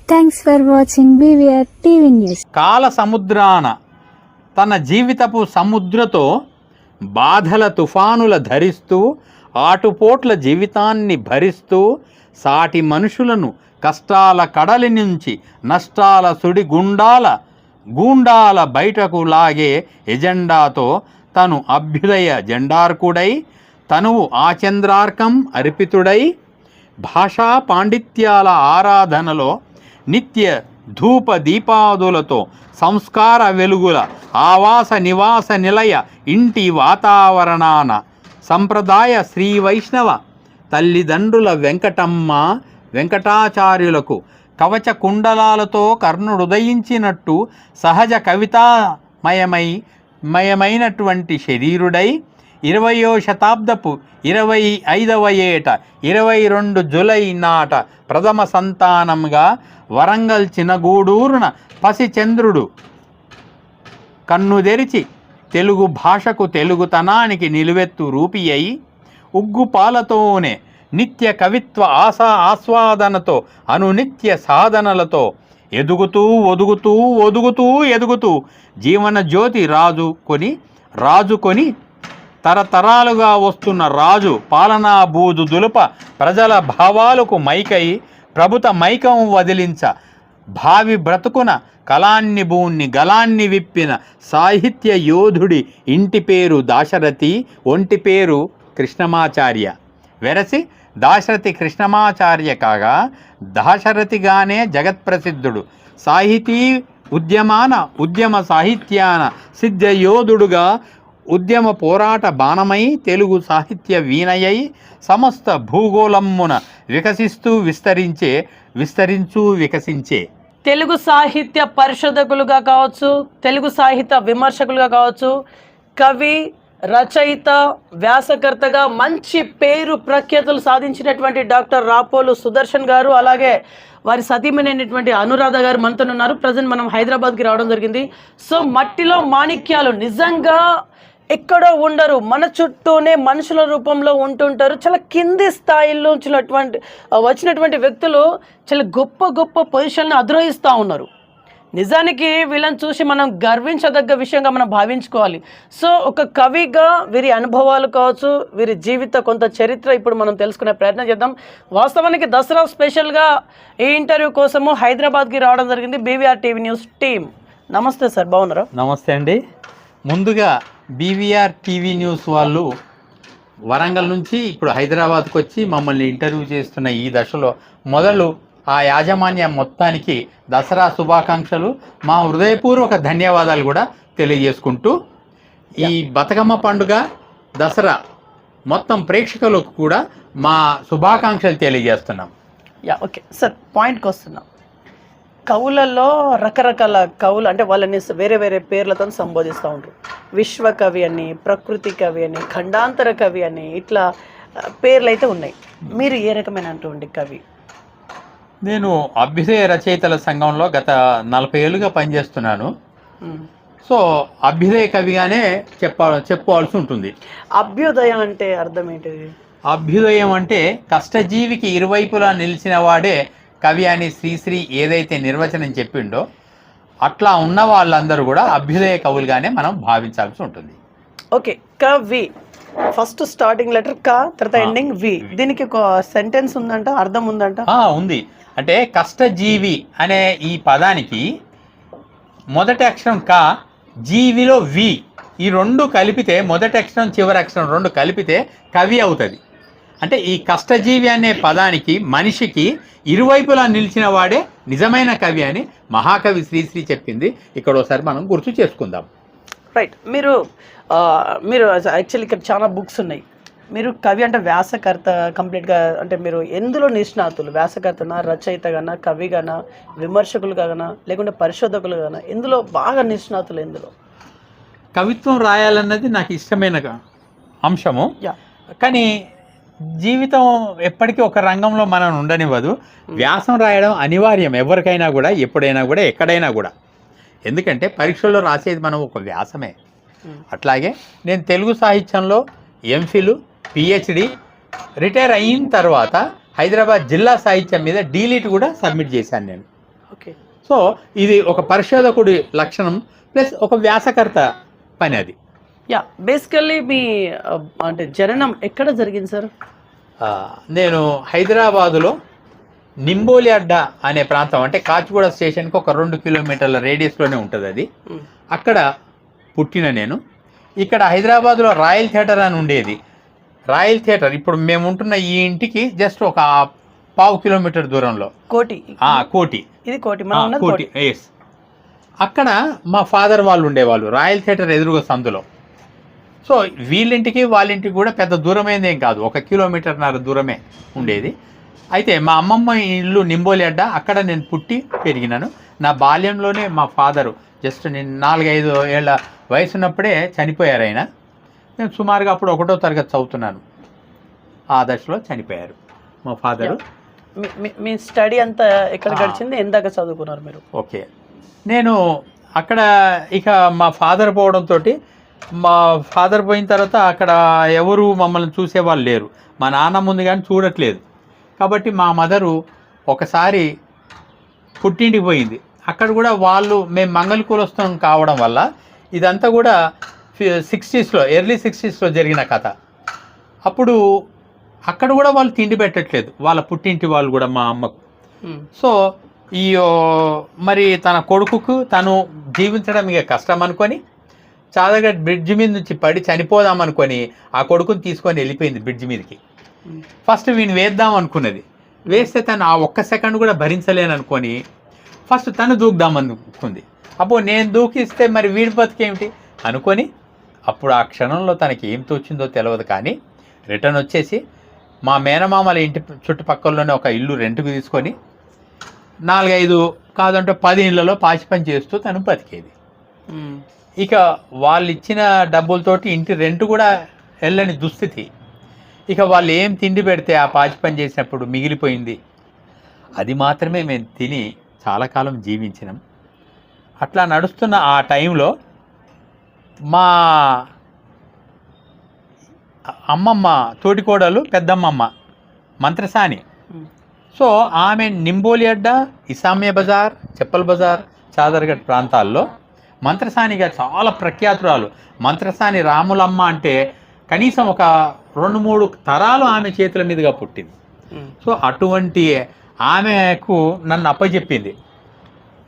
Thanks for watching BVR TV news. కాల సముద్రాన తన జీవితపు సముద్రతో బాధల తుఫానుల ధరిస్తూ ఆటుపోట్ల జీవితాన్ని భరిస్తూ సాటి మనుషులను కష్టాల కడలి నుంచి నష్టాల సుడి గూండాల బయటకు లాగే ఎజెండాతో తను అభ్యుదయ జెండార్కుడై తనువు ఆచంద్రార్కం అర్పితుడై భాషా పాండిత్యాల ఆరాధనలో నిత్య ధూప దీపాదులతో సంస్కార వెలుగుల ఆవాస నివాస నిలయ ఇంటి వాతావరణాన సంప్రదాయ శ్రీ వైష్ణవ తల్లిదండ్రుల వెంకటాచార్యులకు కవచ కుండలాలతో కర్ణుడుదయించినట్టు సహజ కవితామయమైనటువంటి శరీరుడై 20వ శతాబ్దపు 25వ ఏట 22 జూలై నాట ప్రథమ సంతానంగా వరంగల్ చినగూడూరున పసిచంద్రుడు కన్ను తెరిచి తెలుగు భాషకు తెలుగుతనానికి నిలువెత్తు రూపి అయి ఉగ్గుపాలతోనే నిత్య కవిత్వ ఆస్వాదనతో అనునిత్య సాధనలతో ఎదుగుతూ జీవన జ్యోతి రాజుకొని తరతరాలుగా వస్తున్న రాజు పాలనా బూదు దులుప ప్రజల భావాలకు మైకై ప్రభుత మైకం వదిలించ భావి బ్రతుకున కళాన్ని భూన్ని గలాన్ని విప్పిన సాహిత్య యోధుడి ఇంటి పేరు దాశరథి, ఒంటి పేరు కృష్ణమాచార్య. వెరసి దాశరథి కృష్ణమాచార్య కాగా దాశరథిగానే జగత్ప్రసిద్ధుడు. సాహితీ ఉద్యమ సాహిత్యాన సిద్ధయోధుడుగా ఉద్యమ పోరాట బాణమై తెలుగు సాహిత్య వీణయై సమస్త భూగోళమ్మున వికసించే తెలుగు సాహిత్య పరిశోధకులుగా కావచ్చు, తెలుగు సాహిత్య విమర్శకులుగా కావచ్చు, కవి, రచయిత, వ్యాసకర్తగా మంచి పేరు ప్రఖ్యాతులు సాధించినటువంటి డాక్టర్ రాపోలు సుదర్శన్ గారు, అలాగే వారి సతీమణి అనురాధ గారు మనతో ఉన్నారు. ప్రజెంట్ మనం హైదరాబాద్కి రావడం జరిగింది. సో మట్టిలో మాణిక్యాలు నిజంగా ఎక్కడో ఉండరు, మన చుట్టూనే మనుషుల రూపంలో ఉంటుంటారు. చాలా కింది స్థాయిలో వచ్చినటువంటి వ్యక్తులు చాలా గొప్ప గొప్ప పొజిషన్ని అధిరోహిస్తూ ఉన్నారు. నిజానికి వీళ్ళని చూసి మనం గర్వించదగ్గ విషయంగా మనం భావించుకోవాలి. సో ఒక కవిగా వీరి అనుభవాలు కావచ్చు, వీరి జీవిత కొంత చరిత్ర ఇప్పుడు మనం తెలుసుకునే ప్రయత్నం చేద్దాం. వాస్తవానికి దసరా స్పెషల్గా ఈ ఇంటర్వ్యూ కోసము హైదరాబాద్కి రావడం జరిగింది BVR టీవీ న్యూస్ టీమ్. నమస్తే సార్, బాగున్నారా? నమస్తే అండి. ముందుగా BVR టీవీ న్యూస్ వాళ్ళు వరంగల్ నుంచి ఇప్పుడు హైదరాబాద్కి వచ్చి మమ్మల్ని ఇంటర్వ్యూ చేస్తున్న ఈ దశలో మొదలు ఆ యాజమాన్యం మొత్తానికి దసరా శుభాకాంక్షలు, మా హృదయపూర్వక ధన్యవాదాలు కూడా తెలియజేసుకుంటూ ఈ బతుకమ్మ పండుగ దసరా మొత్తం ప్రేక్షకులకు కూడా మా శుభాకాంక్షలు తెలియజేస్తున్నాం. ఓకే సార్, పాయింట్కి వస్తున్నాం. కవులలో రకరకాల కవులు అంటే వాళ్ళని వేరే వేరే పేర్లతో సంబోధిస్తూ ఉంటారు. విశ్వకవి అని, ప్రకృతి కవి అని, ఖండాంతర కవి అని, ఇట్లా పేర్లు అయితే ఉన్నాయి. మీరు ఏ రకమైనటువంటి కవి? నేను అభ్యుదయ రచయితల సంఘంలో గత 40 ఏళ్ళుగా పనిచేస్తున్నాను. సో అభ్యుదయ కవిగానే చెప్పుకోవాల్సి ఉంటుంది. అభ్యుదయం అంటే అర్థం ఏంటిది? అభ్యుదయం అంటే కష్టజీవికి ఇరువైపులా నిలిచిన వాడే కవి అని శ్రీశ్రీ ఏదైతే నిర్వచనం చెప్పిండో అట్లా ఉన్న వాళ్ళందరూ కూడా అభ్యుదయ కవులుగానే మనం భావించాల్సి ఉంటుంది. ఓకే, కవి ఫస్ట్ స్టార్టింగ్ లెటర్ క, తర్వాత ఎండింగ్ వి. దీనికి ఒక సెంటెన్స్ ఉందంట, అర్థం ఉందంట? ఉంది. అంటే కష్టజీవి అనే ఈ పదానికి మొదటి అక్షరం క, జీవిలో వి, ఈ రెండు కలిపితే మొదటి అక్షరం చివరి అక్షరం రెండు కలిపితే కవి అవుతుంది. అంటే ఈ కష్టజీవి అనే పదానికి మనిషికి ఇరువైపులా నిలిచిన వాడే నిజమైన కవి అని మహాకవి శ్రీశ్రీ చెప్పింది ఇక్కడ ఒకసారి మనం గుర్తు చేసుకుందాం. రైట్. మీరు యాక్చువల్లీ ఇక్కడ చాలా బుక్స్ ఉన్నాయి. మీరు కవి అంటే వ్యాసకర్త కంప్లీట్గా, అంటే మీరు ఎందులో నిష్ణాతులు? వ్యాసకర్తనా, రచయితగానా, కవిగానా, విమర్శకులుగానా, లేకుంటే పరిశోధకులుగానా? ఎందులో బాగా నిష్ణాతులు? ఎందులో? కవిత్వం రాయాలన్నది నాకు ఇష్టమైన అంశము. కానీ జీవితం ఎప్పటికీ ఒక రంగంలో మనం ఉండనివ్వదు. వ్యాసం రాయడం అనివార్యం ఎవరికైనా కూడా, ఎప్పుడైనా కూడా, ఎక్కడైనా కూడా. ఎందుకంటే పరీక్షల్లో రాసేది మనం ఒక వ్యాసమే. అట్లాగే నేను తెలుగు సాహిత్యంలో MPhil, PhD రిటైర్ అయిన తర్వాత హైదరాబాద్ జిల్లా సాహిత్యం మీద డీలిట్ కూడా సబ్మిట్ చేశాను నేను. ఓకే. సో ఇది ఒక పరిశోధకుడి లక్షణం ప్లస్ ఒక వ్యాసకర్త పని అది. యా, బేసికల్లీ మీ అంటే జననం ఎక్కడ జరిగింది సార్? నేను హైదరాబాదులో నింబోలి అడ్డ అనే ప్రాంతం, అంటే కాచిగూడ స్టేషన్కి ఒక 2 కిలోమీటర్ల రేడియస్లోనే ఉంటుంది అది. అక్కడ పుట్టిన నేను. ఇక్కడ హైదరాబాద్లో రాయల్ థియేటర్ అని ఉండేది. రాయల్ థియేటర్ ఇప్పుడు మేము ఉంటున్న ఈ ఇంటికి జస్ట్ ఒక 1/2 కిలోమీటర్ దూరంలో కోటి. కోటి, ఇది కోటి, మనం ఉన్నది కోటి. ఎస్, అక్కడ మా ఫాదర్ వాళ్ళు ఉండేవాళ్ళు రాయల్ థియేటర్ ఎదురుగా సందులో. సో వీళ్ళింటికి వాళ్ళింటికి కూడా పెద్ద దూరమైంది ఏం కాదు, 1 కిలోమీటర్న్నర దూరమే ఉండేది. అయితే మా అమ్మమ్మ ఇల్లు నింబోలి అడ్డ, అక్కడ నేను పుట్టి పెరిగినాను. నా బాల్యంలోనే మా ఫాదరు జస్ట్ నేను 4-5 ఏళ్ళ వయసు ఉన్నప్పుడే చనిపోయారు ఆయన. నేను సుమారుగా అప్పుడు 1వ తరగతి చదువుతున్నాను, ఆ దశలో చనిపోయారు మా ఫాదరు. మీ స్టడీ అంతా ఎక్కడ గడిచింది, ఎందాక చదువుకున్నారు మీరు? ఓకే, నేను అక్కడ ఇక మా ఫాదర్ పోవడంతో, మా ఫాదర్ పోయిన తర్వాత అక్కడ ఎవరు మమ్మల్ని చూసేవాళ్ళు లేరు. మా నాన్న ముందు కానీ చూడట్లేదు. కాబట్టి మా మదరు ఒకసారి పుట్టింటికి పోయింది. అక్కడ కూడా వాళ్ళు మేము మంగళ కులస్థం కావడం వల్ల ఇదంతా కూడా 60స్లో ఎర్లీ 60స్లో జరిగిన కథ. అప్పుడు అక్కడ కూడా వాళ్ళు తిండి పెట్టట్లేదు, వాళ్ళ పుట్టింటి వాళ్ళు కూడా మా అమ్మకు. సో ఈ మరి తన కొడుకుకు తను జీవించడం ఇక కష్టం అనుకొని చాదగడ్ బ్రిడ్జ్ మీద నుంచి పడి చనిపోదాం అనుకొని ఆ కొడుకుని తీసుకొని వెళ్ళిపోయింది బ్రిడ్జ్ మీదకి. ఫస్ట్ వీడిని వేద్దాం అనుకున్నది. వేస్తే తను ఆ 1 సెకండ్ కూడా భరించలేను అనుకొని ఫస్ట్ తను దూకుదాం అనుకుంది. అప్పుడు నేను దూకిస్తే మరి వీడి బతికేమిటి అనుకొని అప్పుడు ఆ క్షణంలో తనకి ఏం తోచిందో తెలియదు, కానీ రిటర్న్ వచ్చేసి మా మేనమామల ఇంటి చుట్టుపక్కలలోనే ఒక ఇల్లు రెంట్కు తీసుకొని 4-5 కాదంటే 10 ఇళ్లలో పాచి పని చేస్తూ తను బతికేది. ఇక వాళ్ళు ఇచ్చిన డబ్బులతోటి ఇంటి రెంట్ కూడా వెళ్ళని దుస్థితి. ఇక వాళ్ళు ఏం తిండి పెడితే ఆ పాచి పని చేసినప్పుడు మిగిలిపోయింది, అది మాత్రమే మేము తిని చాలా కాలం జీవించినాం. అట్లా నడుస్తున్న ఆ టైంలో మా అమ్మమ్మ తోటికోడలు పెద్దమ్మమ్మ మంత్రసాని. సో ఆమె నింబోలి అడ్డ, ఇసామియా బజార్, చెప్పల్ బజార్, చాదర్గఢ్ ప్రాంతాల్లో మంత్రసానిగా చాలా ప్రఖ్యాతురాలు. మంత్రసాని రాములమ్మ అంటే కనీసం ఒక 2-3 తరాలు ఆమె చేతుల మీదుగా పుట్టింది. సో అటువంటి ఆమెకు నన్ను అప్పచెప్పింది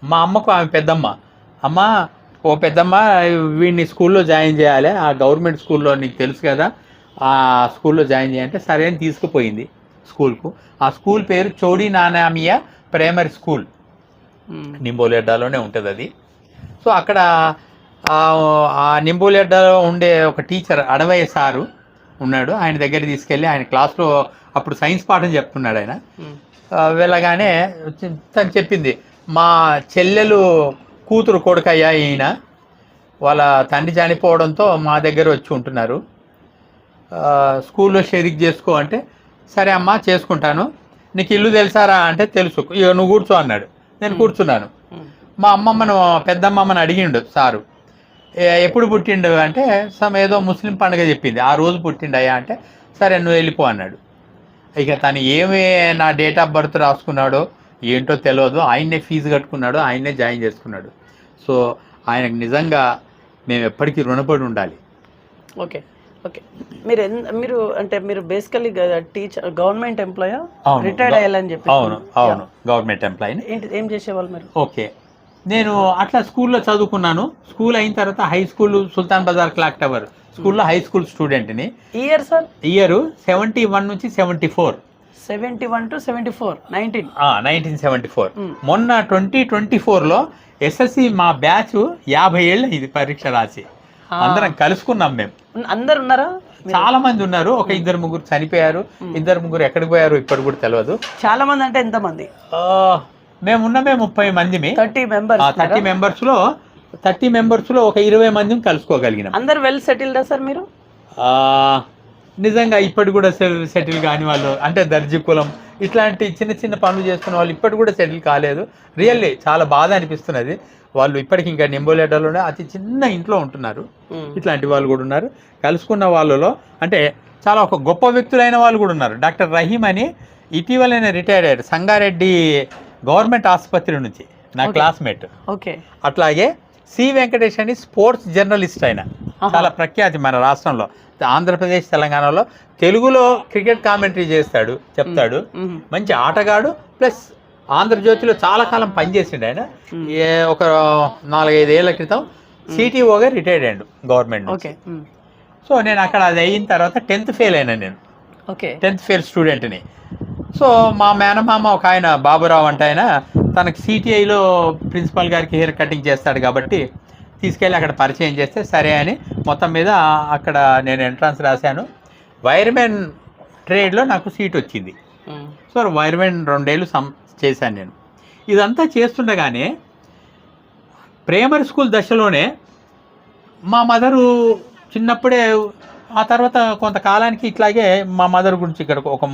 మా అమ్మకు. ఆమె పెద్దమ్మ, అమ్మ ఓ పెద్దమ్మ వీడిని స్కూల్లో జాయిన్ చేయాలి, ఆ గవర్నమెంట్ స్కూల్లో నీకు తెలుసు కదా, ఆ స్కూల్లో జాయిన్ చేయాలంటే సరే అని తీసుకుపోయింది స్కూల్కు. ఆ స్కూల్ పేరు చౌడీ నానామియా ప్రైమరీ స్కూల్, నింబోలి అడ్డాలోనే ఉంటుంది అది. సో అక్కడ ఆ నింబోలి అడ్డాలో ఉండే ఒక టీచర్ అడవయ్య సారు ఉన్నాడు. ఆయన దగ్గర తీసుకెళ్ళి ఆయన క్లాస్లో అప్పుడు సైన్స్ పాఠం చెప్తున్నాడు ఆయన. వెళ్ళగానే తను చెప్పింది, మా చెల్లెలు కూతురు కొడుకయ్యా ఈయన, వాళ్ళ తండ్రి చనిపోవడంతో మా దగ్గర వచ్చి ఉంటున్నారు, స్కూల్లో షేరింగ్ చేసుకో అంటే సరే అమ్మా చేసుకుంటాను, నీకు ఇల్లు తెలుసారా అంటే తెలుసు, ఇక నువ్వు కూర్చో అన్నాడు. నేను కూర్చున్నాను. మా అమ్మమ్మను పెద్దమ్మమ్మని అడిగిండు సారు, ఎప్పుడు పుట్టిండు అంటే ఏదో ముస్లిం పండుగ చెప్పింది, ఆ రోజు పుట్టిండయ్యా అంటే సరే నువ్వు వెళ్ళిపో అన్నాడు. ఇక తను ఏమి నా డేట్ ఆఫ్ బర్త్ రాసుకున్నాడో ఏంటో తెలియదు, ఆయన్నే ఫీజు కట్టుకున్నాడు, ఆయన్నే జాయిన్ చేసుకున్నాడు. సో ఆయనకు నిజంగా మేము ఎప్పటికీ రుణపడి ఉండాలి. ఓకే ఓకే, మీరు అంటే మీరు బేసికల్లీ టీచర్, గవర్నమెంట్ ఎంప్లాయా, రిటైర్డ్ అయ్యాలని చెప్పి? అవును అవును, గవర్నమెంట్ ఎంప్లాయీ. ఏం చేసేవాళ్ళు మీరు? ఓకే, నేను అట్లా స్కూల్లో చదువుకున్నాను. స్కూల్ అయిన తర్వాత హై స్కూల్ సుల్తాన్ బజార్ క్లాక్ టవర్ స్కూల్లో హై స్కూల్ స్టూడెంట్ని. Year sir? ఇయర్ 71 నుంచి 74. 71 to 74, 1974. మొన్న 2024లో ఎస్ఎస్సి మా బ్యాచ్ 50 ఏళ్ళు ఇది పరీక్ష రాసి అందరం కలుసుకున్నాం. మేము అందరు ఉన్నారా? చాలా మంది ఉన్నారు. ఒక 2-3 చనిపోయారు, 2-3 ఎక్కడికి పోయారు ఇప్పటి కూడా తెలియదు. చాలా మంది అంటే ఎంత మంది? మేమున్నమే 30 మంది. 30 మెంబర్స్. 30 మెంబర్స్లో ఒక 20 మందిని కలుసుకోగలిగినాం. అందరు వెల్ సెటిల్డా సార్ మీరు? నిజంగా ఇప్పటి కూడా సెటిల్ కాని వాళ్ళు, అంటే దర్జీ కులం ఇట్లాంటి చిన్న చిన్న పనులు చేస్తున్న వాళ్ళు ఇప్పటి కూడా సెటిల్ కాలేదు. రియల్లీ చాలా బాధ అనిపిస్తున్నది. వాళ్ళు ఇప్పటికి ఇంకా నింబోలి అడ్డాలోనే అతి చిన్న ఇంట్లో ఉంటున్నారు. ఇట్లాంటి వాళ్ళు కూడా ఉన్నారు. కలుసుకున్న వాళ్ళలో అంటే చాలా ఒక గొప్ప వ్యక్తులైన వాళ్ళు కూడా ఉన్నారు. డాక్టర్ రహీం అని ఇటీవలనే రిటైర్డ్ అయ్యారు సంగారెడ్డి గవర్నమెంట్ ఆసుపత్రి నుంచి. నా క్లాస్మేట్. ఓకే. అట్లాగే సి వెంకటేష్ అని స్పోర్ట్స్ జర్నలిస్ట్ ఆయన, చాలా ప్రఖ్యాతి మన రాష్ట్రంలో, ఆంధ్రప్రదేశ్ తెలంగాణలో. తెలుగులో క్రికెట్ కామెంటరీ చేస్తాడు, చెప్తాడు. మంచి ఆటగాడు, ప్లస్ ఆంధ్రజ్యోతిలో చాలా కాలం పనిచేసిండు ఆయన. ఒక 4-5 ఏళ్ల క్రితం సిటీఓగా రిటైర్డ్ అయ్యాడు గవర్నమెంట్ నుంచి. సో నేను అక్కడ అది అయిన తర్వాత 10th ఫెయిల్ అయినా నేను. 10th ఫెయిల్ స్టూడెంట్ని. సో మా మేనమామ ఒక ఆయన బాబురావు అంటే ఆయన తనకి సిటిఐలో ప్రిన్సిపల్ గారికి హెయిర్ కటింగ్ చేస్తాడు కాబట్టి తీసుకెళ్ళి అక్కడ పరిచయం చేస్తే సరే అని మొత్తం మీద అక్కడ నేను ఎంట్రన్స్ రాశాను. వైర్మెన్ ట్రేడ్లో నాకు సీట్ వచ్చింది. సో వైర్మెన్ 2 ఏళ్ళు చేశాను నేను. ఇదంతా చేస్తుండగానే ప్రైమరీ స్కూల్ దశలోనే మా మదరు చిన్నప్పుడే, ఆ తర్వాత కొంతకాలానికి ఇట్లాగే మా మదర్ గురించి ఇక్కడ ఒక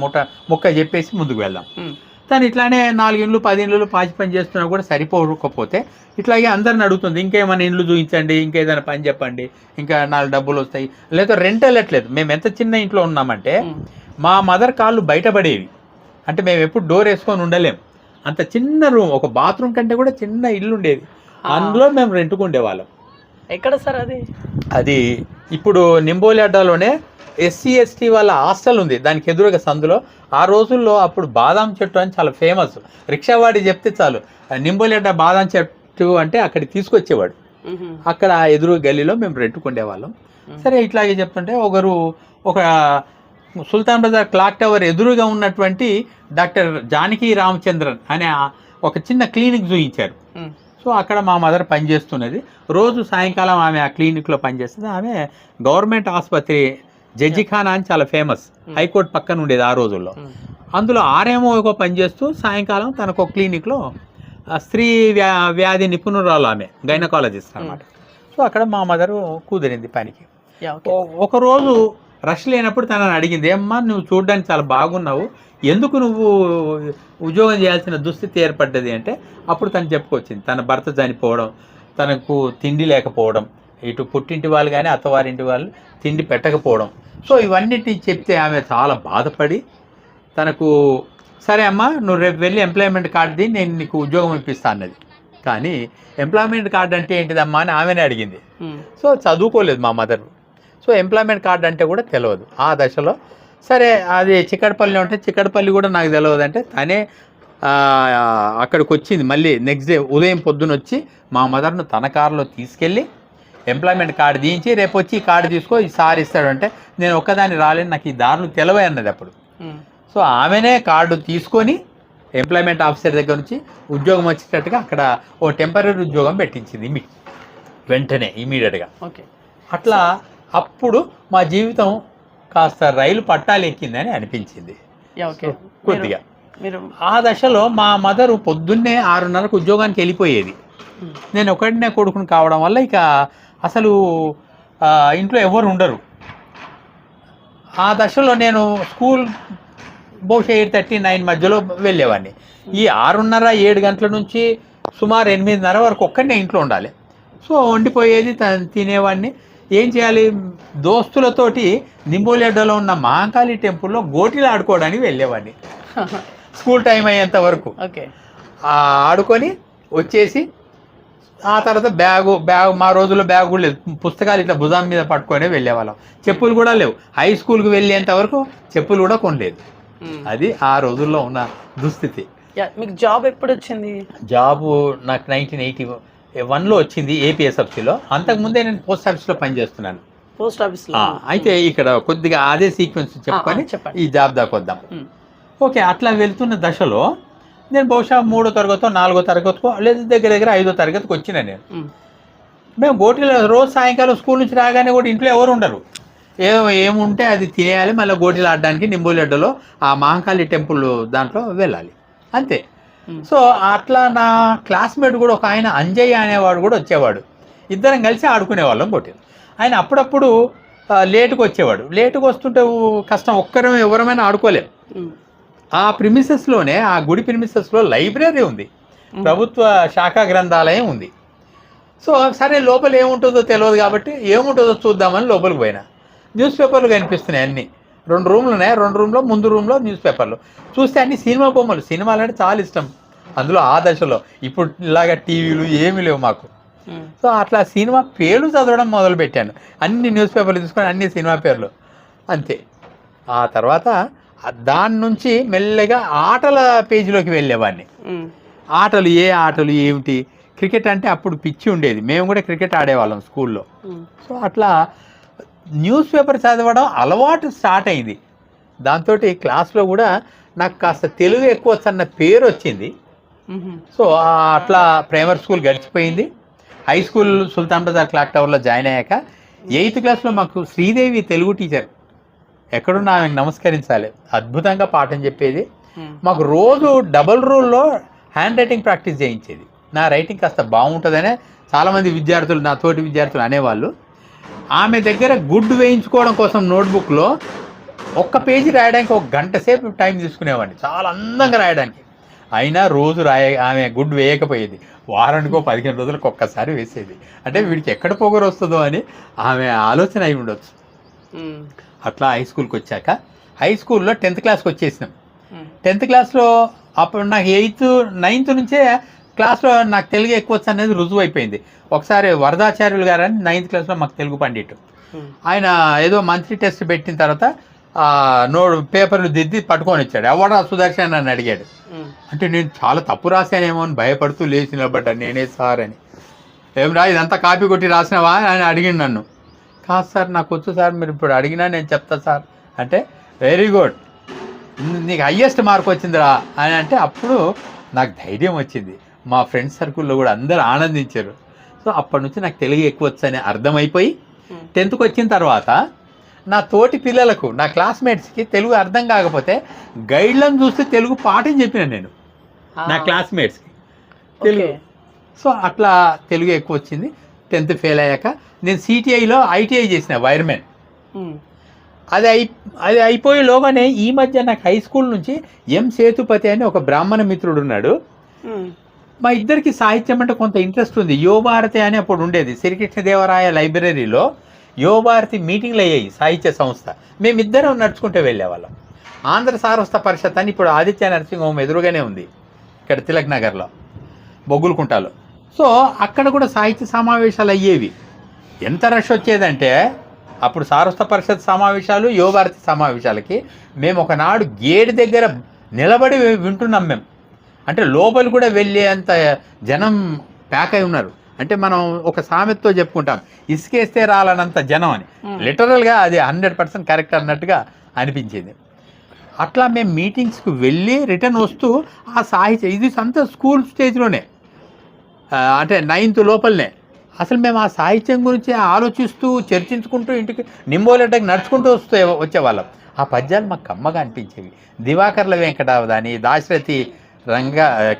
ముక్క చెప్పేసి ముందుకు వెళ్దాం. తను ఇట్లానే 4 ఇండ్లు 10 ఇండ్లు పాచి పని చేస్తున్నా కూడా సరిపోకపోతే ఇట్లాగే అందరిని అడుగుతుంది, ఇంకేమైనా ఇండ్లు చూపించండి, ఇంకేదైనా పని చెప్పండి, ఇంకా 4 డబ్బులు వస్తాయి, లేదా రెంట్ వెళ్ళట్లేదు. మేము ఎంత చిన్న ఇంట్లో ఉన్నామంటే మా మదర్ కాళ్ళు బయటపడేవి. అంటే మేము ఎప్పుడు డోర్ వేసుకొని ఉండలేము, అంత చిన్న రూమ్, ఒక బాత్రూమ్ కంటే కూడా చిన్న ఇల్లు ఉండేది, అందులో మేము రెంట్కు ఉండేవాళ్ళం. ఎక్కడ సార్ అది? అది ఇప్పుడు నింబోలి అడ్డాలోనే SC ST వాళ్ళ హాస్టల్ ఉంది, దానికి ఎదురుగా సందులో. ఆ రోజుల్లో అప్పుడు బాదాం చెట్టు అని చాలా ఫేమస్. రిక్షావాడి చెప్తే చాలు నింబోలి అడ్డా బాదాం చెట్టు అంటే అక్కడికి తీసుకొచ్చేవాడు. అక్కడ ఎదురు గల్లీలో మేము రెంట్కుండేవాళ్ళం. సరే ఇట్లాగే చెప్తుంటే ఒక సుల్తాన్ బజార్ క్లాక్ టవర్ ఎదురుగా ఉన్నటువంటి డాక్టర్ జానకి రామచంద్రన్ అనే ఒక చిన్న క్లినిక్ చూపించారు. సో అక్కడ మా మదర్ పనిచేస్తున్నది. రోజు సాయంకాలం ఆమె ఆ క్లినిక్లో పనిచేస్తుంది. ఆమె గవర్నమెంట్ ఆసుపత్రి జడ్జిఖానా అని చాలా ఫేమస్, హైకోర్టు పక్కన ఉండేది ఆ రోజుల్లో. అందులో ఆర్ఎంఓగా పనిచేస్తూ సాయంకాలం తనకు ఒక క్లినిక్లో స్త్రీ వ్యాధి నిపుణురాలు, ఆమె గైనకాలజిస్ట్ అనమాట. సో అక్కడ మా మదరు కుదిరింది పనికి. ఒకరోజు రష్ లేనప్పుడు తనని అడిగింది, ఏమ్మా నువ్వు చూడడానికి చాలా బాగున్నావు, ఎందుకు నువ్వు ఉద్యోగం చేయాల్సిన దుస్థితి ఏర్పడ్డది అంటే అప్పుడు తను చెప్పుకొచ్చింది, తన భర్త చనిపోవడం, తనకు తిండి లేకపోవడం, ఇటు పుట్టింటి వాళ్ళు కానీ అత్తవారింటి వాళ్ళు తిండి పెట్టకపోవడం. సో ఇవన్నిటిని చెప్తే ఆమె చాలా బాధపడి తనకు సరే అమ్మా నువ్వు రేపు వెళ్ళి ఎంప్లాయ్మెంట్ కార్డుది, నేను నీకు ఉద్యోగం ఇప్పిస్తా అన్నది. కానీ ఎంప్లాయ్మెంట్ కార్డు అంటే ఏంటిదమ్మా అని ఆమెనే అడిగింది. సో చదువుకోలేదు మా మదర్. సో ఎంప్లాయ్మెంట్ కార్డు అంటే కూడా తెలియదు ఆ దశలో. సరే అది చిక్కడపల్లి ఉంటే చిక్కడపల్లి కూడా నాకు తెలియదు అంటే తనే అక్కడికి వచ్చింది. మళ్ళీ నెక్స్ట్ డే ఉదయం పొద్దున వచ్చి మా మదర్ను తన కారులో తీసుకెళ్ళి ఎంప్లాయ్మెంట్ కార్డు తీయించి రేపు వచ్చి ఈ కార్డు తీసుకో ఈ సార్ ఇస్తాడు అంటే నేను ఒక్కదాన్ని రాలేను, నాకు ఈ దారులు తెలివై అన్నది అప్పుడు. సో ఆమెనే కార్డు తీసుకొని ఎంప్లాయ్మెంట్ ఆఫీసర్ దగ్గర నుంచి ఉద్యోగం వచ్చేటట్టుగా అక్కడ ఓ టెంపరీ ఉద్యోగం పెట్టించింది వెంటనే ఇమీడియట్గా. అట్లా అప్పుడు మా జీవితం కాస్త రైలు పట్టాలు ఎక్కిందని అనిపించింది కొద్దిగా. ఆ దశలో మా మదరు పొద్దున్నే 6:30కు ఉద్యోగానికి వెళ్ళిపోయేది. నేను ఒకటినే కొడుకుని కావడం వల్ల ఇక అసలు ఇంట్లో ఎవరు ఉండరు. ఆ దశలో నేను స్కూల్ బహుశా 8:30-9 మధ్యలో వెళ్ళేవాడిని. ఈ 6:30-7 గంటల నుంచి సుమారు 8:30 వరకు ఒక్కడనే ఇంట్లో ఉండాలి. సో వండిపోయేది, తినేవాడిని. ఏం చేయాలి, దోస్తులతోటి నింబోలిఅడ్డలో ఉన్న మహాకాళి టెంపుల్లో గోటీలు ఆడుకోవడానికి వెళ్ళేవాడిని స్కూల్ టైం అయ్యేంత వరకు. ఆడుకొని వచ్చేసి ఆ తర్వాత బ్యాగు మా రోజుల్లో బ్యాగ్ కూడా లేదు, పుస్తకాలు ఇట్లా భుజం మీద పట్టుకొని వెళ్ళేవాళ్ళం. చెప్పులు కూడా లేవు, హై స్కూల్కి వెళ్ళేంత వరకు చెప్పులు కూడా కొనలేదు. అది ఆ రోజుల్లో ఉన్న దుస్థితి. మీకు జాబ్ ఎప్పుడు వచ్చింది? జాబు నాకు 1981లో వచ్చింది APSFCలో. అంతకుముందే నేను పోస్ట్ ఆఫీస్లో పనిచేస్తున్నాను. పోస్ట్ ఆఫీస్లో. అయితే ఇక్కడ కొద్దిగా అదే సీక్వెన్స్ చెప్పుకొని ఈ జాబ్ దాకా వద్దాం. ఓకే, అట్లా వెళ్తున్న దశలో నేను బహుశా 3వ తరగతో 4వ తరగతికో లేదా దగ్గర 5వ తరగతికి వచ్చినా నేను. మేము గోటీలో రోజు సాయంకాలం స్కూల్ నుంచి రాగానే కూడా ఇంట్లో ఎవరు ఉండరు, ఏముంటే అది తినేయాలి, మళ్ళీ గోటీలు ఆడడానికి నింబోలిఅడ్డలో ఆ మహాకాళి టెంపుల్ దాంట్లో వెళ్ళాలి అంతే. సో అట్లా నా క్లాస్మేట్ కూడా ఒక ఆయన అంజయ్య అనేవాడు కూడా వచ్చేవాడు. ఇద్దరం కలిసి ఆడుకునేవాళ్ళం గోటీలు. ఆయన అప్పుడప్పుడు లేటుకు వచ్చేవాడు. లేటుకు వస్తుంటే కష్టం, ఎవరమైనా ఆడుకోలేము. ఆ ప్రిమిసెస్లోనే, ఆ గుడి ప్రిమిసెస్లో లైబ్రరీ ఉంది, ప్రభుత్వ శాఖా గ్రంథాలయం ఉంది. సో సరే లోపల ఏముంటుందో తెలియదు కాబట్టి ఏముంటుందో చూద్దామని లోపలికి పోయినా. న్యూస్ పేపర్లు కనిపిస్తున్నాయి అన్నీ. 2 రూమ్లు ఉన్నాయి, 2 రూమ్లో ముందు రూమ్లో న్యూస్ పేపర్లు చూస్తే అన్ని సినిమా బొమ్మలు. సినిమాలు అంటే చాలా ఇష్టం అందులో ఆ దశలో ఇప్పుడు ఇలాగ టీవీలు ఏమీ లేవు మాకు. సో అట్లా సినిమా పేర్లు చదవడం మొదలుపెట్టాను. అన్ని న్యూస్ పేపర్లు తీసుకొని అన్ని సినిమా పేర్లు అంతే. ఆ తర్వాత దాని నుంచి మెల్లగా ఆటల పేజీలోకి వెళ్ళేవాడిని. ఆటలు ఏ ఆటలు ఏమిటి, క్రికెట్ అంటే అప్పుడు పిచ్చి ఉండేది, మేము కూడా క్రికెట్ ఆడేవాళ్ళం స్కూల్లో. సో అట్లా న్యూస్ పేపర్ చదవడం అలవాటు స్టార్ట్ అయింది. దాంతో క్లాస్లో కూడా నాకు కాస్త తెలుగు ఎక్కువ అన్న పేరు వచ్చింది. సో అట్లా ప్రైమరీ స్కూల్ గడిచిపోయింది. హై స్కూల్ సుల్తాన్ బజార్ క్లాక్ టవర్లో జాయిన్ అయ్యాక 8th క్లాస్లో మాకు శ్రీదేవి తెలుగు టీచర్, ఎక్కడున్నా ఆమెకు నమస్కరించాలి, అద్భుతంగా పాఠం చెప్పేది. మాకు రోజు డబుల్ రూల్లో హ్యాండ్ రైటింగ్ ప్రాక్టీస్ చేయించేది. నా రైటింగ్ కాస్త బాగుంటుందనే చాలామంది విద్యార్థులు, నా తోటి విద్యార్థులు అనేవాళ్ళు. ఆమె దగ్గర గుడ్ వేయించుకోవడం కోసం నోట్బుక్లో ఒక్క పేజీ రాయడానికి 1 గంట సేపు టైం తీసుకునేవాడిని, చాలా అందంగా రాయడానికి. అయినా రోజు ఆమె గుడ్ వేయకపోయేది, వారానికో 15 రోజులకు ఒక్కసారి వేసేది. అంటే వీడికి ఎక్కడ పొగరు వస్తుందో అని ఆమె ఆలోచన అయి ఉండొచ్చు. అట్లా హై స్కూల్కి వచ్చాక హై స్కూల్లో 10th క్లాస్కి వచ్చేసినాం. 10th క్లాస్లో అప్పుడు నాకు 8th 9th నుంచే క్లాస్లో నాకు తెలుగు ఎక్కువ వచ్చు అనేది రుజువు అయిపోయింది. ఒకసారి వరదాచార్యులు గారు అని 9th క్లాస్లో మాకు తెలుగు పండిట్, ఆయన ఏదో మంత్లీ టెస్ట్ పెట్టిన తర్వాత పేపర్లు దిద్ది పట్టుకొని వచ్చాడు. ఎవడా సుదర్శన్ అని అడిగాడు. అంటే నేను చాలా తప్పు రాశానేమో అని భయపడుతూ లేచి నిలబడ్డాను. నేనే సార్ అని. ఏం రా ఇదంతా కాపీ కొట్టి రాసినావా అని అడిగిండు నన్ను. కాదు సార్ నాకు వచ్చు సార్, మీరు ఇప్పుడు అడిగినా నేను చెప్తా సార్ అంటే, వెరీ గుడ్, నీకు హయ్యెస్ట్ మార్క్ వచ్చిందిరా అని అంటే అప్పుడు నాకు ధైర్యం వచ్చింది. మా ఫ్రెండ్స్ సర్కిల్లో కూడా అందరూ ఆనందించారు. సో అప్పటి నుంచి నాకు తెలుగు ఎక్కువ వచ్చని అర్థమైపోయి 10th వచ్చిన తర్వాత నా తోటి పిల్లలకు, నా క్లాస్మేట్స్కి తెలుగు అర్థం కాకపోతే గైడ్లను చూస్తే తెలుగు పాఠం చెప్పిన నేను నా క్లాస్మేట్స్కి తెలుగు. సో అట్లా తెలుగు ఎక్కువ వచ్చింది. 10th ఫెయిల్ అయ్యాక నేను సిటిఐలో ఐటీఐ చేసిన వైర్మెన్. అది అయిపోయేలోగానే ఈ మధ్య నాకు హై స్కూల్ నుంచి ఎం సేతుపతి అని ఒక బ్రాహ్మణ మిత్రుడు ఉన్నాడు. మా ఇద్దరికి సాహిత్యం అంటే కొంత ఇంట్రెస్ట్ ఉంది. యువభారతి అని అప్పుడు ఉండేది శ్రీకృష్ణదేవరాయ లైబ్రరీలో. యువభారతి మీటింగ్లు అయ్యాయి సాహిత్య సంస్థ, మేమిద్దరం నడుచుకుంటూ వెళ్ళేవాళ్ళం. ఆంధ్ర సారస్వత పరిషత్ అని ఇప్పుడు ఆదిత్య నర్సింగ్ హోమ్ ఎదురుగానే ఉంది ఇక్కడ తిలక్ నగర్లో, బొగ్గులకుంటలో. సో అక్కడ కూడా సాహిత్య సమావేశాలు అయ్యేవి. ఎంత రష్ వచ్చేదంటే అప్పుడు సారస్వత పరిషత్ సమావేశాలు, యువభారతి సమావేశాలకి మేము ఒకనాడు గేట్ దగ్గర నిలబడి వింటున్నాం మేము. అంటే లోపలి కూడా వెళ్ళే అంత జనం ప్యాక్ అయి ఉన్నారు. అంటే మనం ఒక సామెతతో చెప్పుకుంటాం, ఇసుకేస్తే రాలనంత జనం అని. లిటరల్గా అది 100% కరెక్ట్ అన్నట్టుగా అనిపించింది. అట్లా మేము మీటింగ్స్కి వెళ్ళి రిటర్న్ వస్తూ ఆ సాహిత్యం, ఇది అంతా స్కూల్ స్టేజ్లోనే, అంటే 9th లోపలనే అసలు మేము ఆ సాహిత్యం గురించి ఆలోచిస్తూ చర్చించుకుంటూ ఇంటికి నింబోలెడ్డకి నడుచుకుంటూ వచ్చేవాళ్ళం. ఆ పద్యాలు మాకు కమ్మగా అనిపించేవి. దివాకర్ల వెంకటావధాని, దాశరథి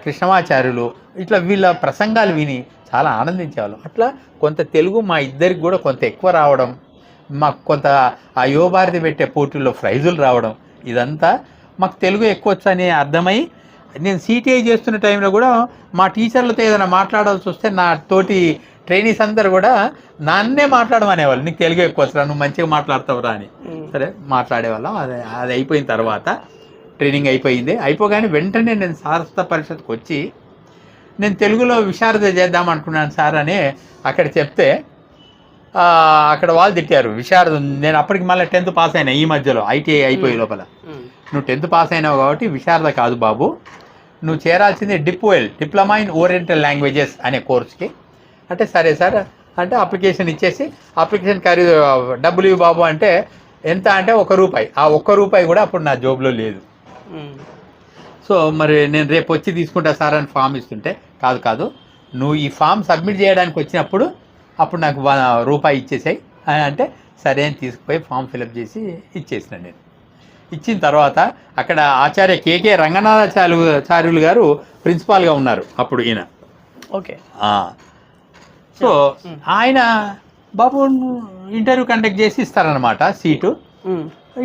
కృష్ణమాచార్యులు, ఇట్లా వీళ్ళ ప్రసంగాలు విని చాలా ఆనందించేవాళ్ళం. అట్లా కొంత తెలుగు మా ఇద్దరికి కూడా కొంత ఎక్కువ రావడం, మాకు కొంత ఆ యువభారతి పెట్టే పోటీల్లో ప్రైజులు రావడం, ఇదంతా మాకు తెలుగు ఎక్కువ వచ్చని అర్థమై నేను సిటిఐ చేస్తున్న టైంలో కూడా మా టీచర్లతో ఏదైనా మాట్లాడాల్సి వస్తే నా తోటి ట్రైనీస్ అందరు కూడా నన్నే మాట్లాడమనేవాళ్ళు, నీకు తెలుగు ఎక్కువ వస్తురా, నువ్వు మంచిగా మాట్లాడతావురా అని. సరే మాట్లాడేవాళ్ళం. అది అయిపోయిన తర్వాత ట్రైనింగ్ అయిపోయింది. అయిపోగానే వెంటనే నేను సారస్వత పరిషత్కి వచ్చి నేను తెలుగులో విశారద చేద్దాం అనుకున్నాను సార్ అని అక్కడ చెప్తే అక్కడ వాళ్ళు తిట్టారు. విశారద, నేను అప్పటికి మళ్ళీ 10th పాస్ అయినా ఈ మధ్యలో, ఐటీఐ అయిపోయే లోపల. నువ్వు 10th పాస్ అయినావు కాబట్టి విశారద కాదు బాబు, నువ్వు చేరాల్సింది డిప్ఓఎల్, డిప్లొమా ఇన్ ఓరియంటల్ లాంగ్వేజెస్ అనే కోర్స్కి. అంటే సరే సార్ అంటే అప్లికేషన్ ఇచ్చేసి, అప్లికేషన్ ఖరీదు డబ్బులు ఇవ్వు బాబు అంటే ఎంత అంటే ₹1. ఆ ₹1 కూడా అప్పుడు నా జోబులో లేదు. సో మరి నేను రేపు వచ్చి తీసుకుంటా సార్ అని ఫామ్ ఇస్తుంటే, కాదు నువ్వు ఈ ఫామ్ సబ్మిట్ చేయడానికి వచ్చినప్పుడు అప్పుడు నాకు ₹1 ఇచ్చేసాయి అని అంటే సరే అని తీసుకుపోయి ఫామ్ ఫిలప్ చేసి ఇచ్చేసిన. నేను ఇచ్చిన తర్వాత అక్కడ ఆచార్య కేకే రంగనాథాచార్యులు గారు ప్రిన్సిపాల్గా ఉన్నారు అప్పుడు ఈయన. ఓకే. సో ఆయన బాబు ఇంటర్వ్యూ కండక్ట్ చేసి ఇస్తారనమాట సీటు.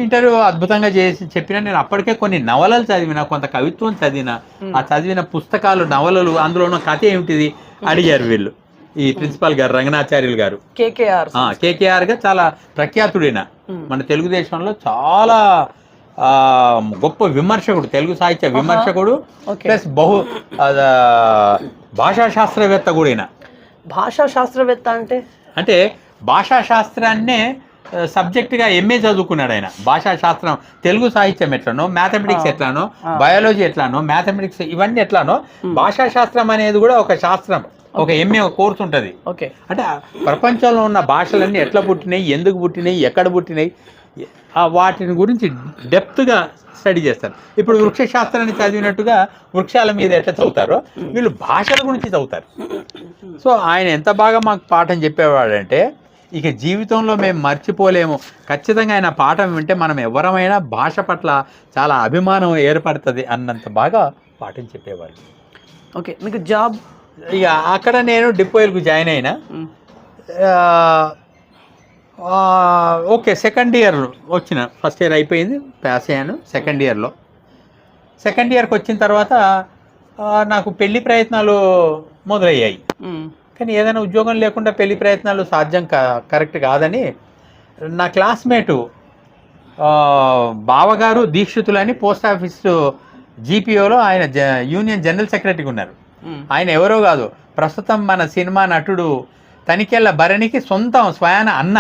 ఇంటర్వ్యూ అద్భుతంగా చేసి చెప్పిన. నేను అప్పటికే కొన్ని నవలలు చదివిన, కొంత కవిత్వం చదివిన. ఆ చదివిన పుస్తకాలు, నవలలు, అందులో ఉన్న కథ ఏమిటిది అడిగారు వీళ్ళు, ఈ ప్రిన్సిపాల్ గారు రంగనాచార్యులు గారు. కేకేఆర్ గా చాలా ప్రఖ్యాతుడైన మన తెలుగుదేశంలో చాలా గొప్ప విమర్శకుడు, తెలుగు సాహిత్య విమర్శకుడు, ఓకే. ప్లస్ భాషా శాస్త్రవేత్త కూడా ఈయన. భాషా శాస్త్రవేత్త అంటే భాషా శాస్త్రాన్నే సబ్జెక్టుగా ఎంఏ చదువుకున్నాడు ఆయన. భాషా శాస్త్రం, తెలుగు సాహిత్యం ఎట్లానో, మ్యాథమెటిక్స్ ఎట్లానో, బయాలజీ ఎట్లానో, మ్యాథమెటిక్స్ ఇవన్నీ ఎట్లానో, భాషా శాస్త్రం అనేది కూడా ఒక శాస్త్రం, ఒక ఎంఏ కోర్సు ఉంటుంది. ఓకే. అంటే ప్రపంచంలో ఉన్న భాషలన్నీ ఎట్లా పుట్టినాయి, ఎందుకు పుట్టినాయి, ఎక్కడ పుట్టినాయి, వాటిని గురించి డెప్త్గా స్టడీ చేస్తారు. ఇప్పుడు వృక్ష శాస్త్రాన్ని చదివినట్టుగా వృక్షాల మీద ఎట్లా చదువుతారో వీళ్ళు భాషల గురించి చదువుతారు. సో ఆయన ఎంత బాగా మాకు పాఠం చెప్పేవాడంటే ఇక జీవితంలో మేము మర్చిపోలేము. ఖచ్చితంగా ఆయన పాఠం వింటే మనం ఎవరమైనా భాష పట్ల చాలా అభిమానం ఏర్పడుతుంది అన్నంత బాగా పాఠం చెప్పేవాళ్ళు. ఓకే. మీకు జాబ్? ఇక అక్కడ నేను డిపోయిల్కు జాయిన్ అయినా. ఓకే, సెకండ్ ఇయర్ వచ్చిన, ఫస్ట్ ఇయర్ అయిపోయింది, పాస్ అయ్యాను. సెకండ్ ఇయర్కి వచ్చిన తర్వాత నాకు పెళ్లి ప్రయత్నాలు మొదలయ్యాయి. కానీ ఏదైనా ఉద్యోగం లేకుండా పెళ్లి ప్రయత్నాలు సాధ్యం కరెక్ట్ కాదని నా క్లాస్మేటు బావగారు దీక్షితులని పోస్ట్ ఆఫీస్ జీపీఓలో ఆయన యూనియన్ జనరల్ సెక్రటరీగా ఉన్నారు. ఆయన ఎవరో కాదు, ప్రస్తుతం మన సినిమా నటుడు తనికెళ్ళ భరణికి స్వయాన అన్న.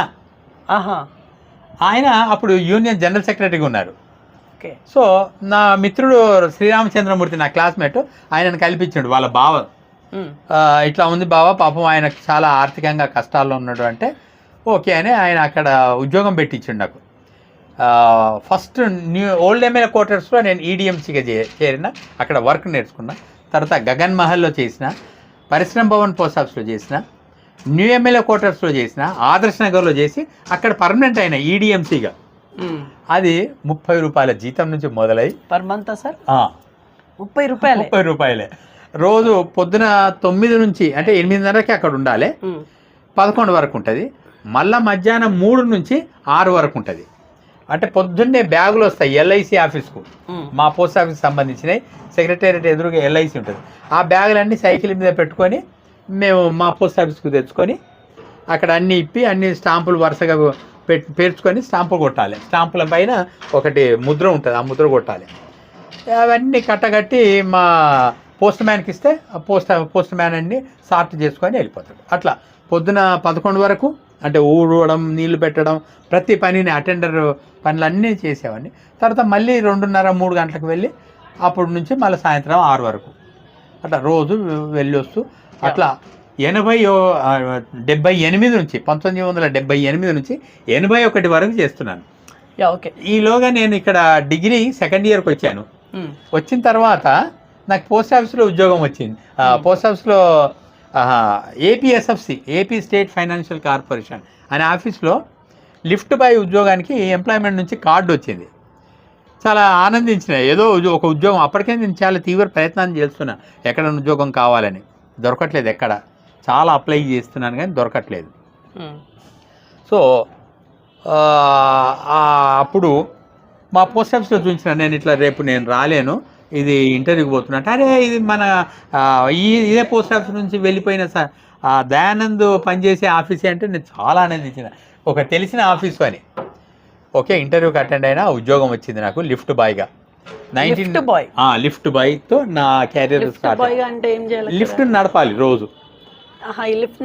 ఆయన అప్పుడు యూనియన్ జనరల్ సెక్రటరీగా ఉన్నారు. సో నా మిత్రుడు శ్రీరామచంద్రమూర్తి, నా క్లాస్మేట్, ఆయనను కల్పించాడు. వాళ్ళ బావ ఇట్లా ఉంది బావ, పాపం ఆయనకు చాలా ఆర్థికంగా కష్టాల్లో ఉన్నాడు అంటే ఓకే అని ఆయన అక్కడ ఉద్యోగం పెట్టించాడు నాకు. ఫస్ట్ ఓల్డ్ ఎమ్మెల్యే క్వార్టర్స్లో నేను ఈడిఎంసీగా చేరిన, అక్కడ వర్క్ నేర్చుకున్నా. తర్వాత గగన్ మహల్లో చేసిన, పరిశ్రమ భవన్ పోస్ట్ ఆఫీస్లో చేసిన, న్యూ ఎమ్మెల్యే క్వార్టర్స్లో చేసిన, ఆదర్శ్ నగర్లో చేసి అక్కడ పర్మనెంట్ అయిన ఈడిఎంసీగా. అది 30 రూపాయల జీతం నుంచి మొదలై పర్ మంత్ సార్ 30 రూపాయలే. రోజు పొద్దున 9 నుంచి అంటే 8:30కి అక్కడ ఉండాలి, 11 వరకు ఉంటుంది. మళ్ళీ మధ్యాహ్నం 3 నుంచి 6 వరకు ఉంటుంది. అంటే పొద్దున్నే బ్యాగులు వస్తాయి ఎల్ఐసి ఆఫీస్కు, మా పోస్ట్ ఆఫీస్కి సంబంధించినవి. సెక్రటేరియట్ ఎదురుగా ఎల్ఐసి ఉంటుంది. ఆ బ్యాగులన్నీ సైకిల్ మీద పెట్టుకొని మేము మా పోస్ట్ ఆఫీస్కు తెచ్చుకొని అక్కడ అన్నీ ఇప్పి అన్ని స్టాంపులు వరుసగా పేర్చుకొని స్టాంపులు కొట్టాలి. స్టాంపుల పైన ఒకటి ముద్ర ఉంటుంది, ఆ ముద్ర కొట్టాలి. అవన్నీ కట్టగట్టి మా పోస్ట్ మ్యాన్కి ఇస్తే ఆ పోస్ట్ మ్యాన్ అన్ని సార్ట్ చేసుకొని వెళ్ళిపోతాడు. అట్లా పొద్దున 11 వరకు అంటే ఊడవడం, నీళ్లు పెట్టడం, ప్రతి పనిని అటెండర్ పనులన్నీ చేసేవాడిని. తర్వాత మళ్ళీ 2:30-3 గంటలకు వెళ్ళి అప్పటి నుంచి మళ్ళీ సాయంత్రం 6 వరకు అట్లా రోజు వెళ్ళి వస్తూ అట్లా 1978 నుంచి 1978 నుంచి 81 వరకు చేస్తున్నాను. ఓకే. ఈలోగా నేను ఇక్కడ డిగ్రీ సెకండ్ ఇయర్కి వచ్చాను. వచ్చిన తర్వాత నాకు పోస్ట్ ఆఫీస్లో ఉద్యోగం వచ్చింది. పోస్ట్ ఆఫీస్లో APSFC, AP state financial corporation అనే ఆఫీస్లో లిఫ్ట్ బాయ్ ఉద్యోగానికి ఎంప్లాయ్మెంట్ నుంచి కార్డు వచ్చింది. చాలా ఆనందించిన, ఏదో ఒక ఉద్యోగం. అప్పటికే నేను చాలా తీవ్ర ప్రయత్నాన్ని చేస్తున్నా ఎక్కడ ఉద్యోగం కావాలని, దొరకట్లేదు. ఎక్కడ చాలా అప్లై చేస్తున్నాను కానీ దొరకట్లేదు. సో అప్పుడు మా పోస్ట్ ఆఫీస్లో చూపించిన, నేను ఇట్లా రేపు నేను రాలేను, ఇది ఇంటర్వ్యూకి పోతున్నా అంటే, అరే ఇది మన ఇదే పోస్ట్ ఆఫీస్ నుంచి వెళ్ళిపోయిన సార్ దయానంద్ పనిచేసే ఆఫీసే అంటే నేను చాలా ఆనందించిన, ఒక తెలిసిన ఆఫీసు అని. ఓకే, ఇంటర్వ్యూకి అటెండ్ అయినా ఉద్యోగం వచ్చింది నాకు లిఫ్ట్ బాయ్గా. లిఫ్ట్ బాయ్తో నా క్యారియర్ స్టార్ట్. లిఫ్ట్ నడపాలి రోజు, లిఫ్ట్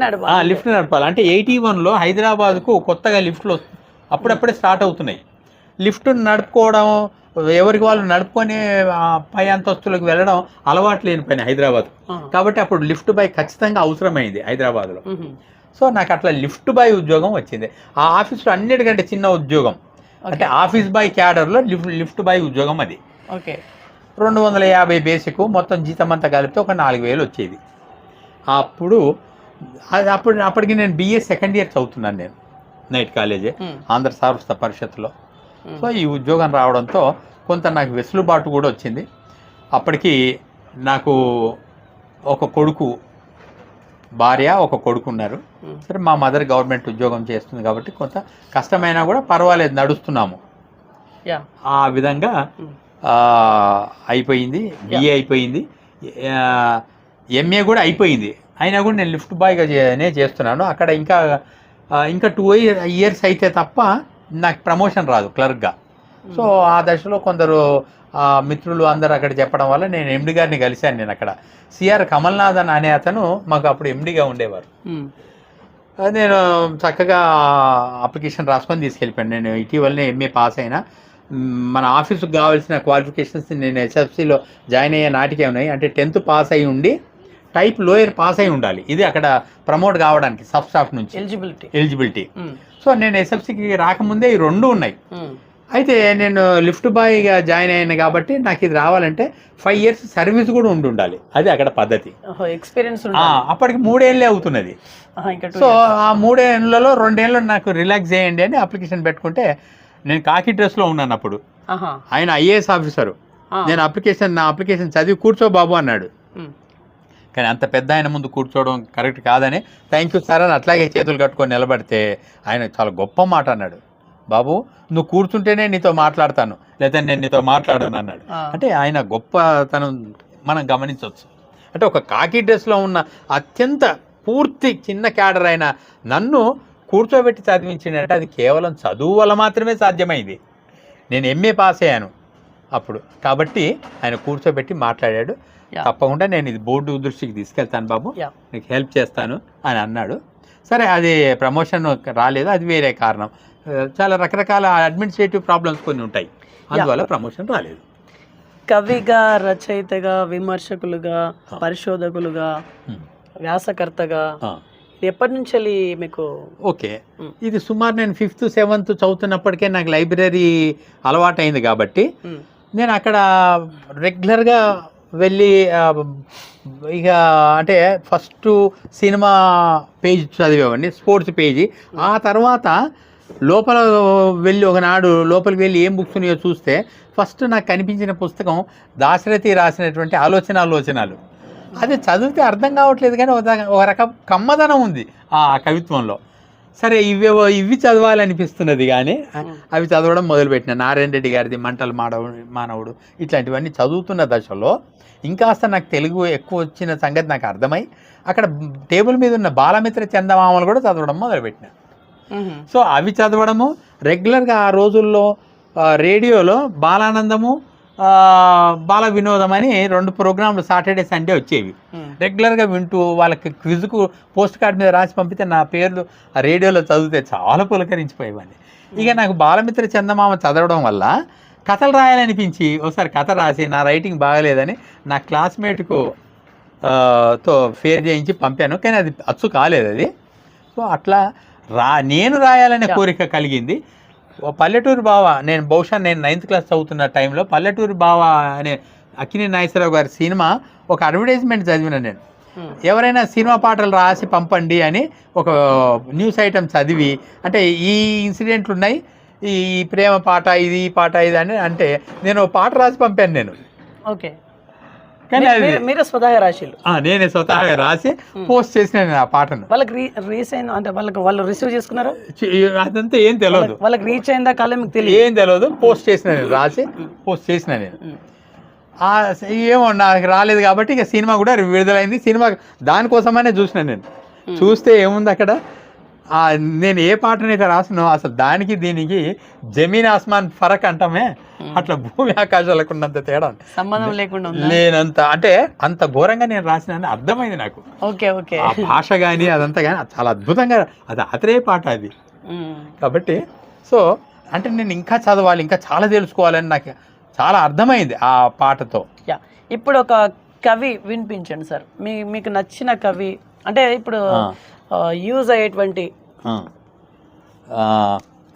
నడపాలి. అంటే 81లో హైదరాబాద్కు కొత్తగా లిఫ్ట్లు అప్పుడప్పుడే స్టార్ట్ అవుతున్నాయి. లిఫ్ట్ నడుపుకోవడం, ఎవరికి వాళ్ళు నడుపుకొని పై అంతస్తులకు వెళ్ళడం అలవాటు లేని పని హైదరాబాద్. కాబట్టి అప్పుడు లిఫ్ట్ బాయ్ ఖచ్చితంగా అవసరమైంది హైదరాబాద్లో. సో నాకు అట్లా లిఫ్ట్ బాయ్ ఉద్యోగం వచ్చింది. ఆ ఆఫీస్లో అన్నిటికంటే చిన్న ఉద్యోగం, అంటే ఆఫీస్ బాయ్ క్యాడర్లో లిఫ్ట్ బాయ్ ఉద్యోగం అది. ఓకే. 250 బేసిక్, మొత్తం జీతం అంతా కలిపితే ఒక 4,000 వచ్చేది. అప్పటికి నేను BA సెకండ్ ఇయర్ చదువుతున్నాను, నేను నైట్ కాలేజే ఆంధ్ర సారస్వత పరిషత్లో. సో ఈ ఉద్యోగం రావడంతో కొంత నాకు వెసులుబాటు కూడా వచ్చింది. అప్పటికి నాకు ఒక కొడుకు, భార్య, ఒక కొడుకు ఉన్నారు. సరే, మా మదర్ గవర్నమెంట్ ఉద్యోగం చేస్తుంది కాబట్టి కొంత కష్టమైనా కూడా పర్వాలేదు, నడుస్తున్నాము. ఆ విధంగా అయిపోయింది. BA అయిపోయింది, MA కూడా అయిపోయింది. అయినా కూడా నేను లిఫ్ట్ బాయ్గానే చేస్తున్నాను. అక్కడ ఇంకా 2 ఇయర్స్ అయితే తప్ప నాకు ప్రమోషన్ రాదు క్లర్క్గా. సో ఆ దశలో కొందరు మిత్రులు అందరు అక్కడ చెప్పడం వల్ల నేను ఎండి గారిని కలిశాను. నేను అక్కడ సిఆర్ కమల్నాథన్ అనే అతను మాకు అప్పుడు ఎండిగా ఉండేవారు. నేను చక్కగా అప్లికేషన్ రాసుకొని తీసుకెళ్ళిపోయాను. నేను ఇటీవలనే ఎంఏ పాస్ అయినా. మన ఆఫీసుకు కావాల్సిన క్వాలిఫికేషన్స్ నేను ఎస్ఎఫ్సిలో జాయిన్ అయ్యే నాటికే ఉన్నాయి. అంటే 10th పాస్ అయి ఉండి టైప్ లోయర్ పాస్ అయి ఉండాలి. ఇది అక్కడ ప్రమోట్ కావడానికి సబ్ స్టాఫ్ నుంచి ఎలిజిబిలిటీ. సో నేను ఎస్ఎఫ్సికి రాకముందే ఈ 2 ఉన్నాయి. అయితే నేను లిఫ్ట్ బాయ్గా జాయిన్ అయ్యాను కాబట్టి నాకు ఇది రావాలంటే 5 years సర్వీస్ కూడా ఉండాలి. అది అక్కడ పద్ధతి. ఎక్స్పీరియన్స్ అప్పటికి 3 ఏళ్ళే అవుతున్నది. సో ఆ 3 ఏళ్లలో 2 ఏళ్ళు నాకు రిలాక్స్ చేయండి అని అప్లికేషన్ పెట్టుకుంటే నేను కాకి డ్రెస్లో ఉన్నాను అప్పుడు. ఆయన ఐఏఎస్ ఆఫీసరు. నేను నా అప్లికేషన్ చదివి కూర్చో బాబు అన్నాడు. కానీ అంత పెద్ద ఆయన ముందు కూర్చోవడం కరెక్ట్ కాదని థ్యాంక్ యూ సార్ అని అట్లాగే చేతులు కట్టుకొని నిలబడితే ఆయన చాలా గొప్ప మాట అన్నాడు. బాబు నువ్వు కూర్చుంటేనే నీతో మాట్లాడతాను, లేదా నేను నీతో మాట్లాడను అన్నాడు. అంటే ఆయన గొప్పతనం మనం గమనించవచ్చు. అంటే ఒక కాకి డ్రెస్లో ఉన్న అత్యంత పూర్తి చిన్న క్యాడర్ అయిన నన్ను కూర్చోబెట్టి చదివించిందంటే అది కేవలం చదువు వల్ల మాత్రమే సాధ్యమైంది. నేను ఎంఏ పాస్ అయ్యాను అప్పుడు. కాబట్టి ఆయన కూర్చోబెట్టి మాట్లాడాడు. తప్పకుండా నేను ఇది బోర్డు దృష్టికి తీసుకెళ్తాను బాబు, నీకు హెల్ప్ చేస్తాను అని అన్నాడు. సరే అది ప్రమోషన్ రాలేదు, అది వేరే కారణం. చాలా రకరకాల అడ్మినిస్ట్రేటివ్ ప్రాబ్లమ్స్ కొన్ని ఉంటాయి, అందువల్ల ప్రమోషన్ రాలేదు. కవిగా, రచయితగా, విమర్శకులుగా, పరిశోధకులుగా, వ్యాసకర్తగా ఎప్పటి నుంచి మీకు? ఓకే, ఇది సుమారు నేను 5th 7th చదువుతున్నప్పటికే నాకు లైబ్రరీ అలవాటు అయింది కాబట్టి నేను అక్కడ రెగ్యులర్గా వెళ్ళి ఇక అంటే ఫస్ట్ సినిమా పేజ్ చదివేవాడిని, స్పోర్ట్స్ పేజీ. ఆ తర్వాత లోపల వెళ్ళి ఒకనాడు లోపలికి వెళ్ళి ఏం బుక్స్ ఉన్నాయో చూస్తే ఫస్ట్ నాకు కనిపించిన పుస్తకం దాశరథి రాసినటువంటి ఆలోచనలు. అది చదివితే అర్థం కావట్లేదు కానీ ఒక రకం కమ్మదనం ఉంది ఆ కవిత్వంలో. సరే ఇవి చదవాలనిపిస్తున్నది కానీ అవి చదవడం మొదలుపెట్టిన. నారాయణ రెడ్డి గారిది మంటల మానవుడు ఇట్లాంటివన్నీ చదువుతున్న దశలో ఇంకాస్త నాకు తెలుగు ఎక్కువ వచ్చిన సంగతి నాకు అర్థమై అక్కడ టేబుల్ మీద ఉన్న బాలమిత్ర చందమామలు కూడా చదవడం మొదలుపెట్టిన. సో అవి చదవడము రెగ్యులర్గా ఆ రోజుల్లో రేడియోలో బాలానందము, బాల వినోదం అని 2 ప్రోగ్రాంలు సాటర్డే సండే వచ్చేవి. రెగ్యులర్గా వింటూ వాళ్ళకి క్విజ్కు పోస్ట్ కార్డ్ మీద రాసి పంపితే నా పేర్లు ఆ రేడియోలో చదివితే చాలా పులకరించిపోయేవాడిని. ఇక నాకు బాలమిత్ర చందమామ చదవడం వల్ల కథలు రాయాలనిపించి ఒకసారి కథ రాసి నా రైటింగ్ బాగలేదని నా క్లాస్మేట్కు తో ఫేర్ చేయించి పంపాను, కానీ అది అచ్చు కాలేదు అది. సో అట్లా నేను రాయాలనే కోరిక కలిగింది. పల్లెటూరు బావ, నేను బహుశా నేను 9th క్లాస్ చదువుతున్న టైంలో పల్లెటూరు బావ అనే అక్కినేని నాగేశ్వరరావు గారి సినిమా ఒక అడ్వర్టైజ్మెంట్ చదివిన నేను. ఎవరైనా సినిమా పాటలు రాసి పంపండి అని ఒక న్యూస్ ఐటమ్ చదివి, అంటే ఈ ఇన్సిడెంట్లు ఉన్నాయి, ఈ ప్రేమ పాట ఇది, ఈ పాట ఇది అని అంటే నేను పాట రాసి పంపాను నేను. ఓకే, కానీ మీరే స్వతహాగా రాసిల్లు? నేనే స్వతహాగా రాసి పోస్ట్ చేసిన ఆ పాటను. వాళ్ళకి రీచ్ అయింది అంటే వాళ్ళు రిసీవ్ చేసుకున్నారా? అదంతా ఏం తెలియదు, వాళ్ళకి రీచ్ అయిందా కాలే మీకు తెలియదు, ఏం తెలియదు. పోస్ట్ చేసిన నేను, రాసి పోస్ట్ చేసిన నేను. ఏమో నాకు రాలేదు కాబట్టి ఇక సినిమా కూడా విడుదలైంది. సినిమా దానికోసమనే చూసిన నేను. చూస్తే ఏముంది అక్కడ, నేను ఏ పాటనైతే రాసినో అసలు దానికి దీనికి జమీన్ ఆస్మాన్ ఫరక్ అంటామే, అట్లా భూమి ఆకాశాలకు ఉన్నంత తేడా, సంబంధం లేకుండా లేనంత, అంటే అంత ఘోరంగా నేను రాసిన అర్థమైంది నాకు. ఓకే ఓకే, ఆ భాష కానీ అదంతా కానీ చాలా అద్భుతంగా, అది ఆత్రేయ పాట అది. కాబట్టి సో అంటే నేను ఇంకా చదవాలి, ఇంకా చాలా తెలుసుకోవాలని నాకు చాలా అర్థమైంది ఆ పాటతో. ఇప్పుడు ఒక కవి వినిపించండి సార్, మీకు నచ్చిన కవి, అంటే ఇప్పుడు యూజ్ అయ్యేటువంటి,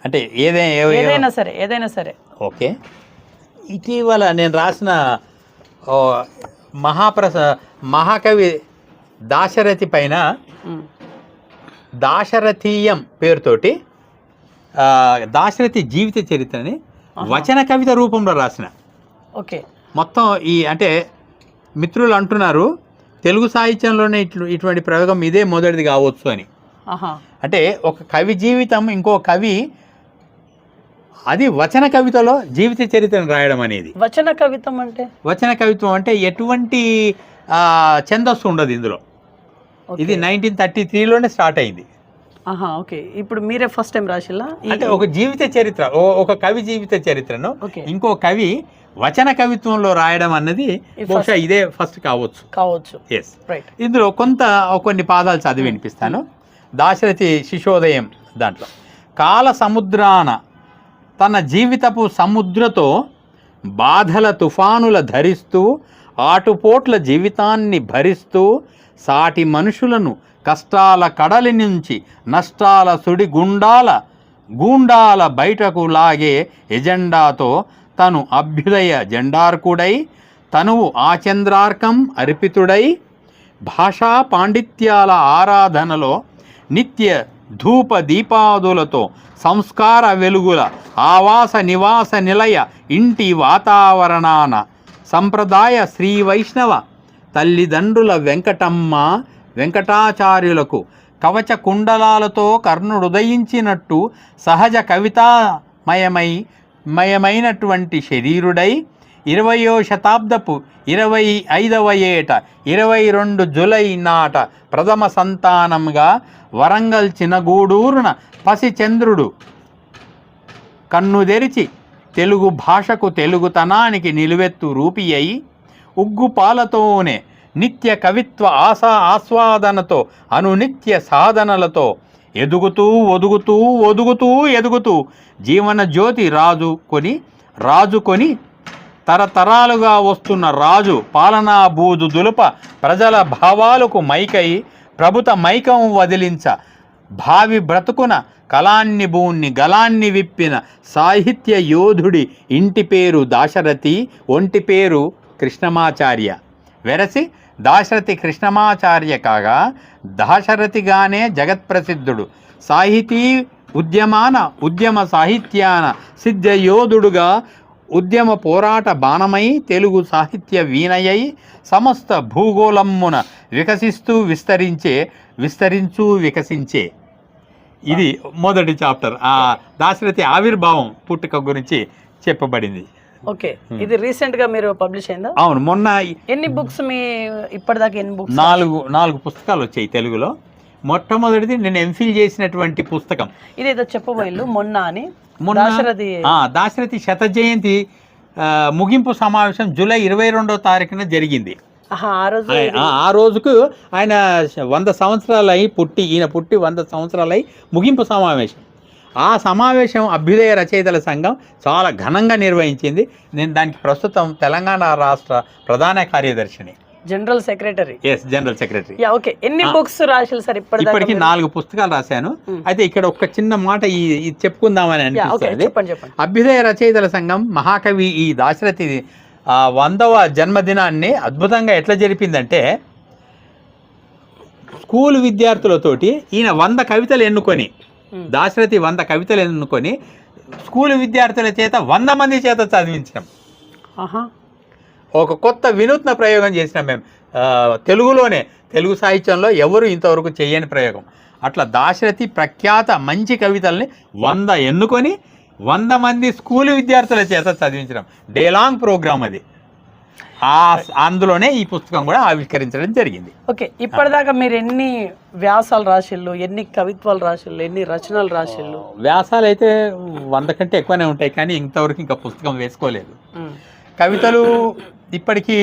అంటే ఏదైనా సరే. ఓకే, ఇటీవల నేను రాసిన మహాకవి దాశరథి పైన దాశరథీయం పేరుతోటి దాశరథి జీవిత చరిత్రని వచన కవిత రూపంలో రాసిన. ఓకే, మొత్తం అంటే మిత్రులు అంటున్నారు తెలుగు సాహిత్యంలోనే ఇటువంటి ప్రయోగం ఇదే మొదటిది కావచ్చు అని. అంటే ఒక కవి జీవితం ఇంకో కవి, అది వచన కవితలో జీవిత చరిత్రను రాయడం అనేది. వచన కవిత్వం అంటే ఎటువంటి ఛందస్సు ఉండదు ఇందులో. ఇది 1933లోనే స్టార్ట్ అయింది. ఆహా, ఓకే. ఇప్పుడు మీరే ఫస్ట్ టైం రాసిల్లా? అంటే ఒక జీవిత చరిత్ర, ఒక కవి జీవిత చరిత్రను ఓకే. ఇంకో కవి వచన కవిత్వంలో రాయడం అన్నది బహుశా ఇదే ఫస్ట్ కావచ్చు. ఎస్. రైట్. ఇందులో కొన్ని పాదాలు చదివి వినిపిస్తాను. దాశరథి శిశోదయం దాంట్లో, కాల సముద్రాన తన జీవితపు సముద్రతో బాధల తుఫానుల ధరిస్తూ ఆటుపోట్ల జీవితాన్ని భరిస్తూ సాటి మనుషులను కష్టాల కడలి నుంచి నష్టాల సుడి గూండాల బయటకు లాగే ఎజెండాతో తను అభ్యుదయ జెండార్కుడై తనువు ఆచంద్రార్కం అర్పితుడై భాషా పాండిత్యాల ఆరాధనలో నిత్య ధూప దీపాదులతో సంస్కార వెలుగుల ఆవాస నివాస నిలయ ఇంటి వాతావరణాన సంప్రదాయ శ్రీ వైష్ణవ తల్లిదండ్రుల వెంకటాచార్యులకు కవచ కుండలాలతో కర్ణుడుదయించినట్టు సహజ కవితామయమైనటువంటి శరీరుడై 20వ శతాబ్దపు 25వ ఏట 22 జూలై నాట ప్రథమ సంతానంగా వరంగల్ చినగూడూరున పసిచంద్రుడు కన్ను తెరిచి తెలుగు భాషకు తెలుగుతనానికి నిలువెత్తు రూపి అయి ఉగ్గుపాలతోనే నిత్య కవిత్వ ఆస్వాదనతో అనునిత్య సాధనలతో ఎదుగుతూ జీవన జ్యోతి రాజుకొని తరతరాలుగా వస్తున్న రాజు పాలనా బూదు దులుప ప్రజల భావాలకు మైకై ప్రభుత మైకం వదిలించ భావి బ్రతుకున కళాన్ని భూన్ని గలాన్ని విప్పిన సాహిత్య యోధుడి ఇంటి పేరు దాశరథి, ఒంటి పేరు కృష్ణమాచార్య. వెరసి దాశరథి కృష్ణమాచార్య కాగా దాశరథిగానే జగత్ప్రసిద్ధుడు. సాహితీ ఉద్యమ సాహిత్యాన సిద్ధయోధుడుగా ఉద్యమ పోరాట బాణమై తెలుగు సాహిత్య వీణయై సమస్త భూగోళమ్మున వికసించే. ఇది మొదటి చాప్టర్. ఆ దాశరథి ఆవిర్భావం పుట్టుక గురించి చెప్పబడింది. ఓకే. ఇది రీసెంట్ గా మీరు పబ్లిష్ అయిందా? అవును, మొన్న. ఎన్ని బుక్స్ ఇప్పటిదాకా ఎన్ని బుక్స్? 4 పుస్తకాలు వచ్చాయి తెలుగులో. మొట్టమొదటిది నేను ఎంఫిల్ చేసినటువంటి పుస్తకం. ఇదేదో చెప్పబోయిల్లు మొన్న అని. దాశరథి శత జయంతి ముగింపు సమావేశం జూలై 22వ తారీఖున జరిగింది. ఆ రోజుకు ఆయన 100 సంవత్సరాలై ఈయన పుట్టి 100 సంవత్సరాలై ముగింపు సమావేశం. ఆ సమావేశం అభ్యుదయ రచయితల సంఘం చాలా ఘనంగా నిర్వహించింది. నేను దానికి ప్రస్తుతం తెలంగాణ రాష్ట్ర ప్రధాన కార్యదర్శిని, general secretary. General secretary. Okay. ఎన్ని బుక్స్ రాశారు సార్? ఇప్పటికి 4 పుస్తకాలు రాశాను. అయితే ఇక్కడ ఒక చిన్న మాట ఇది చెప్పుకుందామని అనిపిస్తుంది. అభ్యుదయ రచయితల సంఘం మహాకవి ఈ దాశరథి 100వ జన్మదినాన్ని అద్భుతంగా ఎట్లా జరిపిందంటే, స్కూల్ విద్యార్థులతోటి ఈయన 100 కవితలు ఎన్నుకొని, దాశరథి 100 కవితలు ఎన్నుకొని స్కూల్ విద్యార్థుల చేత 100 మంది చేత చదివించడం ఒక కొత్త వినూత్న ప్రయోగం చేసినాం మేము. తెలుగు సాహిత్యంలో ఎవరు ఇంతవరకు చేయని ప్రయోగం. అట్లా దాశరథి ప్రఖ్యాత మంచి కవితల్ని 100 ఎన్నుకొని 100 మంది స్కూల్ విద్యార్థుల చేత చదివించడం డే లాంగ్ ప్రోగ్రామ్ అది. అందులోనే ఈ పుస్తకం కూడా ఆవిష్కరించడం జరిగింది. ఓకే. ఇప్పటిదాకా మీరు ఎన్ని వ్యాసాలు రాసిళ్ళు, ఎన్ని కవిత్వాలు రాసిళ్ళు, ఎన్ని రచనలు రాసిళ్ళు? వ్యాసాలు అయితే 100 కంటే ఎక్కువనే ఉంటాయి, కానీ ఇంతవరకు ఇంకా పుస్తకం వేసుకోలేదు. కవితలు ఇప్పటికీ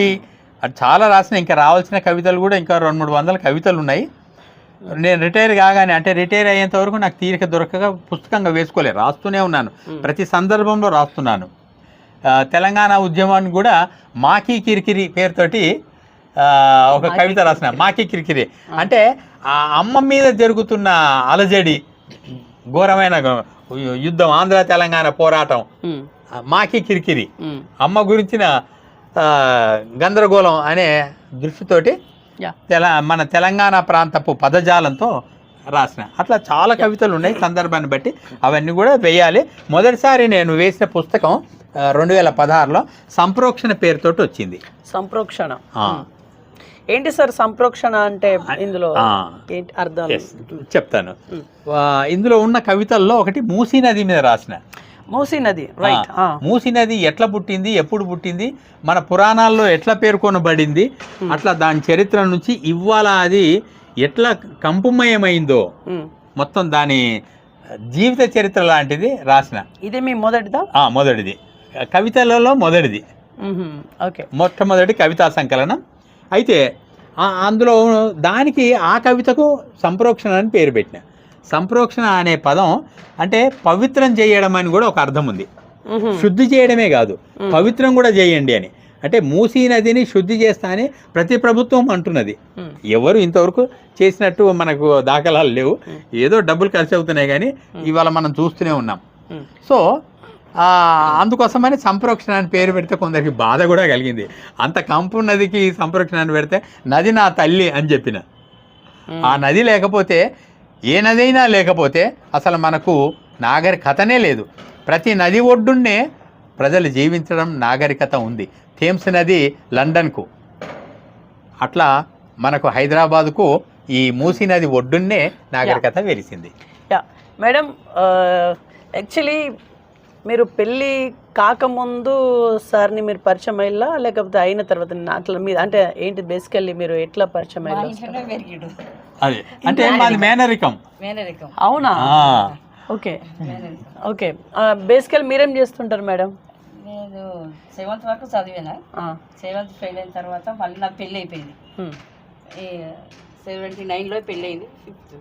చాలా రాసిన, ఇంకా రావాల్సిన కవితలు కూడా ఇంకా 200-300 కవితలు ఉన్నాయి. నేను రిటైర్ కాగానే, అంటే రిటైర్ అయ్యేంత వరకు నాకు తీరిక దొరకగా పుస్తకంగా వేసుకోలేదు, రాస్తూనే ఉన్నాను. ప్రతి సందర్భంలో రాస్తున్నాను. తెలంగాణ ఉద్యమాన్ని కూడా మాకీ కిరికిరి పేరుతోటి ఒక కవిత రాసిన. మాకీ కిరికిరి అంటే ఆ అమ్మ మీద జరుగుతున్న అలజడి, ఘోరమైన యుద్ధం, ఆంధ్ర తెలంగాణ పోరాటం, మాకీ కిరికిరి, అమ్మ గురించిన గందరగోళం అనే దృష్టితోటి మన తెలంగాణ ప్రాంతపు పదజాలంతో రాసిన. అట్లా చాలా కవితలు ఉన్నాయి, సందర్భాన్ని బట్టి అవన్నీ కూడా వేయాలి. మొదటిసారి నేను వేసిన పుస్తకం 2016లో సంప్రోక్షణ పేరుతోటి వచ్చింది. సంప్రోక్షణ ఏంటి సార్? సంప్రోక్షణ అంటే ఇందులో ఏంటి అర్థం? చెప్తాను. ఇందులో ఉన్న కవితల్లో ఒకటి మూసీ నది మీద రాసిన. మూసీ నది, రైట్. మూసీ నది ఎట్లా పుట్టింది, ఎప్పుడు పుట్టింది, మన పురాణాల్లో ఎట్లా పేర్కొనబడింది, అట్లా దాని చరిత్ర నుంచి ఇవాళ అది ఎట్లా కంపుమయమైందో మొత్తం దాని జీవిత చరిత్ర లాంటిది రాసిన. ఇది మీ మొదటిదా? మొదటిది, కవితలలో మొదటిది, ఓకే, మొట్టమొదటి కవితా సంకలనం. అయితే అందులో దానికి ఆ కవితకు సంప్రోక్షణ అని పేరు పెట్టిన. సంప్రోక్షణ అనే పదం అంటే పవిత్రం చేయడం అని కూడా ఒక అర్థం ఉంది. శుద్ధి చేయడమే కాదు, పవిత్రం కూడా చేయండి అని. అంటే మూసీ నదిని శుద్ధి చేస్తా అని ప్రతి ప్రభుత్వం అంటున్నది. ఎవరు ఇంతవరకు చేసినట్టు మనకు దాఖలాలు లేవు. ఏదో డబ్బులు ఖర్చు అవుతున్నాయి కానీ ఇవాళ మనం చూస్తూనే ఉన్నాం. సో అందుకోసమని సంప్రోక్షణ అని పేరు పెడితే కొందరికి బాధ కూడా కలిగింది. అంత కంపు నదికి సంప్రోక్షణ అని పెడితే నది నా తల్లి అని చెప్పిన. ఆ నది లేకపోతే ఏ నది అయినా లేకపోతే అసలు మనకు నాగరికతనే లేదు. ప్రతి నది ఒడ్డున్నే ప్రజలు జీవించడం నాగరికత ఉంది. థేమ్స్ నది లండన్కు, అట్లా మనకు హైదరాబాద్కు ఈ మూసీ నది ఒడ్డున్నే నాగరికత వెలిసింది. మేడం, యాక్చువల్లీ మీరు పెళ్ళి కాకముందు సార్ని మీరు పరిచయం అయ్యా లేకపోతే అయిన తర్వాత అట్లా మీరు అంటే ఏంటి బేసికల్లీ మీరు ఎట్లా పరిచయం అయ్యారు? అదే అంటే మాది మేనరికం. అవునా? Okay okay. బేసికల్ మీరేం చేస్తుంటారు మేడం? నేను 7th వరకు చదివాను. 7th ఫెయిల్ అయిన తర్వాత మళ్ళీ నాకు పెళ్ళి అయిపోయింది. 79లో పెళ్ళి అయింది. 5th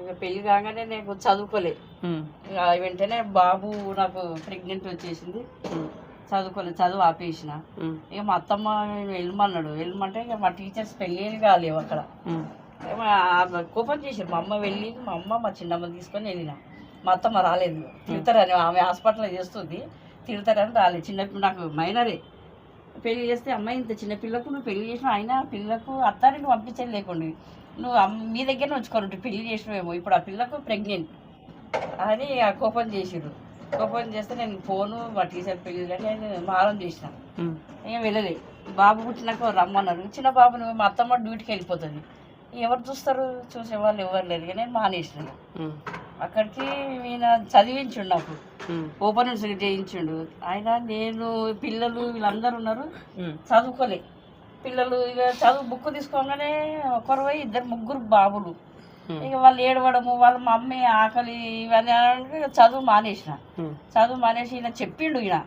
ఇక పెళ్ళి కాగానే నేను చదువుకోలేదు. ఇక వెంటనే బాబు నాకు ప్రెగ్నెంట్ వచ్చేసింది. చదువుకోలేదు, చదువు ఆపేసిన. ఇక మా అత్తమ్మ వెళ్ళమన్నాడు. వెళ్ళమంటే ఇక మా టీచర్స్ పెళ్ళి కాలేవు అక్కడ. కోపం చేశారు. మా అమ్మ వెళ్ళి మా అమ్మ మా చిన్నమ్మ తీసుకొని వెళ్ళిన. మా అత్తమ్మ రాలేదు, తిడతారని. ఆమె హాస్పిటల్లో చేస్తుంది, తిడతారని రాలేదు. చిన్నప్పుడు నాకు మైనరే పెళ్ళి చేస్తే అమ్మాయి ఇంత చిన్నపిల్లకు నువ్వు పెళ్లి చేసినావు, అయినా పిల్లకు అత్తారిని పంపించేది లేకుండా నువ్వు మీ దగ్గరనే ఉంచుకోను పెళ్లి చేసినావేమో, ఇప్పుడు ఆ పిల్లకు ప్రెగ్నెంట్ అని ఆ కోపం చేసిర్రు. కోపం చేస్తే నేను ఫోను మా టీచర్ పెళ్ళి నేను మారం చేసిన. ఇక వెళ్ళలే. బాబు పుట్టినాక రమ్మన్నారు. చిన్న బాబు నువ్వు మా అత్తమ్మ డ్యూటీకి వెళ్ళిపోతుంది, ఎవరు చూస్తారు, చూసేవాళ్ళు ఎవరు లేరు. ఇక నేను మానేసిన. అక్కడికి ఈయన చదివించుండు, నాకు ఓపెన్ చేయించుండు ఆయన. నేను పిల్లలు వీళ్ళందరూ ఉన్నారు, చదువుకోలే పిల్లలు. ఇక చదువు బుక్ తీసుకోగానే ఒకరు 2-3 బాబులు. ఇక వాళ్ళు ఏడవడము, వాళ్ళ మమ్మీ ఆకలి ఇవన్నీ చదువు మానేసిన. చదువు మానేసి ఈయన చెప్పిండు. ఈయన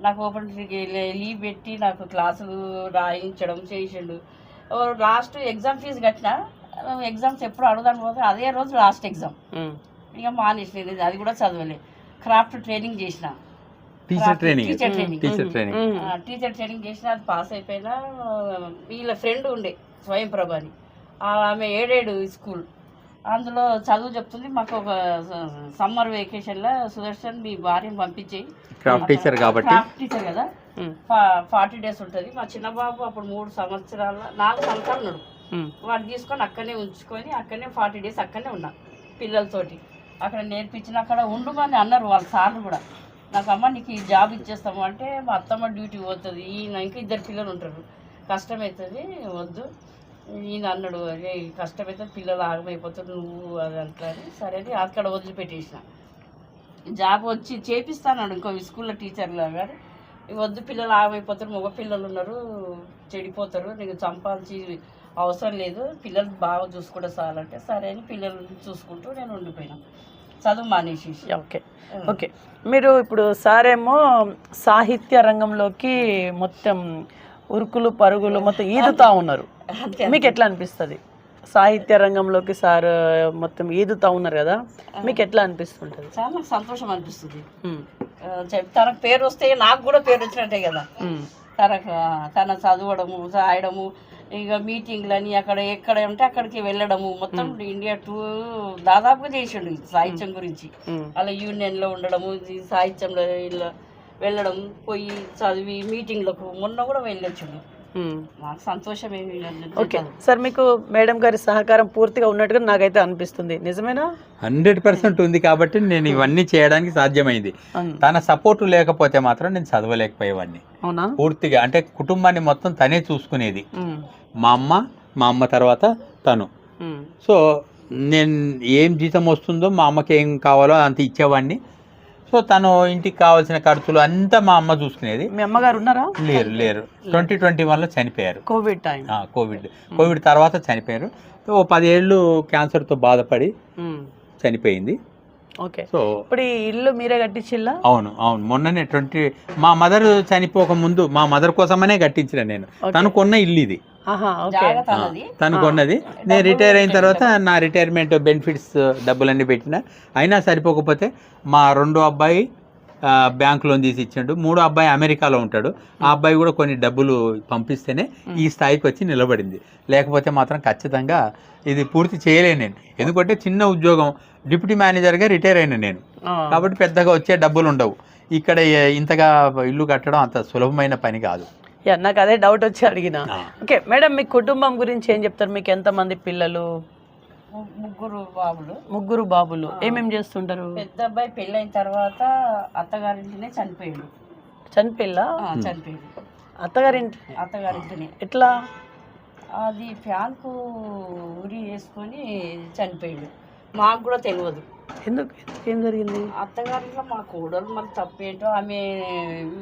నాకు ఓపెన్ లీవ్ పెట్టి నాకు క్లాసులు రాయించడం చేసిండు. లాస్ట్ ఎగ్జామ్ ఫీజు కట్టిన. ఎగ్జామ్స్ ఎప్పుడు అడుగుదాని పోతే అదే రోజు లాస్ట్ ఎగ్జామ్. ఇక మానేసిన, అది కూడా చదవలే. క్రాఫ్ట్ ట్రైనింగ్ చేసిన, టీచర్ ట్రైనింగ్ చేసిన. అది పాస్ అయిపోయినా. వీళ్ళ ఫ్రెండ్ ఉండే స్వయంప్రభ అని, ఆమె 7 స్కూల్, అందులో చదువు చెప్తుంది. మాకు ఒక సమ్మర్ వెకేషన్లో సుదర్శన్ మీ భార్యను పంపించేయి, క్రాఫ్ట్ టీచర్ కాబట్టి, క్రాఫ్ట్ టీచర్ కదా, 40 days ఉంటుంది. మా చిన్న బాబు అప్పుడు 4 సంవత్సరాలు ఉన్నాడు. వాడు తీసుకొని అక్కడనే ఉంచుకొని అక్కడనే 40 days అక్కడనే ఉన్నా పిల్లలతోటి. అక్కడ నేర్పించిన, అక్కడ ఉండమని అన్నారు వాళ్ళ సార్లు కూడా. నాకు అమ్మ నీకు ఈ జాబ్ ఇచ్చేస్తాము అంటే మా అత్తమ్మ డ్యూటీ పోతుంది, ఈయన ఇంకా 2 పిల్లలు ఉంటారు, కష్టమవుతుంది వద్దు. ఈయన అన్నాడు అదే కష్టమవుతుంది, పిల్లలు ఆగమైపోతారు నువ్వు అది అంటారు. సరే అని అక్కడ వదిలిపెట్టేసిన. జాబ్ వచ్చి చేపిస్తాను ఇంకో స్కూల్లో టీచర్లా, కానీ వద్దు పిల్లలు ఆగమైపోతారు, మగ పిల్లలు ఉన్నారు చెడిపోతారు, నీకు చంపాల్సి అవసరం లేదు, పిల్లలు బాగా చూసుకుంటే చాలంటే సరే అని పిల్లల్ని చూసుకుంటూ నేను ఉండిపోయినాను, చదువు మానేసి. Okay okay. మీరు ఇప్పుడు సారేమో సాహిత్య రంగంలోకి మొత్తం ఉరుకులు పరుగులు మొత్తం ఈదుతా ఉన్నారు. మీకు ఎట్లా అనిపిస్తుంది సాహిత్య రంగంలోకి సార్ మొత్తం ఈదుతా ఉన్నారు కదా, మీకు ఎట్లా అనిపిస్తుంటుంది? చాలా సంతోషం అనిపిస్తుంది. తనకు పేరు వస్తే నాకు కూడా పేరు వచ్చినట్టే కదా. తన చదవడము రాయడము, ఇక మీటింగ్లని అక్కడ ఎక్కడ ఉంటే అక్కడికి వెళ్ళడము, మొత్తం ఇండియా టూర్ దాదాపుగా చేసిండు సాహిత్యం గురించి. అలా యూనియన్లో ఉండడము, సాహిత్యంలో వెళ్ళడం, పోయి చదివి మీటింగ్లకు మొన్న కూడా వెళ్ళొచ్చిండు. మాకు సంతోషం ఏమి. ఓకే సార్, మీకు మేడం గారి సహకారం పూర్తిగా ఉన్నట్టుగా నాకైతే అనిపిస్తుంది, నిజమేనా? 100% ఉంది కాబట్టి నేను ఇవన్నీ చేయడానికి సాధ్యమైంది. తన సపోర్టు లేకపోతే మాత్రం నేను చదవలేకపోయేవాడిని. అవునా? పూర్తిగా అంటే కుటుంబాన్ని మొత్తం తనే చూసుకునేది. మా అమ్మ తర్వాత తను. సో నేను ఏం జీతం వస్తుందో మా అమ్మకి ఏం కావాలో అంత ఇచ్చేవాడిని. సో తను ఇంటికి కావాల్సిన ఖర్చులు అంతా మా అమ్మ చూసుకునేది. మీ అమ్మగారు ఉన్నారా? లేరు 2021లో చనిపోయారు. Covid time. కోవిడ్ తర్వాత చనిపోయారు. ఓ 10 ఏళ్ళు క్యాన్సర్తో బాధపడి చనిపోయింది. ఓకే. సో ఇప్పుడు ఈ ఇల్లు మీరే కట్టించిల్లా? అవును అవును, మొన్ననే మా మదర్ చనిపోక ముందు మా మదర్ కోసమనే కట్టించిన నేను. తను కొన్న ఇల్లు ఇది, తను కొన్నది. నేను రిటైర్ అయిన తర్వాత నా రిటైర్మెంట్ బెనిఫిట్స్ డబ్బులన్నీ పెట్టిన, అయినా సరిపోకపోతే మా రెండో అబ్బాయి బ్యాంక్ లోన్ తీసి ఇచ్చిండు, మూడో అబ్బాయి అమెరికాలో ఉంటాడు, ఆ అబ్బాయి కూడా కొన్ని డబ్బులు పంపిస్తేనే ఈ స్థాయికి వచ్చి నిలబడింది. లేకపోతే మాత్రం ఖచ్చితంగా ఇది పూర్తి చేయలేను నేను. ఎందుకంటే చిన్న ఉద్యోగం, డిప్యూటీ మేనేజర్గా రిటైర్ అయినా నేను, కాబట్టి పెద్దగా వచ్చే డబ్బులు ఉండవు. ఇక్కడ ఇంతగా ఇల్లు కట్టడం అంత సులభమైన పని కాదు. నాకు అదే డౌట్ వచ్చి అడిగిన. ఓకే మేడం, మీ కుటుంబం గురించి ఏం చెప్తారు? మీకు ఎంతమంది పిల్లలు? ముగ్గురు బాబులు. ఏమేమి చేస్తుంటారు? పెద్ద అబ్బాయి పెళ్ళైన తర్వాత అత్తగారింటినే చనిపోయాడు. చనిపోయిల్లా? చనిపోయాడు అత్తగారింటినే. ఎట్లా? అది ఫ్యాన్కు ఉరి వేసుకొని చనిపోయాడు. మాకు కూడా తెలియదు ఎందుకు, ఏం జరిగింది? అత్తగారింట్లో మా కోడలు మరి తప్పేంటో ఆమె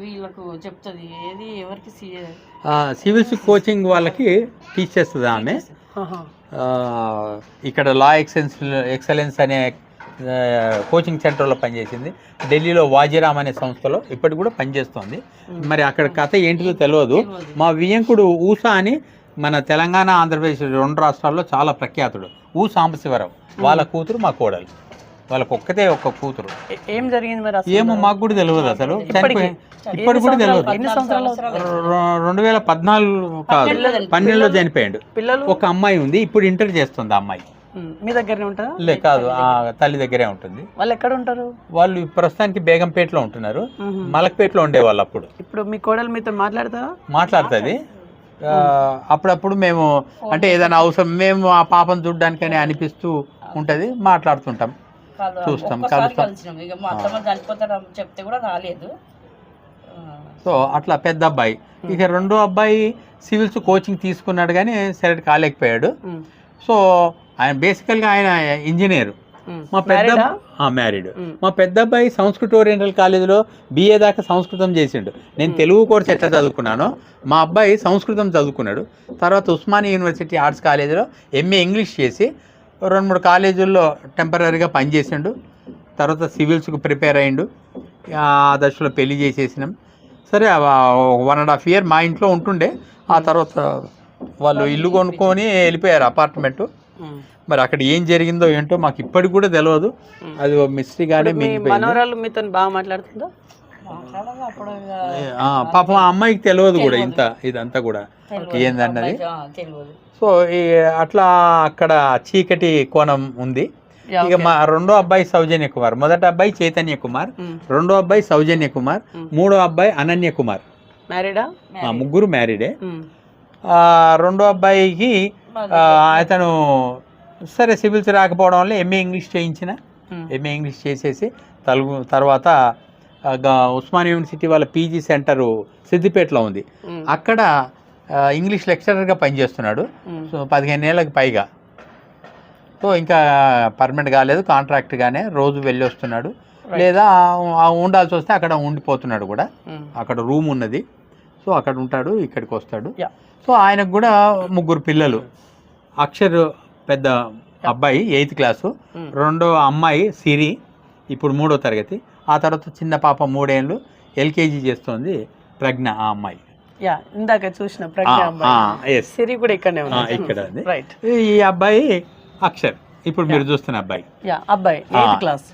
వీళ్ళకు చెప్తుంది, ఏది ఎవరికి సివిల్స్ కోచింగ్ వాళ్ళకి టీచ్ చేస్తుంది ఆమె. ఇక్కడ లా ఎక్సలెన్స్ అనే కోచింగ్ సెంటర్లో పనిచేసింది. ఢిల్లీలో వాజీరామ్ అనే సంస్థలో ఇప్పటికి కూడా పనిచేస్తుంది. మరి అక్కడ కథ ఏంటిదో తెలియదు. మా వియంకుడు ఊసా అని మన తెలంగాణ ఆంధ్రప్రదేశ్ 2 రాష్ట్రాల్లో చాలా ప్రఖ్యాతుడు, ఊ సాంబశివరావు. వాళ్ళ కూతురు మా కోడలు, వాళ్ళకి ఒక్కతే ఒక్క కూతురు. ఏం జరిగింది మరి? ఏమో మాకు కూడా తెలియదు అసలు, ఇప్పటికి కూడా తెలియదు. 2014 కాదు 12లో చనిపోయాడు. ఒక అమ్మాయి ఉంది, ఇప్పుడు ఇంటర్ చేస్తుంది ఆ అమ్మాయి. మీ దగ్గరనే ఉంటారా? లే కాదు, ఆ తల్లి దగ్గరే ఉంటుంది. వాళ్ళు ఎక్కడ ఉంటారు? వాళ్ళు ప్రస్తుతానికి బేగంపేటలో ఉంటున్నారు, మలక్పేటలో ఉండేవాళ్ళు అప్పుడు. ఇప్పుడు మీ కోడలు మీతో మాట్లాడతారా? మాట్లాడుతుంది అప్పుడప్పుడు. మేము అంటే ఏదైనా అవసరం, మేము ఆ పాపను చూడడానికని అనిపిస్తూ ఉంటుంది, మాట్లాడుతుంటాం, చూస్తాం, కలుస్తాం. చెప్తే కూడా రాలేదు. సో అట్లా పెద్ద అబ్బాయి. ఇక రెండో అబ్బాయి సివిల్స్ కోచింగ్ తీసుకున్నాడు కానీ సెలెక్ట్ కాలేకపోయాడు. సో ఆయన బేసికల్గా ఆయన ఇంజనీర్. మా పెద్ద మ్యారీడ్. మా పెద్ద అబ్బాయి సంస్కృత ఓరియంటల్ కాలేజీలో BA దాకా సంస్కృతం చేసిండు. నేను తెలుగు కోర్స్ ఎట్లా చదువుకున్నానో మా అబ్బాయి సంస్కృతం చదువుకున్నాడు. తర్వాత ఉస్మానియా యూనివర్సిటీ ఆర్ట్స్ కాలేజీలో MA ఇంగ్లీష్ చేసి 2-3 కాలేజీల్లో టెంపరీగా పనిచేసిండు. తర్వాత సివిల్స్కి ప్రిపేర్ అయ్యిండు. ఆ దశలో పెళ్లి చేసేసినాం. సరే 1.5 year మా ఇంట్లో ఉంటుండే. ఆ తర్వాత వాళ్ళు ఇల్లు కొనుక్కొని వెళ్ళిపోయారు, అపార్ట్మెంటు. మరి అక్కడ ఏం జరిగిందో ఏంటో మాకు ఇప్పటికి కూడా తెలియదు, అది మిస్టరీగానే మిగిలిపోయింది. మనవరాలు మీతో బాగా మాట్లాడుతుందా? పాపం ఆ అమ్మాయికి తెలియదు కూడా ఇదంతా కూడా ఏందన్నది. సో అట్లా అక్కడ చీకటి కోణం ఉంది. ఇక మా రెండో అబ్బాయి సౌజన్య కుమార్, మొదటి అబ్బాయి చైతన్య కుమార్, రెండో అబ్బాయి సౌజన్య కుమార్, మూడో అబ్బాయి అనన్య కుమార్. మ్యారీడా? ముగ్గురు మ్యారీడే. రెండో అబ్బాయికి అతను సరే సివిల్స్ రాకపోవడం వల్ల MA ఇంగ్లీష్ చేయించిన, MA ఇంగ్లీష్ చేసేసి తర్వాత ఉస్మానియా యూనివర్సిటీ వాళ్ళ PG సెంటరు సిద్దిపేటలో ఉంది, అక్కడ ఇంగ్లీష్ లెక్చరర్గా పనిచేస్తున్నాడు. సో 15 ఏళ్ళకి పైగా. సో ఇంకా పర్మనెంట్ కాలేదు, కాంట్రాక్ట్గానే రోజు వెళ్ళి వస్తున్నాడు, లేదా ఉండాల్సి వస్తే అక్కడ ఉండిపోతున్నాడు కూడా. అక్కడ రూమ్ ఉన్నది, సో అక్కడ ఉంటాడు, ఇక్కడికి వస్తాడు. సో ఆయనకు కూడా 3 పిల్లలు. అక్షర్ పెద్ద అబ్బాయి 8th క్లాసు, రెండో అమ్మాయి సిరి ఇప్పుడు 3వ తరగతి. ఆ తర్వాత చిన్న పాప 3 ఏళ్ళు LKG చేస్తుంది, ప్రజ్ఞ ఆ అమ్మాయి. ఇందాక చూసిన ప్రజ్ఞ అమ్మాయి. సిరి కూడా ఇక్కడనే ఉంది. ఇక్కడ ఈ అబ్బాయి అక్షర్, ఇప్పుడు మీరు చూస్తున్న అబ్బాయి. 8th class.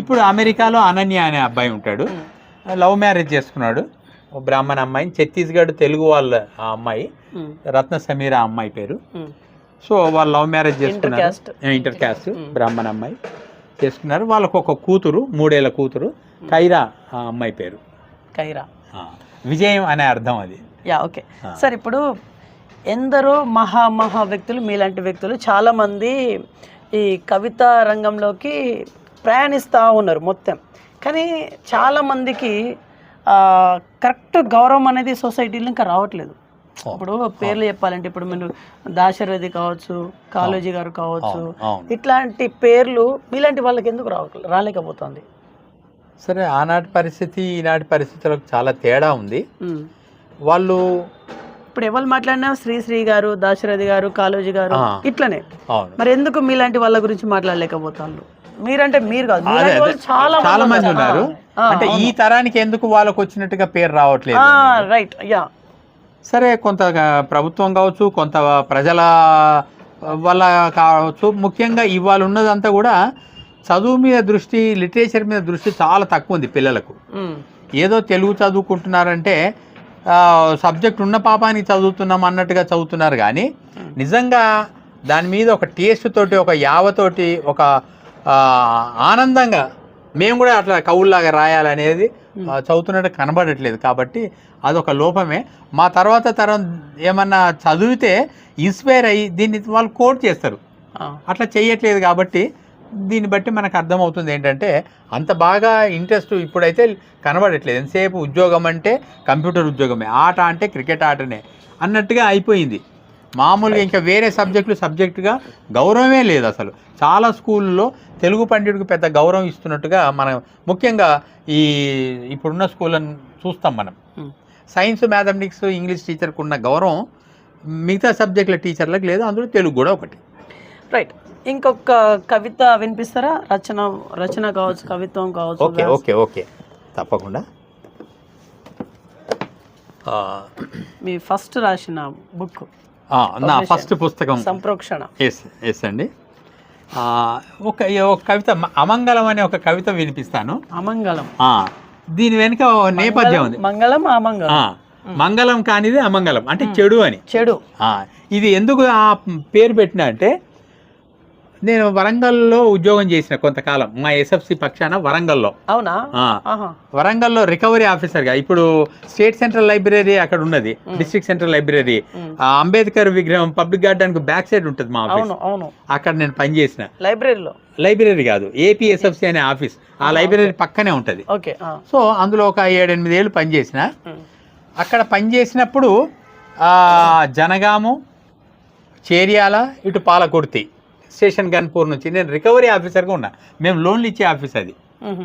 ఇప్పుడు అమెరికాలో అనన్య అనే అబ్బాయి ఉంటాడు, లవ్ మ్యారేజ్ చేసుకున్నాడు బ్రాహ్మణ అమ్మాయిని. ఛత్తీస్గఢ్ తెలుగు వాళ్ళ ఆ అమ్మాయి, రత్న సమీర అమ్మాయి పేరు. సో వాళ్ళు లవ్ మ్యారేజ్ చేసుకున్నారు, ఇంటర్ క్యాస్ట్ బ్రాహ్మణ అమ్మాయి చేసుకున్నారు. వాళ్ళకు ఒక కూతురు, 3 ఏళ్ల కూతురు, కైరా ఆ అమ్మాయి పేరు. కైరా, విజయం అనే అర్థం అది. Okay sir. ఇప్పుడు ఎందరో మహా వ్యక్తులు, మీలాంటి వ్యక్తులు చాలామంది ఈ కవితా రంగంలోకి ప్రయాణిస్తూ ఉన్నారు మొత్తం. కానీ చాలామందికి కరెక్ట్ గౌరవం అనేది సొసైటీలో ఇంకా రావట్లేదు. ఇప్పుడు పేర్లు చెప్పాలంటే, ఇప్పుడు మీరు దాశరథి కావచ్చు, కాళోజీ గారు కావచ్చు, ఇట్లాంటి పేర్లు మీలాంటి వాళ్ళకి ఎందుకు రాలేకపోతుంది? సరే, ఆనాటి పరిస్థితి ఈనాటి పరిస్థితులకు చాలా తేడా ఉంది. వాళ్ళు ఇప్పుడు ఎవరు మాట్లాడినా శ్రీ గారు, దాశరథి గారు, కాళోజీ గారు ఇట్లనే. అవును. మరి ఎందుకు మీలాంటి వాళ్ళ గురించి మాట్లాడలేకపోతారు? మీరంటే మీరు కాదు, అదే, మీలాంటి వాళ్ళు చాలా మంది ఉన్నారు. అంటే ఈ తరానికి ఎందుకు వాళ్ళకు వచ్చినట్టుగా పేరు రావట్లేదు? Right, yeah. సరే, కొంత ప్రభుత్వం కావచ్చు, కొంత ప్రజల వల్ల కావచ్చు. ముఖ్యంగా ఇవాళ ఉన్నదంతా కూడా చదువు మీద దృష్టి, లిటరేచర్ మీద దృష్టి చాలా తక్కువ ఉంది పిల్లలకు. ఏదో తెలుగు చదువుకుంటున్నారంటే సబ్జెక్ట్ ఉన్న పాపానికి చదువుతున్నాం అన్నట్టుగా చదువుతున్నారు, కానీ నిజంగా దాని మీద ఒక టేస్ట్ తోటి, ఒక యావతోటి, ఒక ఆనందంగా మేము కూడా అట్లా కవుల్లాగా రాయాలనేది చదువుతున్నట్టు కనబడట్లేదు. కాబట్టి అదొక లోపమే. మా తర్వాత తరం ఏమన్నా చదివితే ఇన్స్పైర్ అయ్యి దీన్ని వాళ్ళు కోట్ చేస్తారు, అట్లా చేయట్లేదు. కాబట్టి దీన్ని బట్టి మనకు అర్థమవుతుంది ఏంటంటే అంత బాగా ఇంట్రెస్ట్ ఇప్పుడైతే కనబడట్లేదు. ఎంతసేపు ఉద్యోగం అంటే కంప్యూటర్ ఉద్యోగమే, ఆట అంటే క్రికెట్ ఆటనే అన్నట్టుగా అయిపోయింది. మామూలుగా ఇంకా వేరే సబ్జెక్టుగా గౌరవమే లేదు అసలు. చాలా స్కూల్లో తెలుగు పండితుడికి పెద్ద గౌరవం ఇస్తున్నట్టుగా మనం ముఖ్యంగా ఇప్పుడున్న స్కూళ్ళను చూస్తాం మనం. సైన్స్, మ్యాథమెటిక్స్, ఇంగ్లీష్ టీచర్కి ఉన్న గౌరవం మిగతా సబ్జెక్టుల టీచర్లకు లేదు, అందులో తెలుగు కూడా ఒకటి. రైట్. ఇంకొక కవిత వినిపిస్తారా? రచన కావచ్చు, కవిత్వం కావచ్చు. ఓకే ఓకే ఓకే తప్పకుండా. మీ ఫస్ట్ రాసిన బుక్? నా ఫస్ట్ పుస్తకం సంప్రోక్షణ. ఎస్ అండి. ఒక కవిత, అమంగళం అనే ఒక కవిత వినిపిస్తాను. అమంగళం. దీని వెనుక నేపథ్యం ఉంది. మంగళం, అమంగళం. మంగళం కానిది అమంగళం, అంటే చెడు అని. చెడు. ఇది ఎందుకు ఆ పేరు పెట్టినా అంటే, నేను వరంగల్లో ఉద్యోగం చేసిన కొంతకాలం, మా ఎస్ఎఫ్సి పక్షాన వరంగల్లో. అవునా? వరంగల్లో రికవరీ ఆఫీసర్గా. ఇప్పుడు స్టేట్ సెంట్రల్ లైబ్రరీ అక్కడ ఉన్నది, డిస్ట్రిక్ట్ సెంట్రల్ లైబ్రరీ. అంబేద్కర్ విగ్రహం పబ్లిక్ గార్డెన్ కు బ్యాక్ సైడ్ ఉంటుంది మా ఆఫీస్. అక్కడ నేను పనిచేసిన. లైబ్రరీ కాదు, ఏపీఎస్ఎఫ్సి అనే ఆఫీస్. ఆ లైబ్రరీ పక్కనే ఉంటది. సో అందులో ఒక 7-8 ఏళ్ళు పనిచేసిన. అక్కడ పనిచేసినప్పుడు జనగాము, చేర్యాల, ఇటు పాలకుర్తి, స్టేషన్ గన్పూర్ నుంచి నేను రికవరీ ఆఫీసర్గా ఉన్నా. మేము లోన్లు ఇచ్చే ఆఫీస్ అది.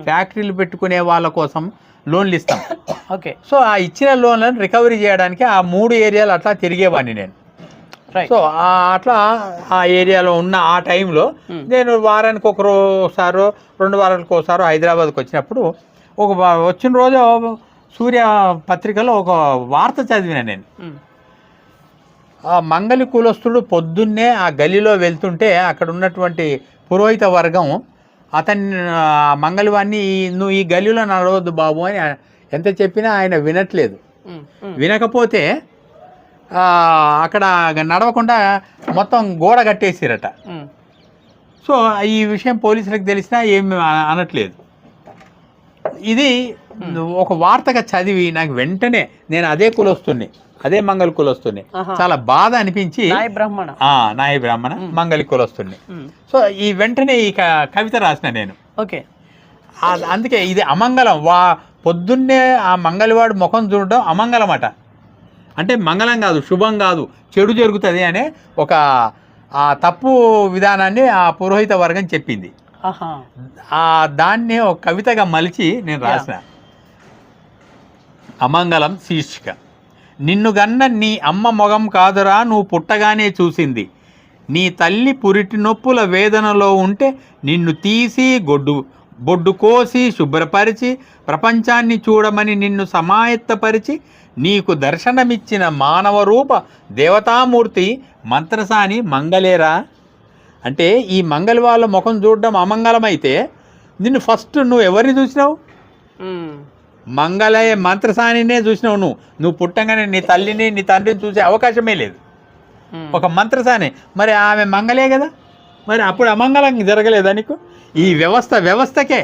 ఫ్యాక్టరీలు పెట్టుకునే వాళ్ళ కోసం లోన్లు ఇస్తాం. ఓకే. సో ఆ ఇచ్చిన లోన్లను రికవరీ చేయడానికి ఆ 3 ఏరియాలు అట్లా తిరిగేవాడిని నేను. సో అట్లా ఆ ఏరియాలో ఉన్న ఆ టైంలో నేను వారానికి ఒకసారో 2 వారాలకు ఒకసారో హైదరాబాద్కి వచ్చినప్పుడు వచ్చిన రోజు సూర్య పత్రికలో ఒక వార్త చదివిన నేను. ఆ మంగలి కులస్తుడు పొద్దున్నే ఆ గలిలో వెళ్తుంటే అక్కడ ఉన్నటువంటి పురోహిత వర్గం అతన్ని, మంగళవాణ్ణి, నువ్వు ఈ గలిలో నడవద్దు బాబు అని ఎంత చెప్పినా ఆయన వినట్లేదు. వినకపోతే అక్కడ నడవకుండా మొత్తం గోడ కట్టేసిరట. సో ఈ విషయం పోలీసులకు తెలిసినా ఏమి అనట్లేదు. ఇది ఒక వార్తగా చదివి నాకు వెంటనే, నేను అదే కులొస్తుంది, అదే మంగళ కులొస్తుంది, చాలా బాధ అనిపించి నాయ బ్రాహ్మణ మంగళి కులొస్తుంది. సో ఈ వెంటనే ఈ కవిత రాసిన నేను. ఓకే. అందుకే ఇది అమంగళం. పొద్దున్నే ఆ మంగళవాడు ముఖం చూడడం అమంగళం అట. అంటే మంగళం కాదు, శుభం కాదు, చెడు జరుగుతుంది అనే ఒక తప్పు విధానాన్ని ఆ పురోహిత వర్గం చెప్పింది. దాన్ని ఒక కవితగా మలిచి నేను రాసిన. అమంగళం శీర్షిక. నిన్ను గన్న నీ అమ్మ మొగం కాదురా నువ్వు పుట్టగానే చూసింది. నీ తల్లి పురిటి నొప్పుల వేదనలో ఉంటే నిన్ను తీసి బొడ్డు కోసి శుభ్రపరిచి ప్రపంచాన్ని చూడమని నిన్ను సమాయత్తపరిచి నీకు దర్శనమిచ్చిన మానవ రూప దేవతామూర్తి మంత్రసాని మంగళేరా. అంటే ఈ మంగళ వాళ్ళ ముఖం చూడడం అమంగళమైతే నిన్ను ఫస్ట్ నువ్వు ఎవరిని చూసినావు? మంగళ మంత్రసానినే చూసినావు. నువ్వు పుట్టంగానే నీ తల్లిని నీ తండ్రిని చూసే అవకాశమే లేదు. ఒక మంత్రసాని, మరి ఆమె మంగళే కదా, మరి అప్పుడు అమంగళం జరగలేదా నీకు? ఈ వ్యవస్థకే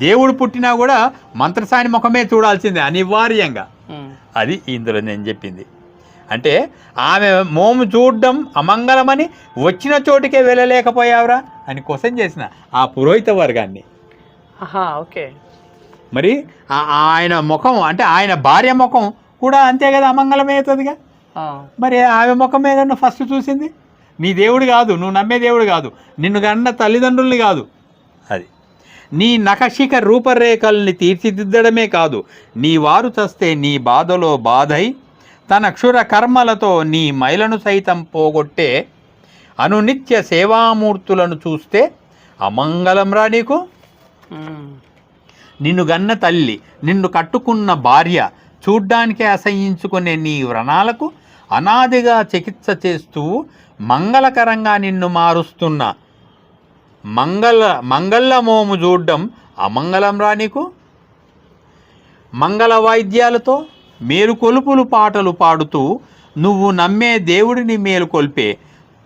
దేవుడు పుట్టినా కూడా మంత్రసాని ముఖమే చూడాల్సిందే అనివార్యంగా. అది ఇందులో నేను చెప్పింది. అంటే ఆమె మోము చూడడం అమంగళమని వచ్చిన చోటుకే వెళ్ళలేకపోయావురా అని క్వశ్చన్ చేసిన ఆ పురోహిత వర్గాన్ని. ఓకే. మరి ఆయన ముఖం అంటే ఆయన భార్య ముఖం కూడా అంతే కదా, అమంగళమే అవుతుందిగా. మరి ఆమె ముఖమే కదా ఫస్ట్ చూసింది. నీ దేవుడు కాదు, నువ్వు నమ్మే దేవుడు కాదు, నిన్ను కన్న తల్లిదండ్రుల్ని కాదు. అది నీ నఖశిఖ రూపరేఖల్ని తీర్చిదిద్దడమే కాదు, నీ వారు చస్తే నీ బాధలో బాధై తన క్షుర కర్మలతో నీ మైలను సైతం పోగొట్టే అనునిత్య సేవామూర్తులను చూస్తే అమంగళం రా నీకు. నిన్ను గన్న తల్లి, నిన్ను కట్టుకున్న భార్య, చూడ్డానికి అసహ్యించుకునే నీ వ్రణాలకు అనాదిగా చికిత్స చేస్తూ మంగళకరంగా నిన్ను మారుస్తున్న మంగళమోము చూడ్డం అమంగళం రా నీకు. మంగళ వాయిద్యాలతో మేలుకొలుపులు పాటలు పాడుతూ నువ్వు నమ్మే దేవుడిని మేలుకొల్పే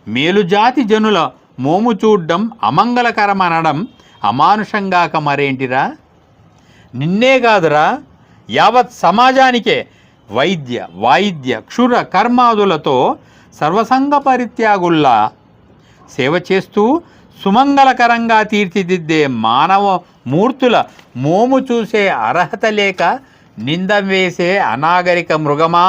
మేలుజాతి జనుల మోము చూడ్డం అమంగళకరమనడం అమానుషంగాక మరేంటిరా. నిన్నే కాదురా, యావత్ సమాజానికే వైద్య వాయిద్య క్షుర కర్మాదులతో సర్వసంగ పరిత్యాగుల్లా సేవ చేస్తూ సుమంగళకరంగా తీర్చిదిద్దే మానవ మూర్తుల మోము చూసే అర్హత లేక నింద వేసే అనాగరిక మృగమా,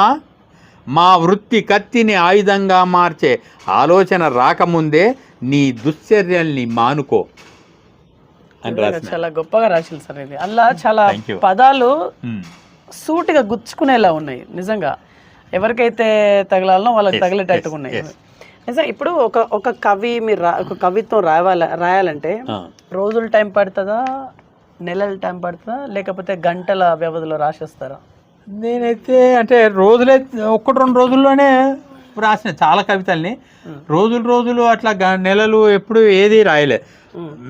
మా వృత్తి కత్తిని ఆయుధంగా మార్చే ఆలోచన రాకముందే నీ దుశ్చర్యల్ని మానుకో అని రాసిన. చాలా గొప్పగా రాసింది సార్ ఇది. అలా చాలా పదాలు సూటిగా గుచ్చుకునేలా ఉన్నాయి. నిజంగా ఎవరికైతే తగలాలనో వాళ్ళకి తగిలేటట్టుగా ఉన్నాయి. నిజంగా ఇప్పుడు ఒక కవి మీరు ఒక కవిత్వం రాయాలంటే రోజులు టైం పడుతుందా, నెలల టైం పడుతుందా, లేకపోతే గంటల వ్యవధిలో రాసేస్తారా? నేనైతే అంటే రోజులే 1-2 రోజుల్లోనే రాసిన చాలా కవితల్ని. రోజులు అట్లా నెలలు ఎప్పుడు ఏది రాయలే.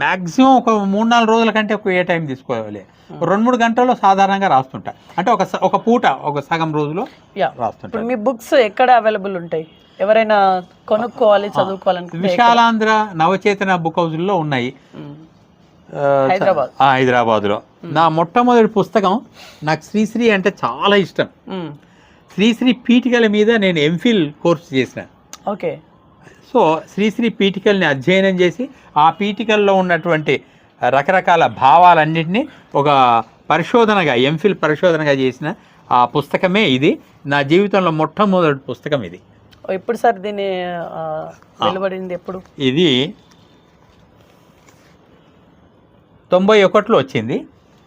మ్యాక్సిమం ఒక 3-4 రోజుల కంటే ఏ టైం తీసుకోవాలి. 2-3 గంటల్లో సాధారణంగా రాస్తుంటా. అంటే ఒక పూట ఒక సగం రోజులో రాస్తుంటా. ఇప్పుడు మీ బుక్స్ ఎక్కడ అవైలబుల్ ఉంటాయి? ఎవరైనా కొనుక్కోవాలి, చదువుకోవాలనుకుంటే? విశాలాంధ్ర నవచేతన బుక్ హౌస్లో ఉన్నాయి హైదరాబాద్లో. నా మొట్టమొదటి పుస్తకం, నాకు శ్రీశ్రీ అంటే చాలా ఇష్టం. శ్రీశ్రీ పీఠికల మీద నేను ఎంఫిల్ కోర్సు చేసిన. ఓకే. సో శ్రీశ్రీ పీఠికల్ని అధ్యయనం చేసి ఆ పీఠికల్లో ఉన్నటువంటి రకరకాల భావాలన్నింటినీ ఒక పరిశోధనగా ఎంఫిల్ పరిశోధనగా చేసిన ఆ పుస్తకమే ఇది. నా జీవితంలో మొట్టమొదటి పుస్తకం ఇది. ఎప్పుడు సార్ దీన్ని వెలువడింది? ఎప్పుడు? ఇది 91లో వచ్చింది.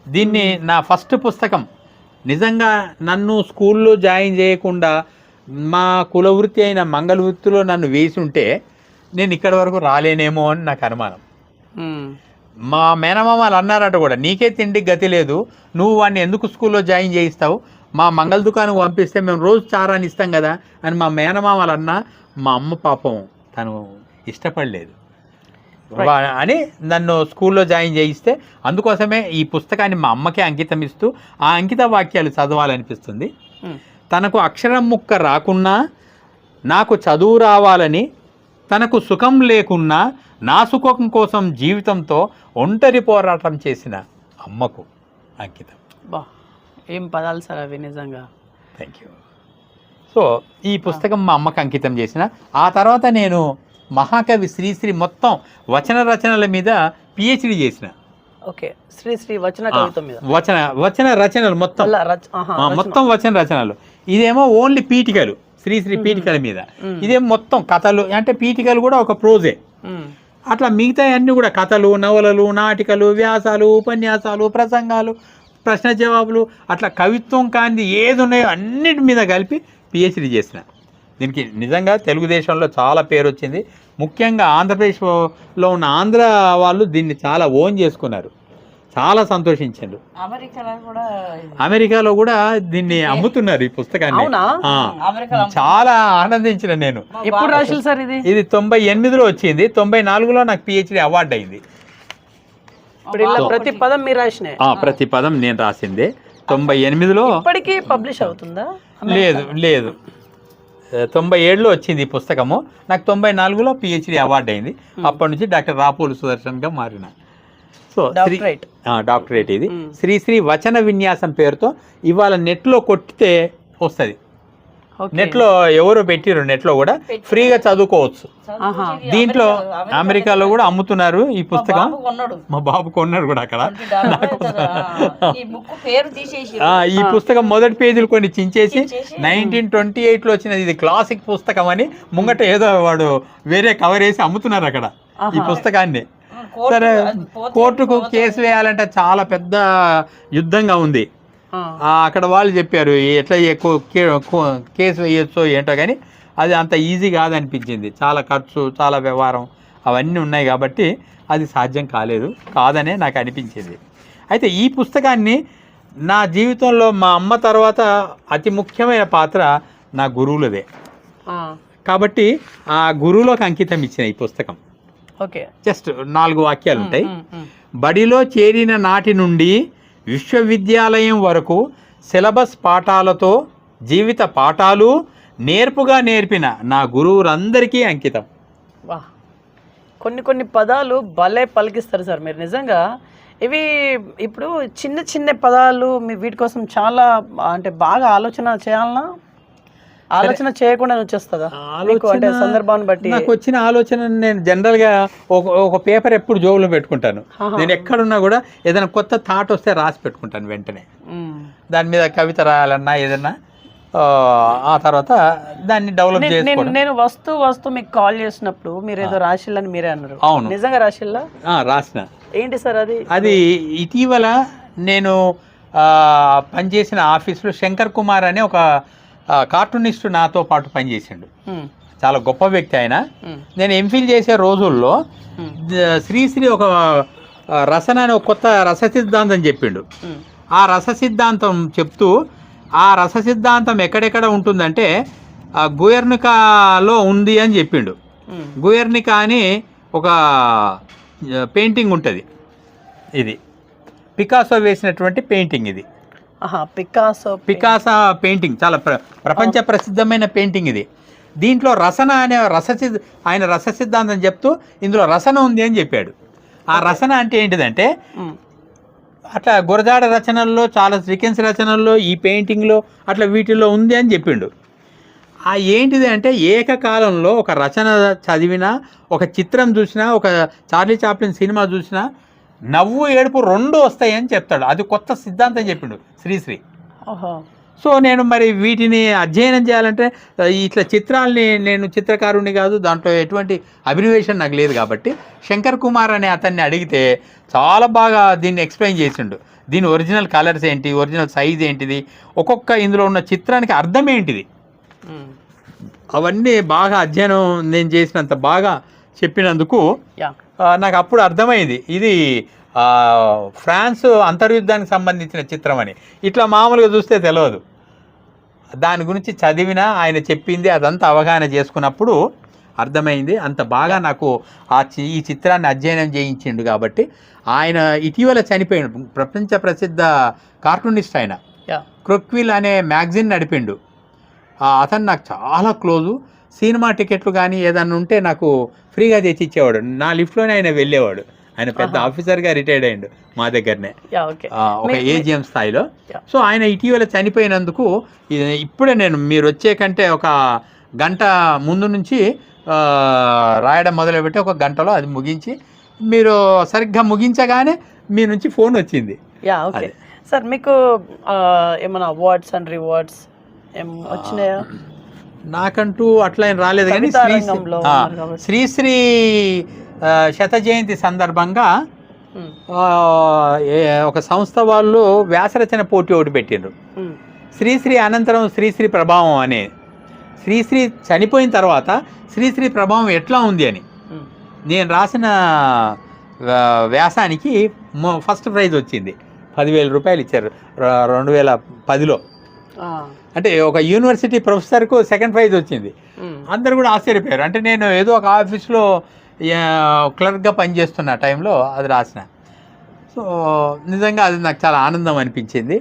దీన్ని నా ఫస్ట్ పుస్తకం. నిజంగా నన్ను స్కూల్లో జాయిన్ చేయకుండా మా కులవృత్తి అయిన మంగళ వృత్తిలో నన్ను వేసి ఉంటే నేను ఇక్కడి వరకు రాలేనేమో అని నాకు అనుమానం. మా మేనమామలు అన్నారట కూడా, నీకే తిండికి గతి లేదు, నువ్వు వాడిని ఎందుకు స్కూల్లో జాయిన్ చేయిస్తావు, మా మంగళ దుకాణం పంపిస్తే మేము రోజు చారాన్ని ఇస్తాం కదా అని మా మేనమామలు అన్నా. మా అమ్మ పాపం తను ఇష్టపడలేదు అని నన్ను స్కూల్లో జాయిన్ చేయిస్తే, అందుకోసమే ఈ పుస్తకాన్ని మా అమ్మకే అంకితం ఇస్తూ ఆ అంకిత వాక్యాలు చదవాలనిపిస్తుంది. తనకు అక్షరం ముక్క రాకున్నా నాకు చదువు రావాలని, తనకు సుఖం లేకున్నా నా సుఖం కోసం జీవితంతో ఒంటరి పోరాటం చేసిన అమ్మకు అంకితం. బా, ఏం పదాలు సార్ అవి నిజంగా. Thank you. సో ఈ పుస్తకం మా అమ్మకు అంకితం చేసిన. ఆ తర్వాత నేను మహాకవి శ్రీశ్రీ మొత్తం వచన రచనల మీద పిహెచ్డి చేసిన. ఓకే. శ్రీశ్రీ వచన కవిత్వం మీద వచన రచనలు మొత్తం వచన రచనలు. ఇదేమో ఓన్లీ పీఠికలు, శ్రీశ్రీ పీఠికల మీద. ఇదేమో మొత్తం కథలు, అంటే పీఠికలు కూడా ఒక ప్రోజే. అట్లా మిగతా అన్నీ కూడా కథలు, నవలలు, నాటికలు, వ్యాసాలు, ఉపన్యాసాలు, ప్రసంగాలు, ప్రశ్న జవాబులు, అట్లా కవిత్వం కాంది ఏది ఉన్నాయో అన్నిటి మీద కలిపి పిహెచ్డి చేసిన. దీనికి నిజంగా తెలుగుదేశంలో చాలా పేరు వచ్చింది. ముఖ్యంగా ఆంధ్రప్రదేశ్లో ఉన్న ఆంధ్ర వాళ్ళు దీన్ని చాలా ఓన్ చేసుకున్నారు, చాలా సంతోషించారు. అమెరికాలో కూడా దీన్ని అమ్ముతున్నారు ఈ పుస్తకాన్ని. చాలా ఆనందించిన నేను. ఎప్పుడు రాశారు సార్ ఇది? ఇది 98లో వచ్చింది. 94లో నాకు పిహెచ్డి అవార్డు అయింది. ప్రతి పదం మీరు రాసిన? ప్రతి పదం నేను రాసిందే. 98లో. ఇప్పటికీ పబ్లిష్ అవుతుందా? లేదు 97లో వచ్చింది ఈ పుస్తకము. నాకు 94లో పిహెచ్డి అవార్డు అయింది. అప్పటి నుంచి డాక్టర్ రాపోలు సుదర్శన్గా మారిన. సో డాక్టరేట్ ఇది. శ్రీశ్రీ వచన విన్యాసం పేరుతో ఇవాళ నెట్లో కొట్టితే వస్తుంది. నెట్లో ఎవరో పెట్టిరు, నెట్లో కూడా ఫ్రీగా చదువుకోవచ్చు. దీంట్లో అమెరికాలో కూడా అమ్ముతున్నారు ఈ పుస్తకం. మా బాబు కొన్నాడు కూడా అక్కడ. ఈ పుస్తకం మొదటి పేజీలు కొన్ని చించేసి 1928లో వచ్చినది. ఇది క్లాసిక్ పుస్తకం అని ముంగట ఏదో వాడు వేరే కవర్ వేసి అమ్ముతున్నారు అక్కడ ఈ పుస్తకాన్ని. సరే, కోర్టుకు కేసు వేయాలంటే చాలా పెద్ద యుద్ధంగా ఉంది. అక్కడ వాళ్ళు చెప్పారు ఎట్లా కేసు వేయచ్చో ఏంటో, కానీ అది అంత ఈజీ కాదనిపించింది. చాలా ఖర్చు, చాలా వ్యవహారం అవన్నీ ఉన్నాయి కాబట్టి అది సాధ్యం కాదనే నాకు అనిపించింది. అయితే ఈ పుస్తకాన్ని నా జీవితంలో మా అమ్మ తర్వాత అతి ముఖ్యమైన పాత్ర నా గురువులదే కాబట్టి ఆ గురువులకు అంకితం ఇచ్చిన ఈ పుస్తకం. ఓకే, జస్ట్ 4 వాక్యాలు ఉంటాయి. బడిలో చేరిన నాటి నుండి విశ్వవిద్యాలయం వరకు సిలబస్ పాఠాలతో జీవిత పాఠాలు నేర్పుగా నేర్పిన నా గురువులందరికీ అంకితం. వా, కొన్ని పదాలు భలే పలికిస్తారు సార్ మీరు. నిజంగా ఇవి ఇప్పుడు చిన్న చిన్న పదాలు మీ వీటి కోసం చాలా అంటే బాగా ఆలోచన చేయాలన్నా ఆలోచన చేయకుండా వచ్చేస్తుందా అంటే సందర్భాన్ని బట్టి? నాకు వచ్చిన ఆలోచన నేను జనరల్గా ఒక పేపర్ ఎప్పుడు జోబులో పెట్టుకుంటాను. నేను ఎక్కడున్నా కూడా ఏదైనా కొత్త థాట్ వస్తే రాసి పెట్టుకుంటాను వెంటనే. దాని మీద కవిత రాయాలన్నా ఏదన్నా ఆ తర్వాత దాన్ని డెవలప్ చేసుకోవడం. నేను వస్తూ మీకు కాల్ చేసినప్పుడు మీరు ఏదో రాసిల్లని మీరే అన్నారు. అవును, నిజంగా రాసిల్లా? రాసిన. ఏంటి సార్ అది? అది ఇటీవల నేను పనిచేసిన ఆఫీసులో శంకర్ కుమార్ అనే ఒక కార్టూనిస్ట్ నాతో పాటు పనిచేసిండు. చాలా గొప్ప వ్యక్తి ఆయన. నేను ఎంఫిల్ చేసే రోజుల్లో శ్రీశ్రీ ఒక రసన అనే ఒక కొత్త రస సిద్ధాంతం చెప్పిండు. ఆ రస సిద్ధాంతం చెప్తూ ఆ రస సిద్ధాంతం ఎక్కడెక్కడ ఉంటుందంటే గుయర్నికాలో ఉంది అని చెప్పిండు. గుయర్నికా అని ఒక పెయింటింగ్ ఉంటుంది. ఇది పికాసో వేసినటువంటి పెయింటింగ్. ఇది పికాసో పెయింటింగ్, చాలా ప్రపంచ ప్రసిద్ధమైన పెయింటింగ్ ఇది. దీంట్లో రసన అనే ఆయన రస సిద్ధాంతం చెప్తూ ఇందులో రసన ఉంది అని చెప్పాడు. ఆ రసన అంటే ఏంటిదంటే అట్లా గురజాడ రచనల్లో, చాలా శ్రీకెన్స్ రచనల్లో, ఈ పెయింటింగ్లో అట్లా వీటిల్లో ఉంది అని చెప్పిండు. ఆ ఏంటిది అంటే ఏకకాలంలో ఒక రచన చదివినా, ఒక చిత్రం చూసినా, ఒక చార్లీ చాప్లిన్ సినిమా చూసినా నవ్వు ఏడుపు 2 వస్తాయని చెప్తాడు. అది కొత్త సిద్ధాంతం చెప్పిండు శ్రీశ్రీ. సో నేను మరి వీటిని అధ్యయనం చేయాలంటే ఇట్లా చిత్రాలని, నేను చిత్రకారుని కాదు, దాంట్లో ఎటువంటి అభినవేశం నాకు లేదు కాబట్టి శంకర్ కుమార్ అనే అతన్ని అడిగితే చాలా బాగా దీన్ని ఎక్స్ప్లెయిన్ చేసిండు. దీని ఒరిజినల్ కలర్స్ ఏంటి, ఒరిజినల్ సైజ్ ఏంటిది, ఒక్కొక్క ఇందులో ఉన్న చిత్రానికి అర్థం ఏంటిది, అవన్నీ బాగా అధ్యయనం నేను చేసినంత బాగా చెప్పినందుకు నాకు అప్పుడు అర్థమైంది ఇది ఫ్రాన్స్ అంతర్యుద్ధానికి సంబంధించిన చిత్రం అని. ఇట్లా మామూలుగా చూస్తే తెలియదు. దాని గురించి చదివినా, ఆయన చెప్పింది అదంతా అవగాహన చేసుకున్నప్పుడు అర్థమైంది. అంత బాగా నాకు ఈ చిత్రాన్ని అధ్యయనం చేయించిండు. కాబట్టి ఆయన ఇటీవల చనిపోయిండు. ప్రపంచ ప్రసిద్ధ కార్టూనిస్ట్ ఆయన. క్రొక్విల్ అనే మ్యాగజిన్ నడిపిండు. అతను నాకు చాలా క్లోజు. సినిమా టికెట్లు కానీ ఏదన్నా ఉంటే నాకు ఫ్రీగా తెచ్చి ఇచ్చేవాడు. నా లిఫ్ట్లోనే ఆయన వెళ్ళేవాడు. ఆయన పెద్ద ఆఫీసర్గా రిటైర్డ్ అయ్యిండు మా దగ్గరనే, ఒక ఏజిఎం స్థాయిలో. సో ఆయన ఇటీవల చనిపోయినందుకు ఇప్పుడే మీరు వచ్చే కంటే ఒక గంట ముందు నుంచి రాయడం మొదలుపెట్టి ఒక గంటలో అది ముగించి, మీరు సరిగ్గా ముగించగానే మీ నుంచి ఫోన్ వచ్చింది. సార్ మీకు ఏమైనా అవార్డ్స్ అండ్ రివార్డ్స్ వచ్చినాయా? నాకంటూ అట్లా ఏం రాలేదు, కానీ శ్రీశ్రీ శత జయంతి సందర్భంగా ఒక సంస్థ వాళ్ళు వ్యాసరచన పోటీ ఒకటి పెట్టిండ్రు. శ్రీశ్రీ అనంతరం శ్రీశ్రీ ప్రభావం అనే, శ్రీశ్రీ చనిపోయిన తర్వాత శ్రీశ్రీ ప్రభావం ఎట్లా ఉంది అని. నేను రాసిన వ్యాసానికి ఫస్ట్ ప్రైజ్ వచ్చింది. 10,000 రూపాయలు ఇచ్చారు 2010లో. అంటే ఒక యూనివర్సిటీ ప్రొఫెసర్కు సెకండ్ ప్రైజ్ వచ్చింది. అందరు కూడా ఆశ్చర్యపోయారు. అంటే నేను ఏదో ఒక ఆఫీస్లో క్లర్క్గా పనిచేస్తున్న టైంలో అది రాసిన. సో నిజంగా అది నాకు చాలా ఆనందం అనిపించింది.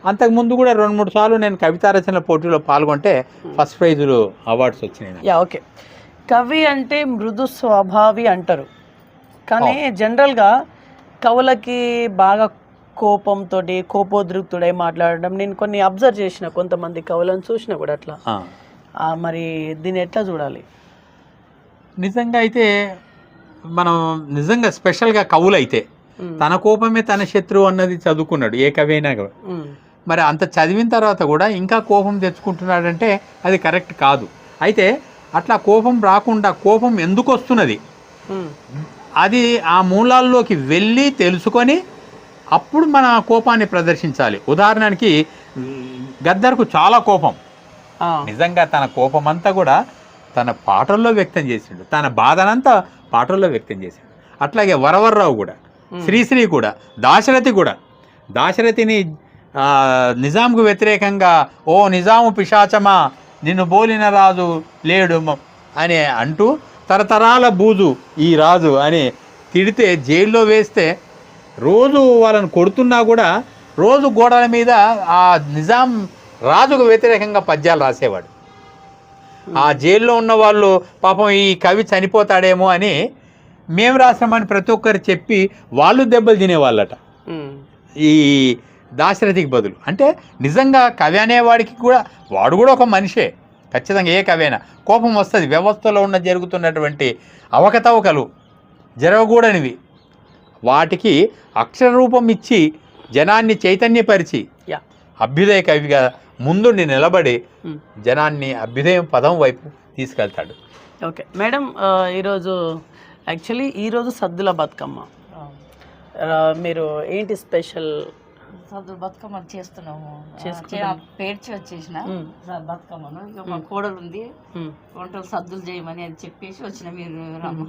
అంతకుముందు కూడా 2-3 సార్లు నేను కవితా రచనల పోటీలో పాల్గొంటే ఫస్ట్ ప్రైజులు అవార్డ్స్ వచ్చినాయి. ఓకే, కవి అంటే మృదు స్వభావి అంటారు, కానీ జనరల్గా కవులకి బాగా కోపంతో కోపోద్రిక్తుడై మాట్లాడడం నేను కొన్ని అబ్జర్వ్ చేసిన, కొంతమంది కవులను చూసినా కూడా అట్లా. మరి దీన్ని ఎట్లా చూడాలి? నిజంగా అయితే మనం నిజంగా స్పెషల్గా కవులు అయితే తన కోపమే తన శత్రువు అన్నది చదువుకున్నాడు ఏ కవి అయినా. మరి అంత చదివిన తర్వాత కూడా ఇంకా కోపం తెచ్చుకుంటున్నాడంటే అది కరెక్ట్ కాదు. అయితే అట్లా కోపం రాకుండా, కోపం ఎందుకు వస్తున్నది అది ఆ మూలాల్లోకి వెళ్ళి తెలుసుకొని అప్పుడు మన కోపాన్ని ప్రదర్శించాలి. ఉదాహరణకి గద్దర్కు చాలా కోపం, నిజంగా తన కోపం అంతా కూడా తన పాటల్లో వ్యక్తం చేసిండు, తన బాధనంతా పాటల్లో వ్యక్తం చేసిండు. అట్లాగే వరవర్రావు కూడా, శ్రీశ్రీ కూడా, దాశరథిని నిజాంకు వ్యతిరేకంగా ఓ నిజాము పిశాచమా నిన్ను బోలిన రాజు లేడు అని అంటూ తరతరాల బూజు ఈ రాజు అని తిడితే జైల్లో వేస్తే రోజు వాళ్ళని కొడుతున్నా కూడా రోజు గోడల మీద ఆ నిజాం రాజుకు వ్యతిరేకంగా పద్యాలు రాసేవాడు. ఆ జైల్లో ఉన్న వాళ్ళు పాపం ఈ కవి చనిపోతాడేమో అని మేము రాసామని ప్రతి ఒక్కరు చెప్పి వాళ్ళు దెబ్బలు తినేవాళ్ళట ఈ దాశరథికి బదులు. అంటే నిజంగా కవి అనేవాడికి కూడా వాడు కూడా ఒక మనిషే, ఖచ్చితంగా ఏ కవి అయినా కోపం వస్తుంది. వ్యవస్థలో జరుగుతున్నటువంటి అవకతవకలు జరగకూడనివి వాటికి అక్షర రూపం ఇచ్చి జనాన్ని చైతన్యపరిచి అభ్యుదయ కవిగా ముందుండి నిలబడి జనాన్ని అభ్యుదయం పదం వైపు తీసుకెళ్తాడు. ఓకే మేడం, ఈరోజు సద్దుల బతుకమ్మ, మీరు ఏంటి స్పెషల్? సద్దుల బతుకమ్మ చేస్తున్నాము, పేర్చి వచ్చేసిన బతుకమ్మను. ఇక మా కోడలు ఉంది వంటలు సద్దులు చేయమని అది చెప్పేసి వచ్చిన మీరు రమ్మ.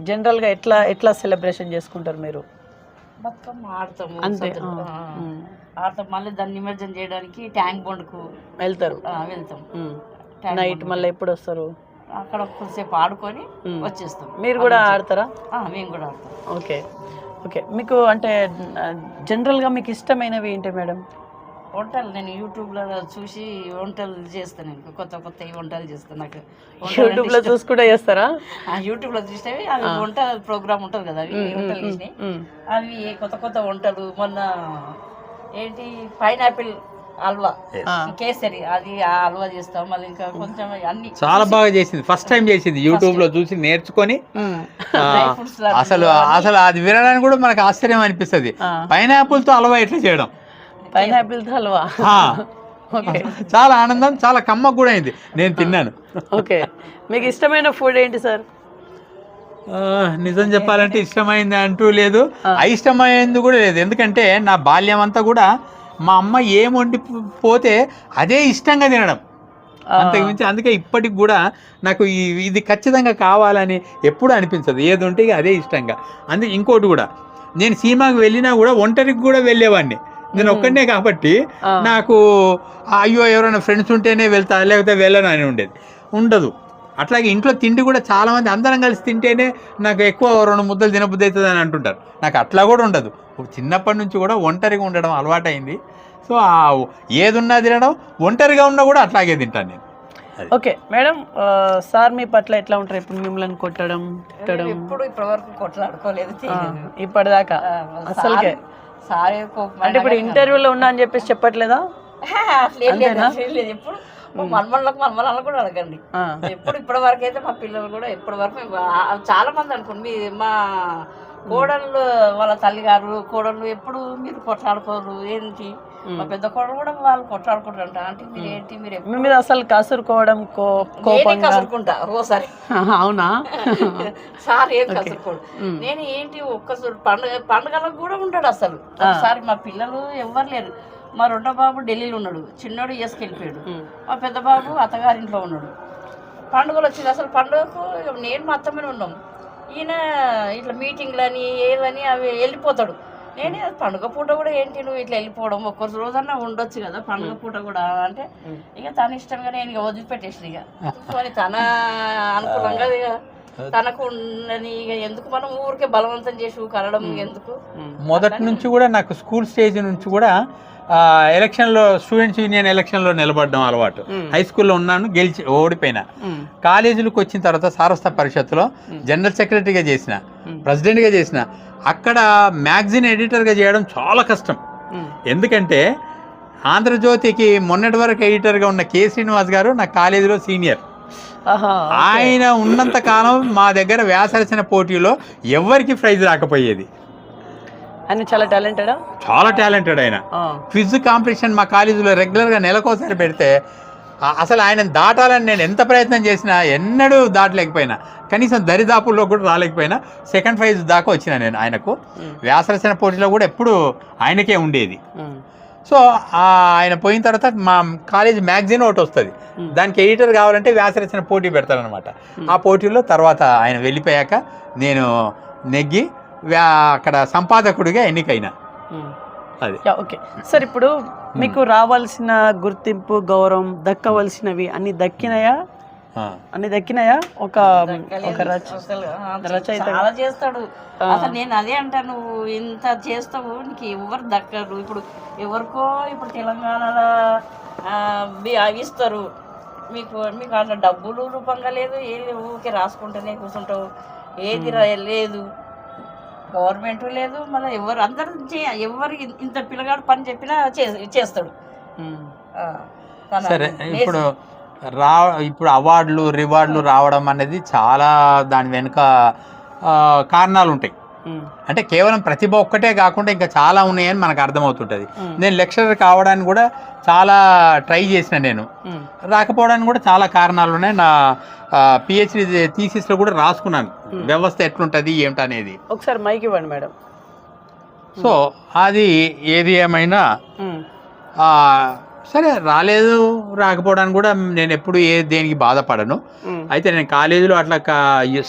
జనరల్గా ఎట్లా సెలబ్రేషన్ చేసుకుంటారు మీరు? బతుకమ్మ ఆడతాము, ఆడతాం. మళ్ళీ దాన్ని నిమజ్జనం చేయడానికి ట్యాంక్ బండ్కు వెళ్తాం. నైట్ మళ్ళీ ఎప్పుడు వస్తారు? అక్కడ కొద్దిసేపు ఆడుకొని వచ్చేస్తాం. మీరు కూడా ఆడతారా? మేము కూడా ఆడతాం. Okay okay. మీకు అంటే జనరల్గా మీకు ఇష్టమైనవి ఏంటి మేడం? వంటలు నేను యూట్యూబ్లో చూసి వంటలు చేస్తాను. కొత్త వంటలు చేస్తాను. నాకు యూట్యూబ్లో చూసి కూడా చేస్తారా? యూట్యూబ్లో చూసినవి అవి వంట ప్రోగ్రామ్ ఉంటుంది కదా, అవి వంటలు చేసినాయి. అవి కొత్త వంటలు. మొన్న ఏంటి పైనాపిల్ హల్వా, కేసరి, అది హల్వా చేస్తాం. మళ్ళీ ఇంకా కొంచెం అన్ని చాలా బాగా చేసింది, ఫస్ట్ టైం చేసింది యూట్యూబ్లో చూసి నేర్చుకొని. అసలు అది వినడానికి కూడా మనకు ఆశ్చర్యం అనిపిస్తుంది. పైనాపిల్తో హల్వా ఎట్లా చేయడం, పైనాపిల్తో హల్వా చాలా ఆనందం, చాలా కమ్మకు కూడా అయింది, నేను తిన్నాను. ఓకే, మీకు ఇష్టమైన ఫుడ్ ఏంటి సార్? నిజం చెప్పాలంటే ఇష్టమైంది అంటూ లేదు, అయిష్టమైంది కూడా లేదు. ఎందుకంటే నా బాల్యం అంతా కూడా మా అమ్మ ఏం వండి పోతే అదే ఇష్టంగా తినడం, అంతకుమించి. అందుకే ఇప్పటికి కూడా నాకు ఇది ఖచ్చితంగా కావాలని ఎప్పుడు అనిపించదు, ఏది ఉంటే అదే ఇష్టంగా. అందుకే ఇంకోటి కూడా, నేను సినిమాకి వెళ్ళినా కూడా ఒంటరికి కూడా వెళ్ళేవాడిని, నేను ఒక్కడనే కాబట్టి నాకు అయ్యో ఎవరైనా ఫ్రెండ్స్ ఉంటేనే వెళ్తా లేకపోతే వెళ్ళను అని ఉండదు. అట్లాగే ఇంట్లో తిండి కూడా చాలామంది అందరం కలిసి తింటేనే నాకు ఎక్కువ 2 ముద్దలు తినబుద్ధి అవుతుంది అని అంటుంటారు. నాకు అట్లా కూడా ఉండదు, చిన్నప్పటి నుంచి కూడా ఒంటరిగా ఉండడం అలవాటైంది. సో ఏది ఉన్నా తినడం, ఒంటరిగా ఉన్నా కూడా అట్లాగే తింటాను నేను. ఓకే మేడం, సార్ మీ పట్ల ఎట్లా ఉంటారు? ఇప్పుడు మిమ్మల్ని కొట్టడం ఎప్పుడు ఇప్పటివరకు కొట్లాడుకోలేదు ఇప్పటిదాకా అసలుకే. అంటే ఇప్పుడు ఇంటర్వ్యూలో ఉన్నా అని చెప్పేసి చెప్పట్లేదా? ఎప్పుడు మనమల్ని కూడా అడగండి. ఎప్పుడు ఇప్పటి వరకు అయితే మా పిల్లలు కూడా ఇప్పటి వరకు చాలా మంది అనుకోండి, మా కోడళ్ళు వాళ్ళ తల్లిగారు కోడళ్ళు ఎప్పుడు మీరు కొట్లాడుకోరు ఏంటి, మా పెద్ద కోడలు కూడా వాళ్ళు కొట్లాడుకుంటారంట. అంటే మీరు ఏంటి, మీరు అసలు కసురుకోవడం కసురుకుంటా ఓసారి. అవునా సార్ ఏం కసురుకోడు, నేను ఏంటి ఒక్కసారి పండుగలకు కూడా ఉంటాడు అసలు. ఒకసారి మా పిల్లలు ఎవ్వరు లేరు, మా రెండో బాబు ఢిల్లీలో ఉన్నాడు, చిన్నోడు వెళ్ళిపోయాడు, మా పెద్ద బాబు అత్తగారింట్లో ఉన్నాడు. పండుగలు వచ్చింది, అసలు పండుగకు నేను మా అత్తమ్మని ఉన్నాం. ఈయన ఇట్లా మీటింగ్లని ఏదని అవి వెళ్ళిపోతాడు. నేనే పండుగ పూట కూడా ఏంటి నువ్వు ఇట్లా వెళ్ళిపోవడం, ఒక్కరోజు రోజన్నా ఉండొచ్చు కదా పండుగ పూట కూడా అంటే ఇక తన ఇష్టంగా నేను ఇక వదిలిపెట్టేసిన. ఇక తన అనుకూలంగా ఇక తనకు ఉండని, ఇక ఎందుకు మనం ఊరికే బలవంతం చేసి కనడం ఎందుకు. మొదటి నుంచి కూడా నాకు స్కూల్ స్టేజ్ నుంచి కూడా ఎలక్షన్లో స్టూడెంట్స్ యూనియన్ ఎలక్షన్లో నిలబడడం అలవాటు. హై స్కూల్లో ఉన్నాను, ఓడిపోయినా. కాలేజీలకు వచ్చిన తర్వాత సారస్వత పరిషత్తులో జనరల్ సెక్రటరీగా చేసిన, ప్రెసిడెంట్గా చేసిన. అక్కడ మ్యాగజైన్ ఎడిటర్గా చేయడం చాలా కష్టం. ఎందుకంటే ఆంధ్రజ్యోతికి మొన్నటి వరకు ఎడిటర్గా ఉన్న కె శ్రీనివాస్ గారు నా కాలేజీలో సీనియర్. ఆయన ఉన్నంత కాలం మా దగ్గర వ్యాసరచన పోటీలో ఎవరికి ప్రైజ్ రాకపోయేది. ఆయన చాలా టాలెంటెడా? చాలా టాలెంటెడ్ ఆయన. క్విజ్ కాంపిటీషన్ మా కాలేజీలో రెగ్యులర్గా నెలకోసారి పెడితే అసలు ఆయన దాటాలని నేను ఎంత ప్రయత్నం చేసినా ఎన్నడూ దాటలేకపోయినా, కనీసం దరిదాపుల్లో కూడా రాలేకపోయినా సెకండ్ ప్రైజ్ దాకా వచ్చిన నేను ఆయనకు. వ్యాసరచన పోటీలో కూడా ఎప్పుడు ఆయనకే ఉండేది. సో ఆయన పోయిన తర్వాత మా కాలేజ్ మ్యాగజైన్ ఒకటి వస్తుంది, దానికి ఎడిటర్ కావాలంటే వ్యాసరచన పోటీ పెడతారనమాట. ఆ పోటీలో తర్వాత ఆయన వెళ్ళిపోయాక నేను నెగ్గి అక్కడ సంపాదకుడిగా ఎన్నికైనా. అది ఓకే సార్. ఇప్పుడు మీకు రావాల్సిన గుర్తింపు, గౌరవం, దక్కవలసినవి అన్ని దక్కినాయా? అన్ని దక్కినాయా? ఒక రచయిత చాలా చేస్తాడు అసలు. నేను అదే అంటా, నువ్వు ఇంత చేస్తావు, నీకు ఎవరు దక్కరు. ఇప్పుడు ఎవరికో ఇప్పుడు తెలంగాణలో అవి ఇస్తారు, మీకు అట్లా డబ్బులు రూపంగా లేదు, ఏది ఊరికే రాసుకుంటేనే కూర్చుంటావు, ఏది లేదు, గవర్నమెంట్ లేదు, మళ్ళీ ఎవరు అందరూ ఎవరికి ఇంత పిల్లగాడు పని చెప్పినా చేస్తాడు. సరే, ఇప్పుడు అవార్డులు రివార్డులు రావడం అనేది చాలా దాని వెనుక కారణాలు ఉంటాయి. అంటే కేవలం ప్రతిభ ఒక్కటే కాకుండా ఇంకా చాలా ఉన్నాయని మనకు అర్థమవుతుంటుంది. నేను లెక్చరర్ కావడానికి కూడా చాలా ట్రై చేసిన, నేను రాకపోవడానికి కూడా చాలా కారణాలు ఉన్నాయి. నా పిహెచ్డి థీసిస్లో కూడా రాసుకున్నాను వ్యవస్థ ఎట్లుంటుంది ఏమిటనేది. ఒకసారి మైక్ ఇవ్వండి మేడం. సో అది ఏది ఏమైనా సరే, రాలేదు రాకపోవడానికి కూడా నేను ఎప్పుడు దేనికి బాధపడను. అయితే నేను కాలేజీలో అట్లా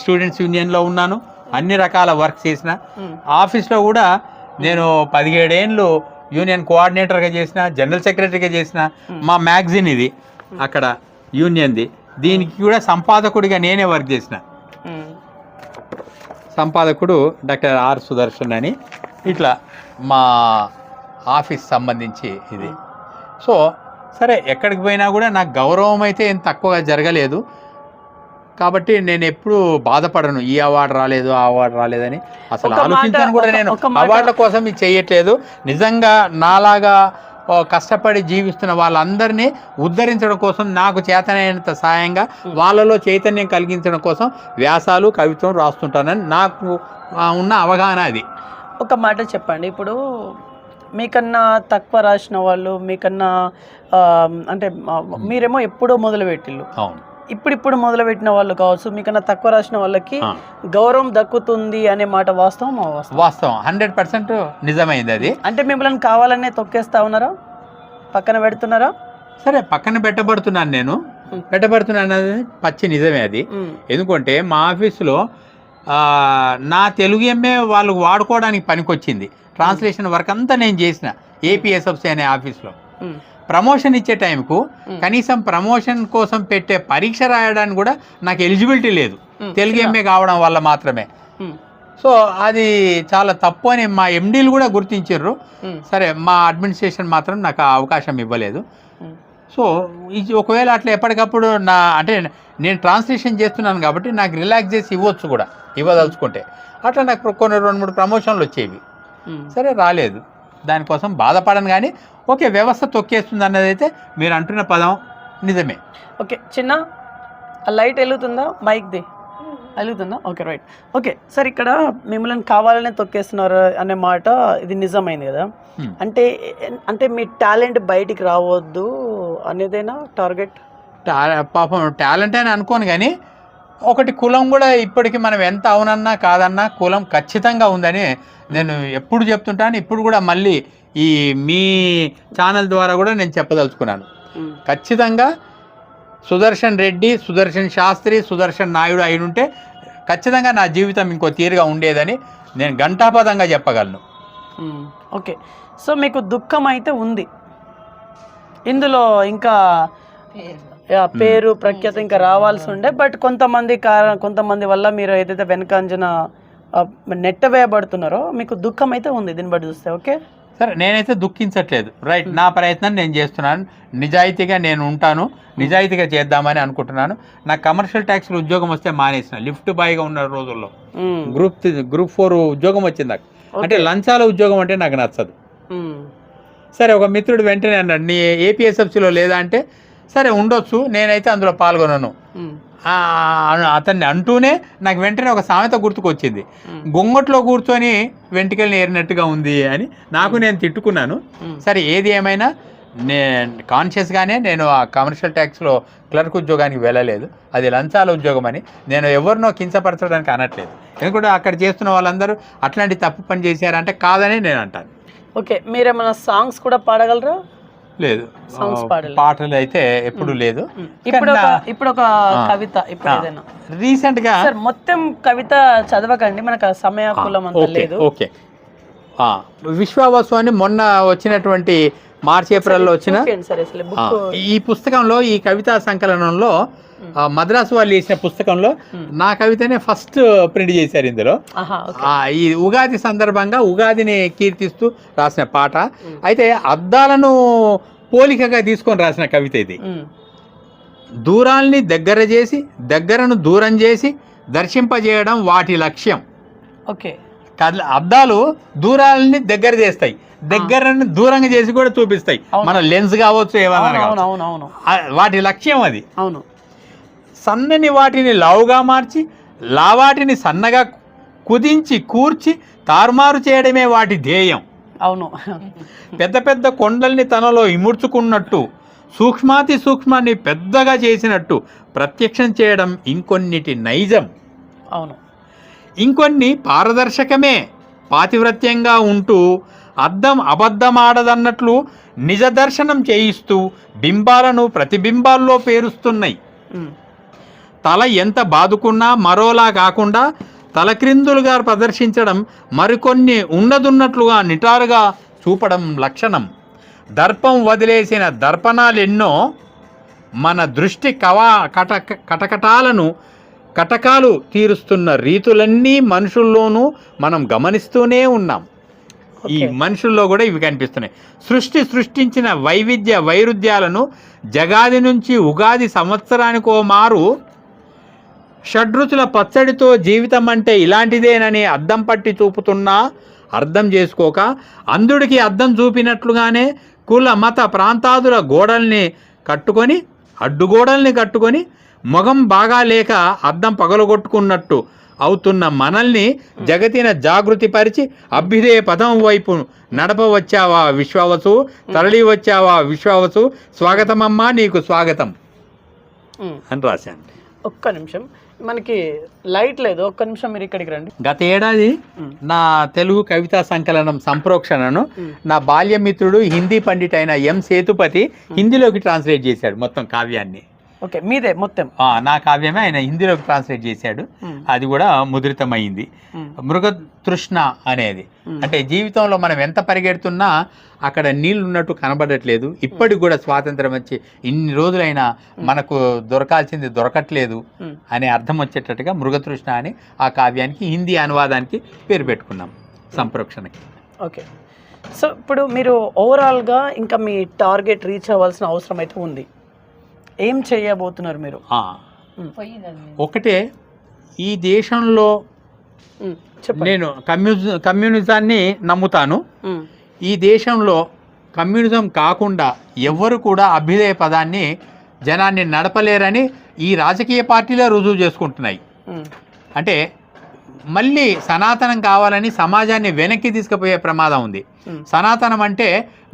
స్టూడెంట్స్ యూనియన్లో ఉన్నాను, అన్ని రకాల వర్క్ చేసిన. ఆఫీస్లో కూడా నేను 17 ఏళ్ళు యూనియన్ కోఆర్డినేటర్గా చేసిన, జనరల్ సెక్రటరీగా చేసిన. మా మ్యాగజైన్ ఇది అక్కడ యూనియన్ది, దీనికి కూడా సంపాదకుడిగా నేనే వర్క్ చేసిన. సంపాదకుడు డాక్టర్ ఆర్ సుదర్శన్ అని. ఇట్లా మా ఆఫీస్ సంబంధించి ఇది. సో సరే, ఎక్కడికి పోయినా కూడా నాకు గౌరవం అయితే ఏం తక్కువగా జరగలేదు. కాబట్టి నేను ఎప్పుడు బాధపడను, ఈ అవార్డు రాలేదు ఆ అవార్డు రాలేదని అసలు ఆలోచించాను కూడా. నేను అవార్డుల కోసం ఇది చేయట్లేదు. నిజంగా నాలాగా కష్టపడి జీవిస్తున్న వాళ్ళందరినీ ఉద్ధరించడం కోసం, నాకు చేతనైనంత సాయంగా వాళ్ళలో చైతన్యం కలిగించడం కోసం వ్యాసాలు, కవిత్వం రాస్తుంటానని నాకు ఉన్న అవగాహన అది. ఒక మాట చెప్పండి, ఇప్పుడు మీకన్నా తక్కువ రాసిన వాళ్ళు, మీకన్నా అంటే మీరేమో ఎప్పుడో మొదలుపెట్టిళ్ళు, అవును, ఇప్పుడు మొదలుపెట్టిన వాళ్ళు కావచ్చు, మీకన్నా తక్కువ రాసిన వాళ్ళకి గౌరవం దక్కుతుంది అనే మాట వాస్తవం? వాస్తవం, 100% నిజమైంది అది. అంటే మిమ్మల్ని కావాలనే తొక్కేస్తా ఉన్నారా, పక్కన పెడుతున్నారా? సరే, పక్కన పెట్టబడుతున్నాను, నేను పెట్టబడుతున్నాను అనేది పచ్చి నిజమే అది. ఎందుకంటే మా ఆఫీసులో నా తెలుగు ఎంఏ వాళ్ళు వాడుకోవడానికి పనికొచ్చింది. ట్రాన్స్లేషన్ వర్క్ అంతా నేను చేసిన ఏపీఎస్ఎఫ్సి అనే ఆఫీస్లో. ప్రమోషన్ ఇచ్చే టైంకు కనీసం ప్రమోషన్ కోసం పెట్టే పరీక్ష రాయడానికి కూడా నాకు ఎలిజిబిలిటీ లేదు, తెలుగు ఎంఏ కావడం వల్ల మాత్రమే. సో అది చాలా తప్పు అని మా ఎండీలు కూడా గుర్తించారు. సరే, మా అడ్మినిస్ట్రేషన్ మాత్రం నాకు ఆ అవకాశం ఇవ్వలేదు. సో ఇది ఒకవేళ అట్లా ఎప్పటికప్పుడు అంటే నేను ట్రాన్స్లేషన్ చేస్తున్నాను కాబట్టి నాకు రిలాక్స్ చేసి ఇవ్వచ్చు కూడా, ఇవ్వదలుచుకుంటే. అట్లా నాకు కొన్ని 2-3 ప్రమోషన్లు వచ్చేవి. సరే, రాలేదు, దానికోసం బాధపడను. కానీ ఓకే, వ్యవస్థ తొక్కేస్తుంది అన్నది అయితే మీరు అంటున్న పదం నిజమే. ఓకే, చిన్న లైట్ వెలుగుతుందా, మైక్ది వెలుగుతుందా? Okay, right. ఓకే సార్, ఇక్కడ మిమ్మల్ని కావాలనే తొక్కేస్తున్నారు అనే మాట ఇది నిజమైంది కదా. అంటే మీ టాలెంట్ బయటికి రావద్దు అనేదేనా టార్గెట్? పాపం టాలెంట్ అని అనుకోను, కానీ ఒకటి కులం కూడా ఇప్పటికీ మనం ఎంత అవునన్నా కాదన్నా కులం ఖచ్చితంగా ఉందని నేను ఎప్పుడు చెప్తుంటాను. ఇప్పుడు కూడా మళ్ళీ ఈ మీ ఛానల్ ద్వారా కూడా నేను చెప్పదలుచుకున్నాను. ఖచ్చితంగా సుదర్శన్ రెడ్డి, సుదర్శన్ శాస్త్రి, సుదర్శన్ నాయుడు అయి ఉంటే ఖచ్చితంగా నా జీవితం ఇంకో తీరుగా ఉండేదని నేను ఘంటాపథంగా చెప్పగలను. ఓకే, సో మీకు దుఃఖం అయితే ఉంది ఇందులో, ఇంకా పేరు ప్రఖ్యాత ఇంకా రావాల్సి ఉండే, బట్ కొంతమంది వల్ల మీరు ఏదైతే వెనకంజన నెట్టవేయబడుతున్నారో మీకు దుఃఖం అయితే ఉంది దీన్ని బట్టి చూస్తే. ఓకే, సరే, నేనైతే దుఃఖించట్లేదు. రైట్, నా ప్రయత్నం నేను చేస్తున్నాను, నిజాయితీగా నేను ఉంటాను, నిజాయితీగా చేద్దామని అనుకుంటున్నాను. నాకు కమర్షియల్ ట్యాక్స్లో ఉద్యోగం వస్తే మానేసిన, లిఫ్ట్ బాయ్గా ఉన్న రోజుల్లో గ్రూప్ 4 ఉద్యోగం వచ్చింది నాకు. అంటే లంచాల ఉద్యోగం అంటే నాకు నచ్చదు. సరే, ఒక మిత్రుడు వెంటనే అన్నాడు, నీ ఏపీఎస్ఎఫ్సిలో లేదా అంటే, సరే ఉండొచ్చు, నేనైతే అందులో పాల్గొనను అతన్ని అంటూనే నాకు వెంటనే ఒక సామెత గుర్తుకొచ్చింది, గొంగట్లో కూర్చొని వెంట్రుకలు ఏరినట్టుగా ఉంది అని. నాకు నేను తిట్టుకున్నాను. సరే, ఏది ఏమైనా నేను కాన్షియస్గానే నేను ఆ కమర్షియల్ ట్యాక్స్లో క్లర్క్ ఉద్యోగానికి వెళ్ళలేదు, అది లంచాల ఉద్యోగం అని. నేను ఎవరినో కించపరచడానికి అనట్లేదు, ఎందుకంటే అక్కడ చేస్తున్న వాళ్ళందరూ అట్లాంటి తప్పు పని చేశారంటే కాదని నేను అంటాను. ఓకే, మీరేమైనా సాంగ్స్ కూడా పాడగలరా? లేదు, సాంగ్స్ పాడలేదు, పాటలు అయితే ఎప్పుడు లేదు. ఇప్పుడు ఒక కవిత ఇప్పుడు ఏదైనా రీసెంట్గా సార్ మొత్తం కవిత చదవకండి, మనకు సమయాకులం అంత లేదు. ఓకే, విశ్వావసు అని మొన్న వచ్చినటువంటి మార్చి ఏప్రిల్లో వచ్చిన ఈ పుస్తకంలో, ఈ కవితా సంకలనంలో మద్రాసు వాళ్ళు వేసిన పుస్తకంలో నా కవితనే ఫస్ట్ ప్రింట్ చేశారు. ఇందులో ఈ ఉగాది సందర్భంగా ఉగాదిని కీర్తిస్తూ రాసిన పాట. అయితే అద్దాలను పోలికగా తీసుకొని రాసిన కవిత ఇది. దూరాల్ని దగ్గర చేసి, దగ్గరను దూరం చేసి దర్శింపజేయడం వాటి లక్ష్యం. ఓకే, అద్దాలు దూరాలని దగ్గర చేస్తాయి, దగ్గరని దూరంగా చేసి కూడా చూపిస్తాయి. మన లెన్స్ కావచ్చు, ఏమన్నా కావచ్చు, వాటి లక్ష్యం అది. అవును, సన్నని వాటిని లావుగా మార్చి, లావాటిని సన్నగా కుదించి కూర్చి తారుమారు చేయడమే వాటి ధ్యేయం. అవును, పెద్ద పెద్ద కొండల్ని తనలో ఇముడ్చుకున్నట్టు, సూక్ష్మాతి సూక్ష్మాన్ని పెద్దగా చేసినట్టు ప్రత్యక్షం చేయడం ఇంకొన్నిటి నైజం. అవును, ఇంకొన్ని పారదర్శకమే పాతివ్రత్యంగా ఉంటూ అద్దం అబద్ధమాడదన్నట్లు నిజ దర్శనం చేయిస్తూ బింబాలను ప్రతిబింబాల్లో పేరుస్తున్నాయి. తల ఎంత బాదుకున్నా మరోలా కాకుండా తలక్రిందులుగా ప్రదర్శించడం, మరికొన్ని ఉన్నదున్నట్లుగా నిటారుగా చూపడం లక్షణం. దర్పం వదిలేసిన దర్పణాలెన్నో మన దృష్టి కటకటాలను కటకాలు తీరుస్తున్న రీతులన్నీ మనుషుల్లోనూ మనం గమనిస్తూనే ఉన్నాం. ఈ మనుషుల్లో కూడా ఇవి కనిపిస్తున్నాయి. సృష్టించిన వైవిధ్య వైరుధ్యాలను జగాది నుంచి ఉగాది సంవత్సరానికో మారు షడ్రుచుల పచ్చడితో జీవితం అంటే ఇలాంటిదేనని అద్దం పట్టి చూపుతున్నా అర్థం చేసుకోక, అంధుడికి అద్దం చూపినట్లుగానే కుల మత ప్రాంతాదుల గోడల్ని కట్టుకొని, అడ్డుగోడల్ని కట్టుకొని, మొగం బాగా లేక అద్దం పగలగొట్టుకున్నట్టు అవుతున్న మనల్ని జగతిన జాగృతిపరిచి అభ్యుదయ పదం వైపు నడపవచ్చావా విశ్వావసు, తరలి వచ్చావా విశ్వావసు, స్వాగతమమ్మా నీకు స్వాగతం అని రాశాను. ఒక్క నిమిషం, మనకి లైట్ లేదు, ఒక్క నిమిషం మీరు ఇక్కడికి రండి. గత ఏడాది నా తెలుగు కవితా సంకలనం సంప్రోక్షణను నా బాల్యమిత్రుడు హిందీ పండిట్ అయిన ఎం సేతుపతి హిందీలోకి ట్రాన్స్లేట్ చేశాడు మొత్తం కావ్యాన్ని. ఓకే, మీదే మొత్తం? నా కావ్యమే ఆయన హిందీలోకి ట్రాన్స్లేట్ చేశాడు, అది కూడా ముద్రితమైంది. మృగతృష్ణ అనేది అంటే జీవితంలో మనం ఎంత పరిగెడుతున్నా అక్కడ నీళ్ళు ఉన్నట్టు కనబడట్లేదు, ఇప్పటికి కూడా స్వాతంత్రం వచ్చి ఇన్ని రోజులైనా మనకు దొరకాల్సింది దొరకట్లేదు అనే అర్థం వచ్చేటట్టుగా మృగతృష్ణ అని ఆ కావ్యానికి హిందీ అనువాదానికి పేరు పెట్టుకున్నాం సంప్రోక్షణకి. ఓకే, సో ఇప్పుడు మీరు ఓవరాల్గా ఇంకా మీ టార్గెట్ రీచ్ అవ్వాల్సిన అవసరం అయితే ఉంది, ఏం చేయబోతున్నారు మీరు? ఒకటే, ఈ దేశంలో నేను కమ్యూనిజాన్ని నమ్ముతాను. ఈ దేశంలో కమ్యూనిజం కాకుండా ఎవ్వరు కూడా అభ్యుదయ పదాన్ని జనాన్ని నడపలేరని ఈ రాజకీయ పార్టీలే రుజువు చేసుకుంటున్నాయి. అంటే మళ్ళీ సనాతనం కావాలని సమాజాన్ని వెనక్కి తీసుకుపోయే ప్రమాదం ఉంది. సనాతనం అంటే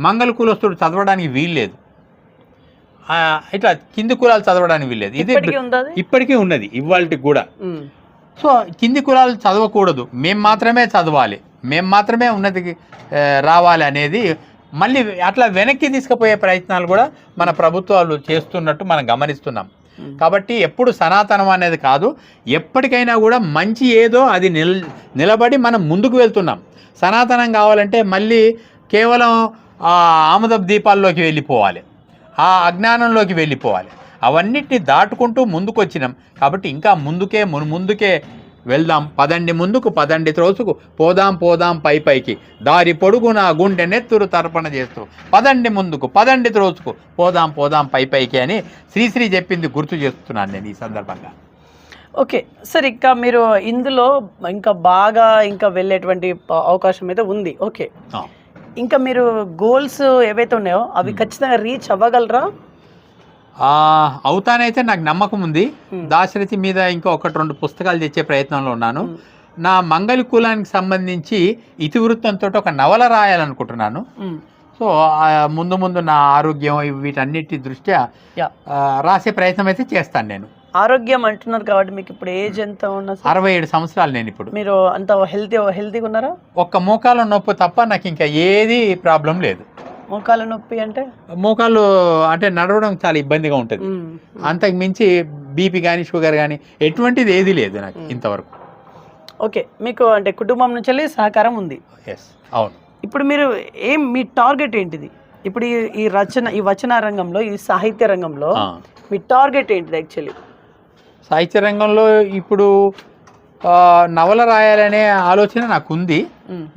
మంగళ కులస్తుడు చదవడానికి వీల్లేదు, ఇట్లా కింది కులాలు చదవడానికి వీల్లేదు. ఇది ఇప్పటికీ ఉన్నది, ఇవాళకి కూడా. సో కింది కులాలు చదవకూడదు, మేము మాత్రమే చదవాలి, మేము మాత్రమే ఉన్నతికి రావాలి అనేది మళ్ళీ అట్లా వెనక్కి తీసుకుపోయే ప్రయత్నాలు కూడా మన ప్రభుత్వాలు చేస్తున్నట్టు మనం గమనిస్తున్నాం. కాబట్టి ఎప్పుడు సనాతనం అనేది కాదు, ఎప్పటికైనా కూడా మంచి ఏదో అది నిలబడి మనం ముందుకు వెళ్తున్నాం. సనాతనం కావాలంటే మళ్ళీ కేవలం ఆముదపు దీపాల్లోకి వెళ్ళిపోవాలి, ఆ అజ్ఞానంలోకి వెళ్ళిపోవాలి. అవన్నిటిని దాటుకుంటూ ముందుకు వచ్చినాం కాబట్టి ఇంకా ముందుకే వెళ్దాం. పదండి ముందుకు, పదండి త్రోసుకు, పోదాం పోదాం పై పైకి, దారి పొడుగు నా గుండె నెత్తురు తర్పణ చేస్తూ, పదండి ముందుకు, పదండి త్రోసుకు, పోదాం పోదాం పై పైకి అని శ్రీశ్రీ చెప్పింది గుర్తు చేస్తున్నాను నేను ఈ సందర్భంగా. ఓకే సార్, ఇంకా మీరు ఇందులో ఇంకా బాగా ఇంకా వెళ్ళేటువంటి అవకాశం అయితే ఉంది. ఓకే, ఇంకా మీరు గోల్స్ ఏవైతే ఉన్నాయో అవి ఖచ్చితంగా రీచ్ అవ్వగలరా? అవుతానైతే నాకు నమ్మకం ఉంది. దాశరథి మీద ఇంకా 1-2 పుస్తకాలు తెచ్చే ప్రయత్నంలో ఉన్నాను. నా మంగళ కులానికి సంబంధించి ఇతివృత్తంతో ఒక నవల రాయాలనుకుంటున్నాను. సో ముందు ముందు నా ఆరోగ్యం వీటన్నిటి దృష్ట్యా యా రాసే ప్రయత్నం అయితే చేస్తాను నేను. ఆరోగ్యం అంటున్నారు కాబట్టి మీకు ఇప్పుడు ఏజ్ ఎంత ఉన్నా 67 సంవత్సరాలు నేను ఇప్పుడు. మీరు అంత హెల్తీగా ఉన్నారా? ఒక్క మోకాళ్ళ నొప్పి తప్ప నాకు ఇంకా ఏది ప్రాబ్లం లేదు. మోకాళ్ళ నొప్పి అంటే మోకాళ్ళు అంటే నడవడం చాలా ఇబ్బందిగా ఉంటుంది. అంతకు మించి బీపీ కానీ షుగర్ కానీ ఎటువంటిది ఏది లేదు నాకు ఇంతవరకు. ఓకే, మీకు అంటే కుటుంబం నుంచి వెళ్ళి సహకారం ఉంది. ఎస్, అవును. ఇప్పుడు మీరు మీ టార్గెట్ ఏంటిది? ఇప్పుడు ఈ వచన రంగంలో, ఈ సాహిత్య రంగంలో మీ టార్గెట్ ఏంటిది యాక్చువల్లీ? సాహిత్య రంగంలో ఇప్పుడు నవల రాయాలనే ఆలోచన నాకు ఉంది.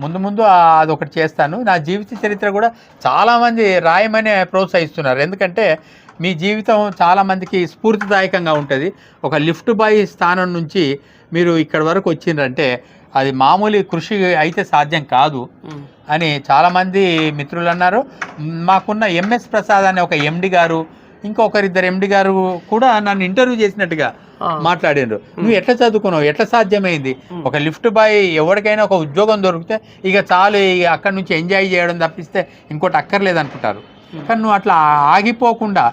ముందు ముందు అదొకటి చేస్తాను. నా జీవిత చరిత్ర కూడా చాలామంది రాయమని ప్రోత్సహిస్తున్నారు. ఎందుకంటే మీ జీవితం చాలామందికి స్ఫూర్తిదాయకంగా ఉంటుంది. ఒక లిఫ్ట్ బాయ్ స్థానం నుంచి మీరు ఇక్కడి వరకు వచ్చిందంటే అది మామూలు కృషి అయితే సాధ్యం కాదు అని చాలామంది మిత్రులు అన్నారు. మాకున్న ఎంఎస్ ప్రసాద్ అనే ఒక ఎండి గారు, ఇంకొకరిద్దరు ఎండి గారు కూడా నన్ను ఇంటర్వ్యూ చేసినట్టుగా మాట్లాడారు. నువ్వు ఎట్లా చదువుకున్నావు, ఎట్లా సాధ్యమైంది? ఒక లిఫ్ట్ బాయ్ ఎవరికైనా ఒక ఉద్యోగం దొరికితే ఇక చాలు, ఇక అక్కడి నుంచి ఎంజాయ్ చేయడం తప్పిస్తే ఇంకోటి అక్కర్లేదు అనుకుంటారు. కానీ నువ్వు అట్లా ఆగిపోకుండా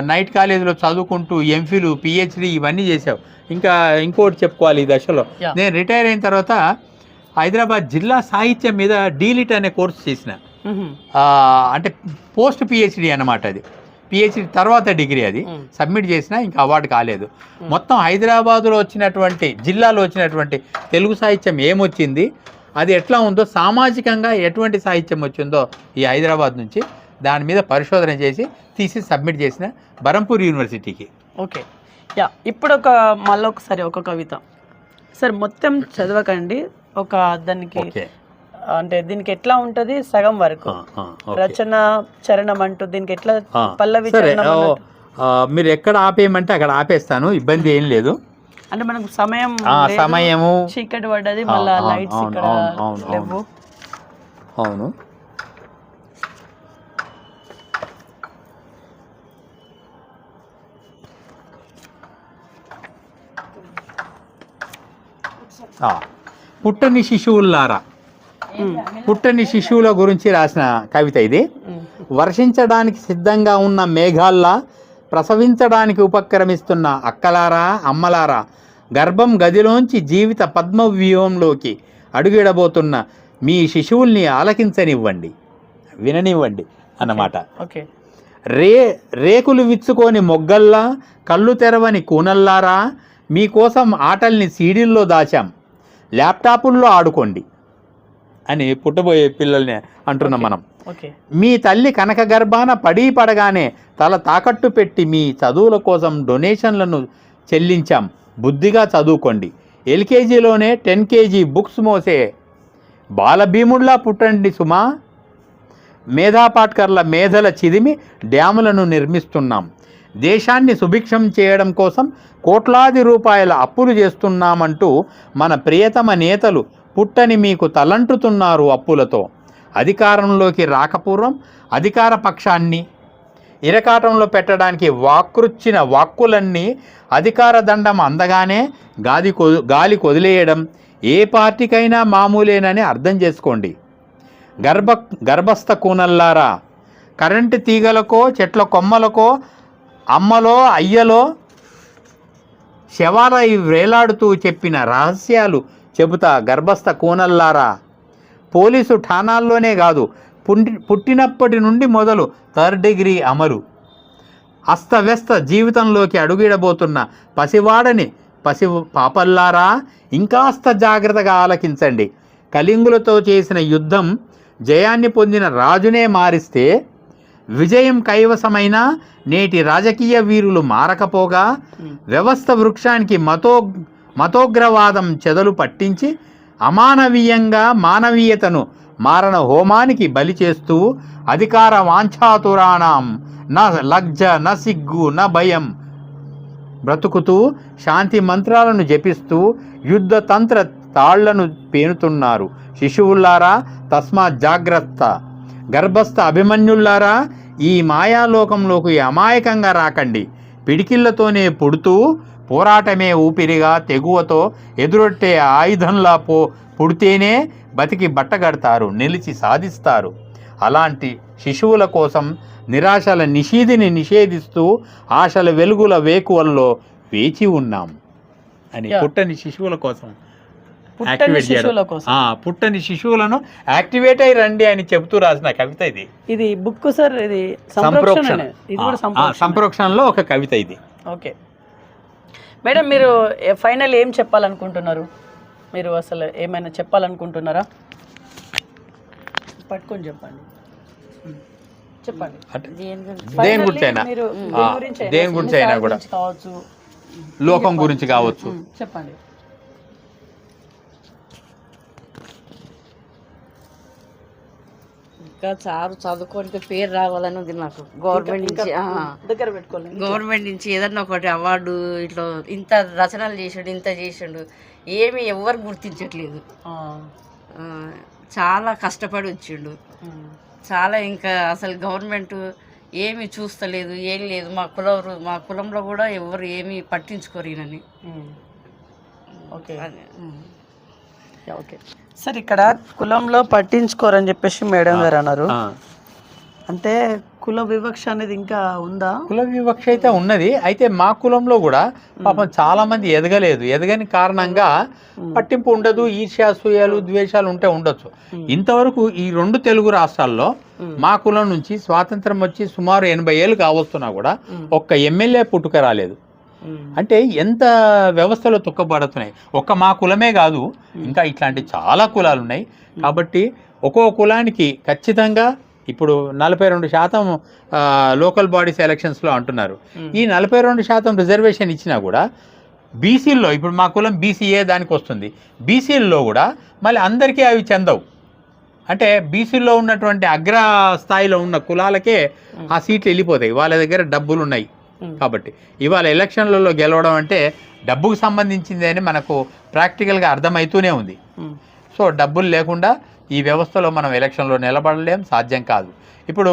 నైట్ కాలేజీలో చదువుకుంటూ ఎంఫిల్, పిహెచ్డి ఇవన్నీ చేసావు. ఇంకా ఇంకోటి చెప్పుకోవాలి, ఈ దశలో నేను రిటైర్ అయిన తర్వాత హైదరాబాద్ జిల్లా సాహిత్యం మీద డీలిట్ అనే కోర్సు చేసిన. అంటే పోస్ట్ పిహెచ్డి అన్నమాట. అది పిహెచ్డి తర్వాత డిగ్రీ. అది సబ్మిట్ చేసినా ఇంకా అవార్డు కాలేదు. మొత్తం హైదరాబాదులో వచ్చినటువంటి, జిల్లాలో వచ్చినటువంటి తెలుగు సాహిత్యం ఏమొచ్చింది, అది ఎట్లా ఉందో, సామాజికంగా ఎటువంటి సాహిత్యం వచ్చిందో ఈ హైదరాబాద్ నుంచి, దాని మీద పరిశోధన చేసి తీసి సబ్మిట్ చేసిన బరంపూర్ యూనివర్సిటీకి. Okay, yeah. ఇప్పుడు మళ్ళీ ఒకసారి ఒక కవిత సార్, మొత్తం చదవకండి, ఒక దానికి అంటే దీనికి ఎట్లా ఉంటది సగం వరకు రచన చరణం అంటూ దీనికి ఎట్లా పల్లవి చరణం మీరు ఎక్కడ ఆపేయమంటే అక్కడ ఆపేస్తాను, ఇబ్బంది ఏం లేదు. అంటే మనకు సమయము చీకటి పడ్డది, మళ్ళీ లైట్స్ ఇక్కడ లేవు. అవును, పుట్టని శిశువులారా, పుట్టని శిశువుల గురించి రాసిన కవిత ఇది. వర్షించడానికి సిద్ధంగా ఉన్న మేఘాల్లా ప్రసవించడానికి ఉపక్రమిస్తున్న అక్కలారా, అమ్మలారా, గర్భం గదిలోంచి జీవిత పద్మవ్యూహంలోకి అడుగిడబోతున్న మీ శిశువుల్ని ఆలకించనివ్వండి, విననివ్వండి అన్నమాట. రేకులు విచ్చుకొని మొగ్గల్లా, కళ్ళు తెరవని కూనల్లారా, మీకోసం ఆటల్ని సీడీల్లో దాచాం, ల్యాప్టాపుల్లో ఆడుకోండి అని పుట్టబోయే పిల్లల్ని అంటున్నాం మనం. మీ తల్లి కనక గర్భాన పడగానే తల తాకట్టు పెట్టి మీ చదువుల కోసం డొనేషన్లను చెల్లించాం, బుద్ధిగా చదువుకోండి. ఎల్కేజీలోనే 10 kg బుక్స్ మోసే బాలభీముళ్లా పుట్టండి సుమా. మేధాపాట్కర్ల మేధల చిదిమి డ్యాములను నిర్మిస్తున్నాం. దేశాన్ని సుభిక్షం చేయడం కోసం కోట్లాది రూపాయల అప్పులు చేస్తున్నామంటూ మన ప్రియతమ నేతలు పుట్టని మీకు తలంటుతున్నారు అప్పులతో. అధికారంలోకి రాకపూర్వం అధికార పక్షాన్ని ఇరకాటంలో పెట్టడానికి వాక్రుచ్చిన వాక్కులన్నీ అధికార దండం అందగానే గాలి కొదిలేయడం ఏ పార్టీకైనా మామూలేనని అర్థం చేసుకోండి. గర్భస్థ కూనల్లారా, కరెంటు తీగలకో చెట్ల కొమ్మలకో అమ్మలో అయ్యలో శవాలై వేలాడుతూ చెప్పిన రహస్యాలు చెబుతా గర్భస్థ కూనల్లారా. పోలీసు ఠాణాల్లోనే కాదు, పుట్టినప్పటి నుండి మొదలు 3rd డిగ్రీ అమలు. అస్తవ్యస్త జీవితంలోకి అడుగిడబోతున్న పసి పాపల్లారా, ఇంకాస్త జాగ్రత్తగా ఆలకించండి. కళింగులతో చేసిన యుద్ధం జయాన్ని పొందిన రాజునే మారిస్తే విజయం కైవసమైన నేటి రాజకీయ వీరులు మారకపోగా వ్యవస్థ వృక్షానికి మతోగ్రవాదం చెదలు పట్టించి అమానవీయంగా మానవీయతను మారణ హోమానికి బలి చేస్తూ అధికార వాంఛాతురాణం న లజ్జ న సిగ్గు న భయం బ్రతుకుతూ శాంతి మంత్రాలను జపిస్తూ యుద్ధ తంత్ర తాళ్లను పేనుతున్నారు. శిశువుల్లారా తస్మాత్ జాగ్రత్త. గర్భస్థ అభిమన్యుల్లారా, ఈ మాయాలోకంలోకి అమాయకంగా రాకండి. పిడికిళ్లతోనే పుడుతూ పోరాటమే ఊపిరిగా తెగువతో ఎదురొట్టే ఆయుధంలా పుడితేనే బతికి బట్టగడతారు, నిలిచి సాధిస్తారు. అలాంటి శిశువుల కోసం నిరాశల నిషీధిని నిషేధిస్తూ ఆశల వెలుగుల వేకువల్లో వేచి ఉన్నాం అని పుట్టని శిశువుల కోసం యాక్టివేట్ చేయడం. పుట్టని శిశువులను యాక్టివేట్ అయి రండి అని చెబుతూ రాసిన కవిత ఇది. ఇది బుక్ సార్, ఇది సంప్రోక్షణలో ఒక కవిత ఇది. ఓకే మేడం, మీరు ఫైనల్ ఏం చెప్పాలనుకుంటున్నారు? మీరు అసలు ఏమైనా చెప్పాలనుకుంటున్నారా? పట్టుకొని చెప్పండి. దేని గురించి అయినా కూడా, కావచ్చు, లోకం గురించి కావచ్చు, చెప్పండి. ఇంకా చారు చదువుకోనికి పేరు రావాలని ఉంది నాకు. గవర్నమెంట్ నుంచి దగ్గర పెట్టుకోవాలి. గవర్నమెంట్ నుంచి ఏదన్నా ఒకటి అవార్డు, ఇట్లా ఇంత రచనలు చేసాడు, ఇంత చేసాడు, ఏమి ఎవరు గుర్తించట్లేదు. చాలా కష్టపడి వచ్చిండు చాలా. ఇంకా అసలు గవర్నమెంట్ ఏమి చూస్తలేదు, ఏం లేదు. మా కులంలో కూడా ఎవరు ఏమి పట్టించుకోరు ఈయనని. ఓకే ఓకే సార్, ఇక్కడ కులంలో పట్టించుకోరని చెప్పేసి మేడం గారు అన్నారు. అంటే కుల వివక్ష అనేది ఇంకా ఉందా? కుల వివక్ష అయితే ఉన్నది. అయితే మా కులంలో కూడా పాపం చాలా మంది ఎదగని కారణంగా పట్టింపు ఉండదు. ఈర్ష్యాసూయాలు, ద్వేషాలు ఉంటే ఉండొచ్చు. ఇంతవరకు ఈ 2 తెలుగు రాష్ట్రాల్లో మా కులం నుంచి స్వాతంత్రం వచ్చి సుమారు 80 ఏళ్ళు కావస్తున్నా కూడా ఒక్క ఎమ్మెల్యే పుట్టుక రాలేదు. అంటే ఎంత వ్యవస్థలో తొక్కబడుతున్నాయి. ఒక్క మా కులమే కాదు, ఇంకా ఇట్లాంటి చాలా కులాలు ఉన్నాయి. కాబట్టి ఒక్కో కులానికి ఖచ్చితంగా ఇప్పుడు 42% లోకల్ బాడీస్ ఎలక్షన్స్లో అంటున్నారు. ఈ 42% రిజర్వేషన్ ఇచ్చినా కూడా బీసీల్లో, ఇప్పుడు మా కులం బీసీఏ దానికి వస్తుంది, బీసీల్లో కూడా మళ్ళీ అందరికీ అవి చెందవు. అంటే బీసీల్లో ఉన్నటువంటి అగ్ర స్థాయిలో ఉన్న కులాలకే ఆ సీట్లు వెళ్ళిపోతాయి. వాళ్ళ దగ్గర డబ్బులు ఉన్నాయి కాబట్టి ఇవాళ ఎలక్షన్లలో గెలవడం అంటే డబ్బుకు సంబంధించింది అని మనకు ప్రాక్టికల్గా అర్థమవుతూనే ఉంది. సో డబ్బులు లేకుండా ఈ వ్యవస్థలో మనం ఎలక్షన్లో నిలబడలేం, సాధ్యం కాదు. ఇప్పుడు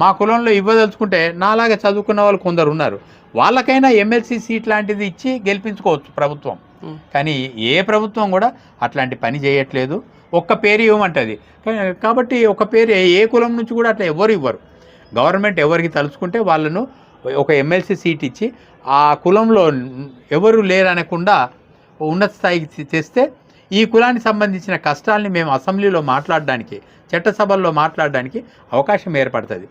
మా కులంలో ఇవ్వదలుచుకుంటే నాలాగా చదువుకున్న వాళ్ళు కొందరు ఉన్నారు, వాళ్ళకైనా ఎమ్మెల్సీ సీట్ లాంటిది ఇచ్చి గెలిపించుకోవచ్చు ప్రభుత్వం. కానీ ఏ ప్రభుత్వం కూడా అట్లాంటి పని చేయట్లేదు. ఒక్క పేరు ఇవ్వమంటుంది. కాబట్టి ఒక పేరు ఏ కులం నుంచి కూడా అట్లా ఎవరు ఇవ్వరు. గవర్నమెంట్ ఎవరికి తలుచుకుంటే వాళ్ళను ఒక ఎమ్మెల్సీ సీట్ ఇచ్చి ఆ కులంలో ఎవరు లేరనకుండా ఉన్నత స్థాయికి తెస్తే ఈ కులానికి సంబంధించిన కష్టాలని మేము అసెంబ్లీలో మాట్లాడడానికి, చట్టసభల్లో మాట్లాడడానికి అవకాశం ఏర్పడుతుంది.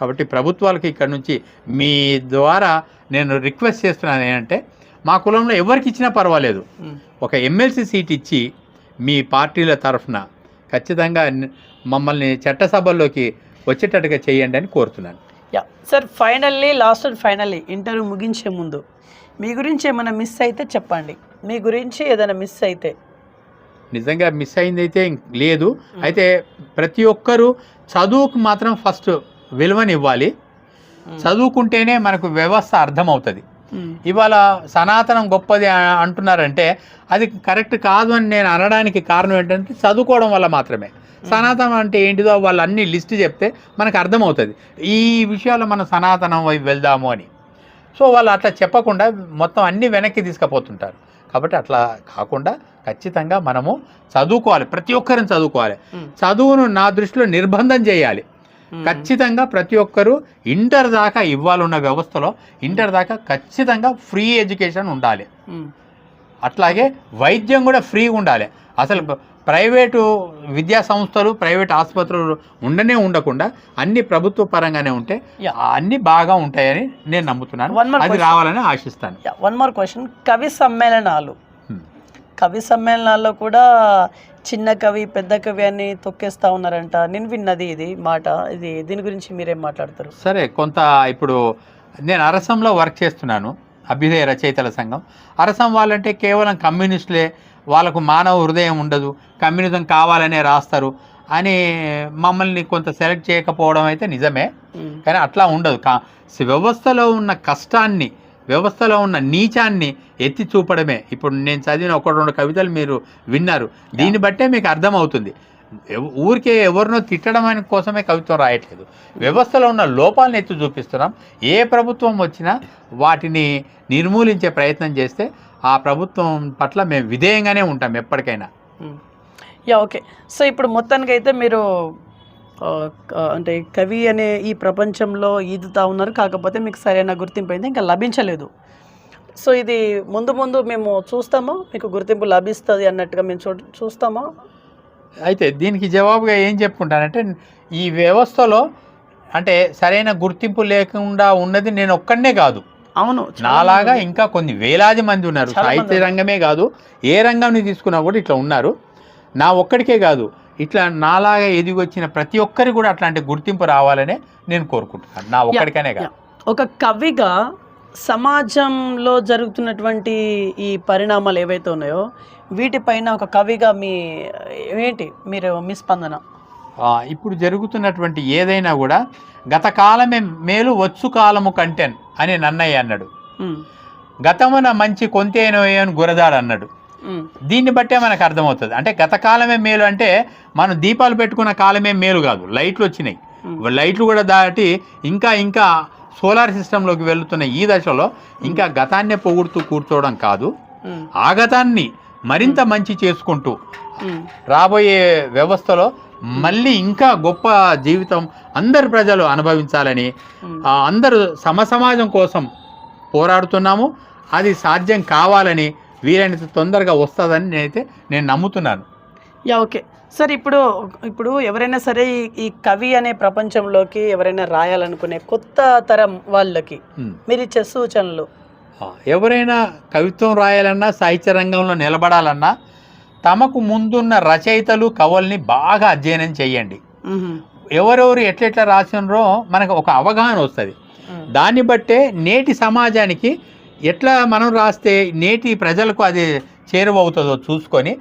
కాబట్టి ప్రభుత్వాలకి ఇక్కడ నుంచి మీ ద్వారా నేను రిక్వెస్ట్ చేస్తున్నాను ఏంటంటే, మా కులంలో ఎవరికి ఇచ్చినా పర్వాలేదు, ఒక ఎమ్మెల్సీ సీట్ ఇచ్చి మీ పార్టీల తరఫున ఖచ్చితంగా మమ్మల్ని చట్టసభల్లోకి వచ్చేటట్టుగా చేయండి అని కోరుతున్నాను. Yeah sir, last and finally interview ముగించే ముందు మీ గురించి ఏమైనా మిస్ అయితే చెప్పండి. మీ గురించి ఏదైనా మిస్ అయితే. నిజంగా మిస్ అయింది అయితే లేదు. అయితే ప్రతి ఒక్కరూ చదువుకు మాత్రం ఫస్ట్ విలువనివ్వాలి. చదువుకుంటేనే మనకు వ్యవస్థ అర్థమవుతుంది. ఇవాళ సనాతనం గొప్పది అంటున్నారంటే అది కరెక్ట్ కాదు అని నేను అనడానికి కారణం ఏంటంటే చదువుకోవడం వల్ల మాత్రమే. సనాతనం అంటే ఏంటిదో వాళ్ళు అన్ని లిస్ట్ చెప్తే మనకు అర్థమవుతుంది ఈ విషయాలు మనం సనాతనం వైపు వెళ్దాము అని. సో వాళ్ళు అట్లా చెప్పకుండా మొత్తం అన్నీ వెనక్కి తీసుకుపోతుంటారు. కాబట్టి అట్లా కాకుండా ఖచ్చితంగా మనము చదువుకోవాలి, ప్రతి ఒక్కరిని చదువుకోవాలి. చదువును నా దృష్టిలో నిర్బంధం చేయాలి. ఖచ్చితంగా ప్రతి ఒక్కరూ ఇంటర్ దాకా ఇవ్వాలన్న వ్యవస్థలో ఇంటర్ దాకా ఖచ్చితంగా ఫ్రీ ఎడ్యుకేషన్ ఉండాలి. అట్లాగే వైద్యం కూడా ఫ్రీగా ఉండాలి. అసలు ప్రైవేటు విద్యా సంస్థలు, ప్రైవేట్ ఆసుపత్రులు ఉండకుండా అన్ని ప్రభుత్వ పరంగానే ఉంటే అన్ని బాగా ఉంటాయని నేను నమ్ముతున్నాను. అది రావాలని ఆశిస్తాను. వన్ మోర్ క్వశ్చన్, కవి సమ్మేళనాల్లో కూడా చిన్న కవి, పెద్ద కవి అని తొక్కేస్తా ఉన్నారంట. నేను విన్నది ఇది మాట. దీని గురించి మీరేం మాట్లాడతారు? సరే, కొంత ఇప్పుడు నేను అరసంలో వర్క్ చేస్తున్నాను, అభ్యుదయ రచయితల సంఘం. అరసం వాళ్ళంటే కేవలం కమ్యూనిస్టులే, వాళ్ళకు మానవ హృదయం ఉండదు, కమ్యూనిజం కావాలనే రాస్తారు అని మమ్మల్ని కొంత సెలెక్ట్ చేయకపోవడం అయితే నిజమే. కానీ అట్లా ఉండదు. వ్యవస్థలో ఉన్న కష్టాన్ని, వ్యవస్థలో ఉన్న నీచాన్ని ఎత్తి చూపడమే. ఇప్పుడు నేను చదివిన 1-2 కవితలు మీరు విన్నారు, దీన్ని బట్టే మీకు అర్థమవుతుంది. ఊరికే ఎవరినో తిట్టడం అని కోసమే కవిత్వం రాయట్లేదు, వ్యవస్థలో ఉన్న లోపాలను ఎత్తి చూపిస్తున్నాం. ఏ ప్రభుత్వం వచ్చినా వాటిని నిర్మూలించే ప్రయత్నం చేస్తే ఆ ప్రభుత్వం పట్ల మేము విధేయంగానే ఉంటాం ఎప్పటికైనా. ఓకే. సో ఇప్పుడు మొత్తానికి అయితే మీరు అంటే కవి అనే ఈ ప్రపంచంలో ఈదుతా ఉన్నారు, కాకపోతే మీకు సరైన గుర్తింపు అయితే ఇంకా లభించలేదు. సో ఇది ముందు ముందు మేము చూస్తామా, మీకు గుర్తింపు లభిస్తుంది అన్నట్టుగా మేము చూస్తామా? అయితే దీనికి జవాబుగా ఏం చెప్పుకుంటానంటే, ఈ వ్యవస్థలో అంటే సరైన గుర్తింపు లేకుండా ఉన్నది నేను ఒక్కడనే కాదు. అవును, నాలాగా ఇంకా కొన్ని వేలాది మంది ఉన్నారు. సాహిత్య రంగమే కాదు, ఏ రంగంని తీసుకున్నా కూడా ఇట్లా ఉన్నారు. నా ఒక్కడికే కాదు, ఇట్లా నాలాగా ఎదిగొచ్చిన ప్రతి ఒక్కరికి కూడా అట్లాంటి గుర్తింపు రావాలనే నేను కోరుకుంటున్నాను. నా ఒక్కడికనే కాదు. ఒక కవిగా సమాజంలో జరుగుతున్నటువంటి ఈ పరిణామాలు ఏవైతే ఉన్నాయో వీటిపైన ఒక కవిగా మీ స్పందన? ఇప్పుడు జరుగుతున్నటువంటి ఏదైనా కూడా గత కాలమే మేలు వచ్చు కాలము కంటెన్ అని నన్నయ్య అన్నాడు. గతమున మంచి కొంతేనో అని గురదాడు అన్నాడు. దీన్ని బట్టే మనకు అర్థమవుతుంది. అంటే గత కాలమే మేలు అంటే మనం దీపాలు పెట్టుకున్న కాలమే మేలు కాదు. లైట్లు వచ్చినాయి, లైట్లు కూడా దాటి ఇంకా ఇంకా సోలార్ సిస్టంలోకి వెళుతున్న ఈ దశలో ఇంకా గతాన్నే పొగుడుతూ కూర్చోవడం కాదు, ఆ గతాన్ని మరింత మంచి చేసుకుంటూ రాబోయే వ్యవస్థలో మళ్ళీ ఇంకా గొప్ప జీవితం అందరు ప్రజలు అనుభవించాలని, అందరూ సమసమాజం కోసం పోరాడుతున్నాము. అది సాధ్యం కావాలని, వీలైనంత తొందరగా వస్తుందని నేను నమ్ముతున్నాను. ఓకే సార్, ఇప్పుడు ఎవరైనా సరే ఈ కవి అనే ప్రపంచంలోకి ఎవరైనా రాయాలనుకునే కొత్త తరం వాళ్ళకి మీరు ఇచ్చే సూచనలు? ఎవరైనా కవిత్వం రాయాలన్నా, సాహిత్య రంగంలో నిలబడాలన్నా తమకు ముందున్న రచయితలు, కవుల్ని బాగా అధ్యయనం చేయండి. ఎవరెవరు ఎట్లెట్లా రాసినరో మనకు ఒక అవగాహన వస్తుంది. దాన్ని బట్టే నేటి సమాజానికి ఎట్లా మనం రాస్తే నేటి ప్రజలకు అది చేరువవుతుందో చూసుకొని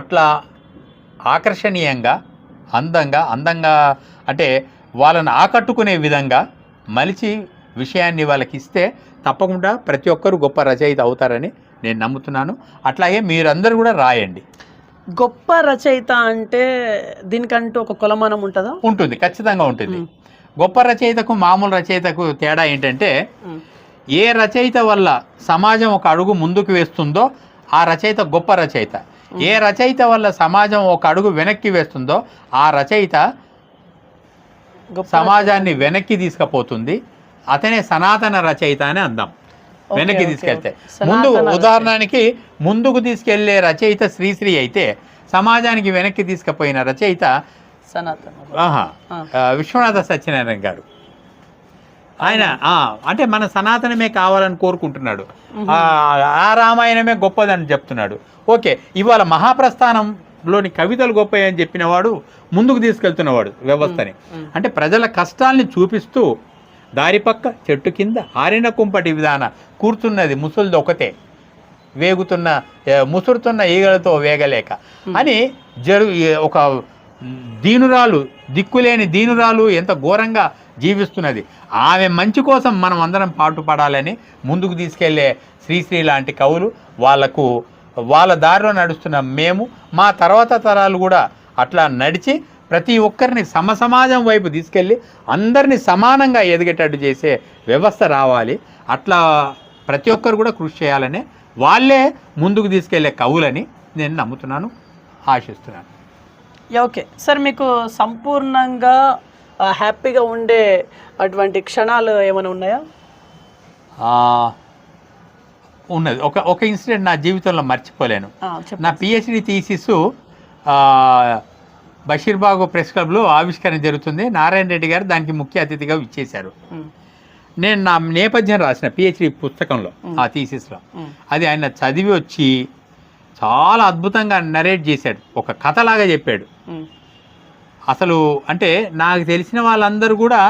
అట్లా ఆకర్షణీయంగా, అందంగా అంటే వాళ్ళని ఆకట్టుకునే విధంగా మలిచి విషయాన్ని వాళ్ళకి ఇస్తే తప్పకుండా ప్రతి ఒక్కరు గొప్ప రచయిత అవుతారని నేను నమ్ముతున్నాను. అట్లాగే మీరందరూ కూడా రాయండి. గొప్ప రచయిత అంటే దీనికంటూ ఒక కొలమానం ఉంటుందా? ఉంటుంది, ఖచ్చితంగా ఉంటుంది. గొప్ప రచయితకు మామూలు రచయితకు తేడా ఏంటంటే, ఏ రచయిత వల్ల సమాజం ఒక అడుగు ముందుకు వేస్తుందో ఆ రచయిత గొప్ప రచయిత. ఏ రచయిత వల్ల సమాజం ఒక అడుగు వెనక్కి వేస్తుందో ఆ రచయిత సమాజాన్ని వెనక్కి తీసుకుపోతుంది. అతనే సనాతన రచయిత అని అందాం. వెనక్కి తీసుకెళ్తే ఉదాహరణకి ముందుకు తీసుకెళ్లే రచయిత శ్రీశ్రీ అయితే, సమాజానికి వెనక్కి తీసుకుపోయిన రచయిత విశ్వనాథ సత్యనారాయణ గారు. ఆయన అంటే మన సనాతనమే కావాలని కోరుకుంటున్నాడు. ఆ రామాయణమే గొప్పదని చెప్తున్నాడు. ఓకే, ఇవాళ మహాప్రస్థానంలోని కవితలు గొప్పని చెప్పినవాడు ముందుకు తీసుకెళ్తున్నవాడు వ్యవస్థని. అంటే ప్రజల కష్టాల్ని చూపిస్తూ దారి పక్క చెట్టు కింద ఆరిన కుంపటి విధాన కూర్చున్నది ముసలిది ఒకతే, ముసురుతున్న ఈగలతో వేగలేక అని ఒక దీనురాలు, దిక్కులేని దీనురాలు ఎంత ఘోరంగా జీవిస్తున్నది. ఆమె మంచి కోసం మనం అందరం పాటుపడాలని ముందుకు తీసుకెళ్లే శ్రీశ్రీ లాంటి కవులు, వాళ్ళ దారిలో నడుస్తున్న మేము, మా తర్వాత తరాలు కూడా అట్లా నడిచి ప్రతి ఒక్కరిని సమసమాజం వైపు తీసుకెళ్ళి అందరినీ సమానంగా ఎదిగేటట్టు చేసే వ్యవస్థ రావాలి. అట్లా ప్రతి ఒక్కరు కూడా కృషి చేయాలని, వాళ్ళే ముందుకు తీసుకెళ్లే కవులని నేను నమ్ముతున్నాను, ఆశిస్తున్నాను. ఓకే సార్, మీకు సంపూర్ణంగా హ్యాపీగా ఉండే అటువంటి క్షణాలు ఏమైనా ఉన్నాయా? ఉన్నది. ఒక ఇన్సిడెంట్ నా జీవితంలో మర్చిపోలేను. నా పిహెచ్డి థీసిస్ బషీర్బాగు ప్రెస్ క్లబ్లో ఆవిష్కరణ జరుగుతుంది. నారాయణ రెడ్డి గారు దానికి ముఖ్య అతిథిగా ఇచ్చేశారు. నేను నా నేపథ్యం రాసిన పిహెచ్డి పుస్తకంలో, ఆ థీసిస్లో, అది ఆయన చదివి వచ్చి చాలా అద్భుతంగా నరేట్ చేశాడు, ఒక కథలాగా చెప్పాడు. అసలు అంటే నాకు తెలిసిన వాళ్ళందరూ కూడా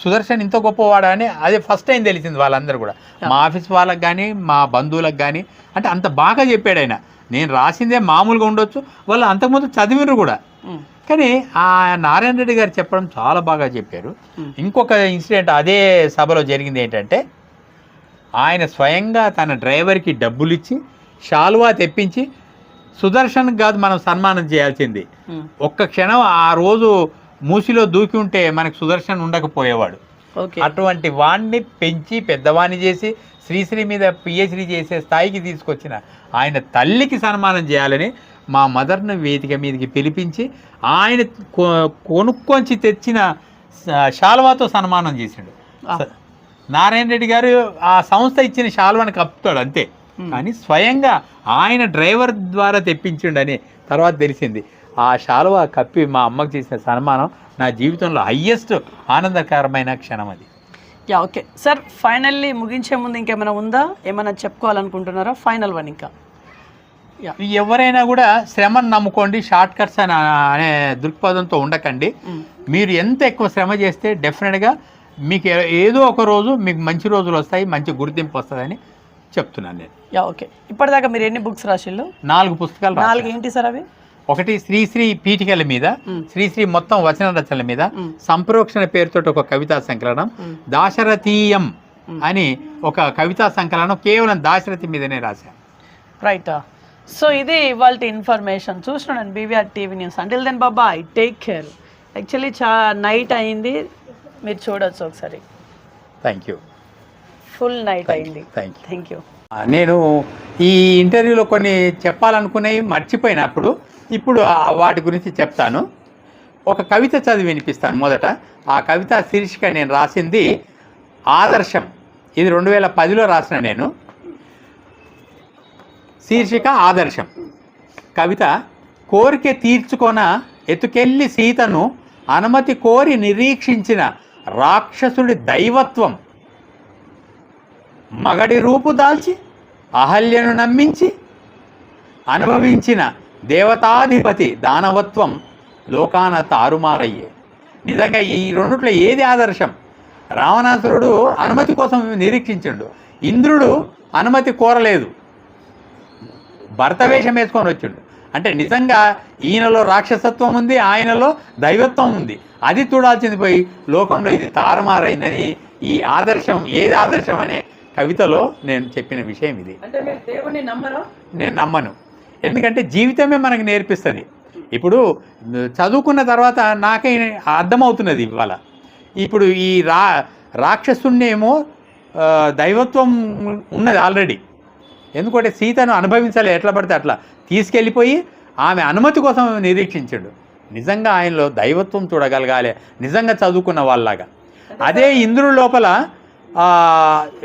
సుదర్శన్ ఇంత గొప్పవాడా అని అదే ఫస్ట్ టైం తెలిసింది వాళ్ళందరూ కూడా. మా ఆఫీస్ వాళ్ళకి కానీ మా బంధువులకు కానీ, అంటే అంత బాగా చెప్పాడు ఆయన. నేను రాసిందే మామూలుగా ఉండొచ్చు, వాళ్ళు అంతకుముందు చదివినరు కూడా, కానీ ఆ నారాయణ రెడ్డి గారు చెప్పడం చాలా బాగా చెప్పారు. ఇంకొక ఇన్సిడెంట్ అదే సభలో జరిగింది ఏంటంటే, ఆయన స్వయంగా తన డ్రైవర్కి డబ్బులు ఇచ్చి శాలువా తెప్పించి, సుదర్శన్ కాదు మనం సన్మానం చేయాల్సింది, ఒక్క క్షణం ఆ రోజు మూసిలో దూకి ఉంటే మనకు సుదర్శన్ ఉండకపోయేవాడు. అటువంటి వాణ్ణి పెంచి పెద్దవాణ్ణి చేసి శ్రీశ్రీ మీద పిహెచ్డి చేసే స్థాయికి తీసుకొచ్చిన ఆయన తల్లికి సన్మానం చేయాలని మా మదర్ను వేదిక మీదకి పిలిపించి ఆయన కొనుక్కొంచి తెచ్చిన శాల్వాతో సన్మానం చేశాడు. నారాయణ రెడ్డి గారు ఆ సంస్థ ఇచ్చిన శాల్వాని కప్పుతాడు అంతే, కానీ స్వయంగా ఆయన డ్రైవర్ ద్వారా తెప్పించిండని తర్వాత తెలిసింది. ఆ శాల్వా కప్పి మా అమ్మకు చేసిన సన్మానం నా జీవితంలో హయ్యెస్ట్ ఆనందకరమైన క్షణం అది. యా, ఓకే సార్, ఫైనల్లీ ముగించే ముందు ఇంకేమైనా ఉందా, ఏమైనా చెప్పుకోవాలనుకుంటున్నారా ఫైనల్ వన్? ఇంకా ఎవరైనా కూడా శ్రమను నమ్ముకోండి, షార్ట్ కట్స్ అనే దృక్పథంతో ఉండకండి. మీరు ఎంత ఎక్కువ శ్రమ చేస్తే డెఫినెట్గా మీకు ఏదో ఒక రోజు మీకు మంచి రోజులు వస్తాయి, మంచి గుర్తింపు వస్తుందని చెప్తున్నాను నేను. Yeah, okay. ఇప్పటిదాకా మీరు ఎన్ని బుక్స్ రాసిళ్ళు? 4 పుస్తకాలు. 4 ఏంటి సార్ అవి? ఒకటి శ్రీశ్రీ పీఠికల మీద, శ్రీశ్రీ మొత్తం వచన రచనల మీద, సంప్రోక్షణ పేరుతో ఒక కవితా సంకలనం, దాశరథీయం అని ఒక కవితా సంకలనం కేవలం దాశరథి మీదనే రాశాను. రైటా. సో ఇది ఇవాళ ఇన్ఫర్మేషన్. చూస్తున్నాను BVR TV news. Until then బాబాయ్, టేక్ కేర్. యాక్చువల్లీ నైట్ అయింది, మీరు చూడొచ్చు ఒకసారి. Thank you. ఫుల్ నైట్ అయింది. Thank you. నేను ఈ ఇంటర్వ్యూలో కొన్ని చెప్పాలనుకునేవి మర్చిపోయినప్పుడు ఇప్పుడు వాటి గురించి చెప్తాను. ఒక కవిత చదివి వినిపిస్తాను మొదట. ఆ కవిత శీర్షిక నేను రాసింది ఆదర్శం. ఇది 2010లో రాసిన నేను. శీర్షిక ఆదర్శం. కవిత: కోరిక తీర్చుకొన ఎతుకెళ్ళి సీతను అనుమతి కోరి నిరీక్షించిన రాక్షసుడి దైవత్వం, మగడి రూపు దాల్చి అహల్యను నమ్మించి అనుభవించిన దేవతాధిపతి దానవత్వం లోకాన తారుమారయ్యే. నిజంగా ఈ రెండిట్లో ఏది ఆదర్శం? రావణాసురుడు అనుమతి కోసం నిరీక్షించిండు, ఇంద్రుడు అనుమతి కోరలేదు, భర్త వేషం వేసుకొని వచ్చిండు. అంటే నిజంగా ఈయనలో రాక్షసత్వం ఉంది, ఆయనలో దైవత్వం ఉంది. అది చూడాల్సింది పోయి లోకంలో ఇది తారుమారైందని ఈ ఆదర్శం ఏది ఆదర్శం అనే కవితలో నేను చెప్పిన విషయం ఇది. నేను నమ్మను, ఎందుకంటే జీవితమే మనకు నేర్పిస్తుంది. ఇప్పుడు చదువుకున్న తర్వాత నాకే అర్థమవుతున్నది ఇవాళ. ఇప్పుడు ఈ రాక్షసుణ్ణేమో దైవత్వం ఉన్నది ఆల్రెడీ. ఎందుకంటే సీతను అనుభవించాలి, ఎట్లా పడితే అట్లా తీసుకెళ్ళిపోయి ఆమె అనుమతి కోసం నిరీక్షించాడు. నిజంగా ఆయనలో దైవత్వం చూడగలగాలి, నిజంగా చదువుకున్న వాళ్ళలాగా. అదే ఇంద్రుడి లోపల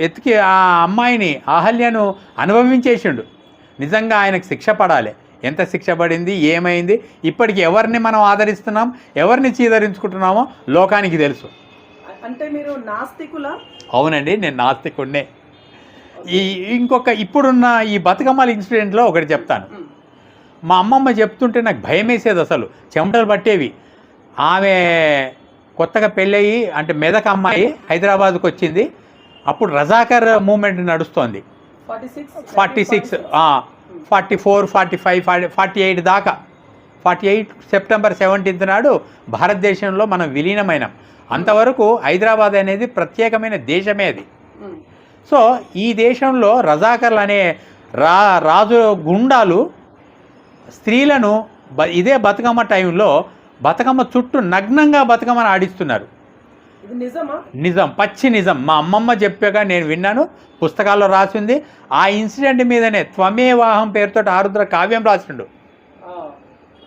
ఎత్తుకి ఆ అమ్మాయిని అహల్యను అనుభవించేసిండు. నిజంగా ఆయనకు శిక్ష పడాలి. ఎంత శిక్ష పడింది, ఏమైంది, ఇప్పటికి ఎవరిని మనం ఆదరిస్తున్నాం, ఎవరిని చీదరించుకుంటున్నామో లోకానికి తెలుసు. అంటే మీరు నాస్తికులా? అవునండి, నేను నాస్తికుడినే. ఇంకొక ఇప్పుడున్న ఈ బతుకమ్మల ఇన్సిడెంట్లో ఒకటి చెప్తాను. మా అమ్మమ్మ చెప్తుంటే నాకు భయం వేసేది, అసలు చెమటలు పట్టేవి. ఆమె కొత్తగా పెళ్ళయి అంటే మెదక్ అమ్మాయి హైదరాబాద్కు వచ్చింది. అప్పుడు రజాకర్ మూమెంట్ నడుస్తోంది. 46, 44, 45, 48 దాకా. 48 సెప్టెంబర్ 17 నాడు భారతదేశంలో మనం విలీనమైనాం. అంతవరకు హైదరాబాద్ అనేది ప్రత్యేకమైన దేశమే అది. సో ఈ దేశంలో రజాకర్లు అనే రాజు గుండాలు స్త్రీలను ఇదే బతుకమ్మ టైంలో బతుకమ్మ చుట్టూ నగ్నంగా బతుకమ్మను ఆడిస్తున్నారు. నిజం, పచ్చి నిజం. మా అమ్మమ్మ చెప్పాక నేను విన్నాను, పుస్తకాల్లో రాసింది. ఆ ఇన్సిడెంట్ మీదనే త్వమేవాహం పేరుతో ఆరుద్ర కావ్యం రాసిండు.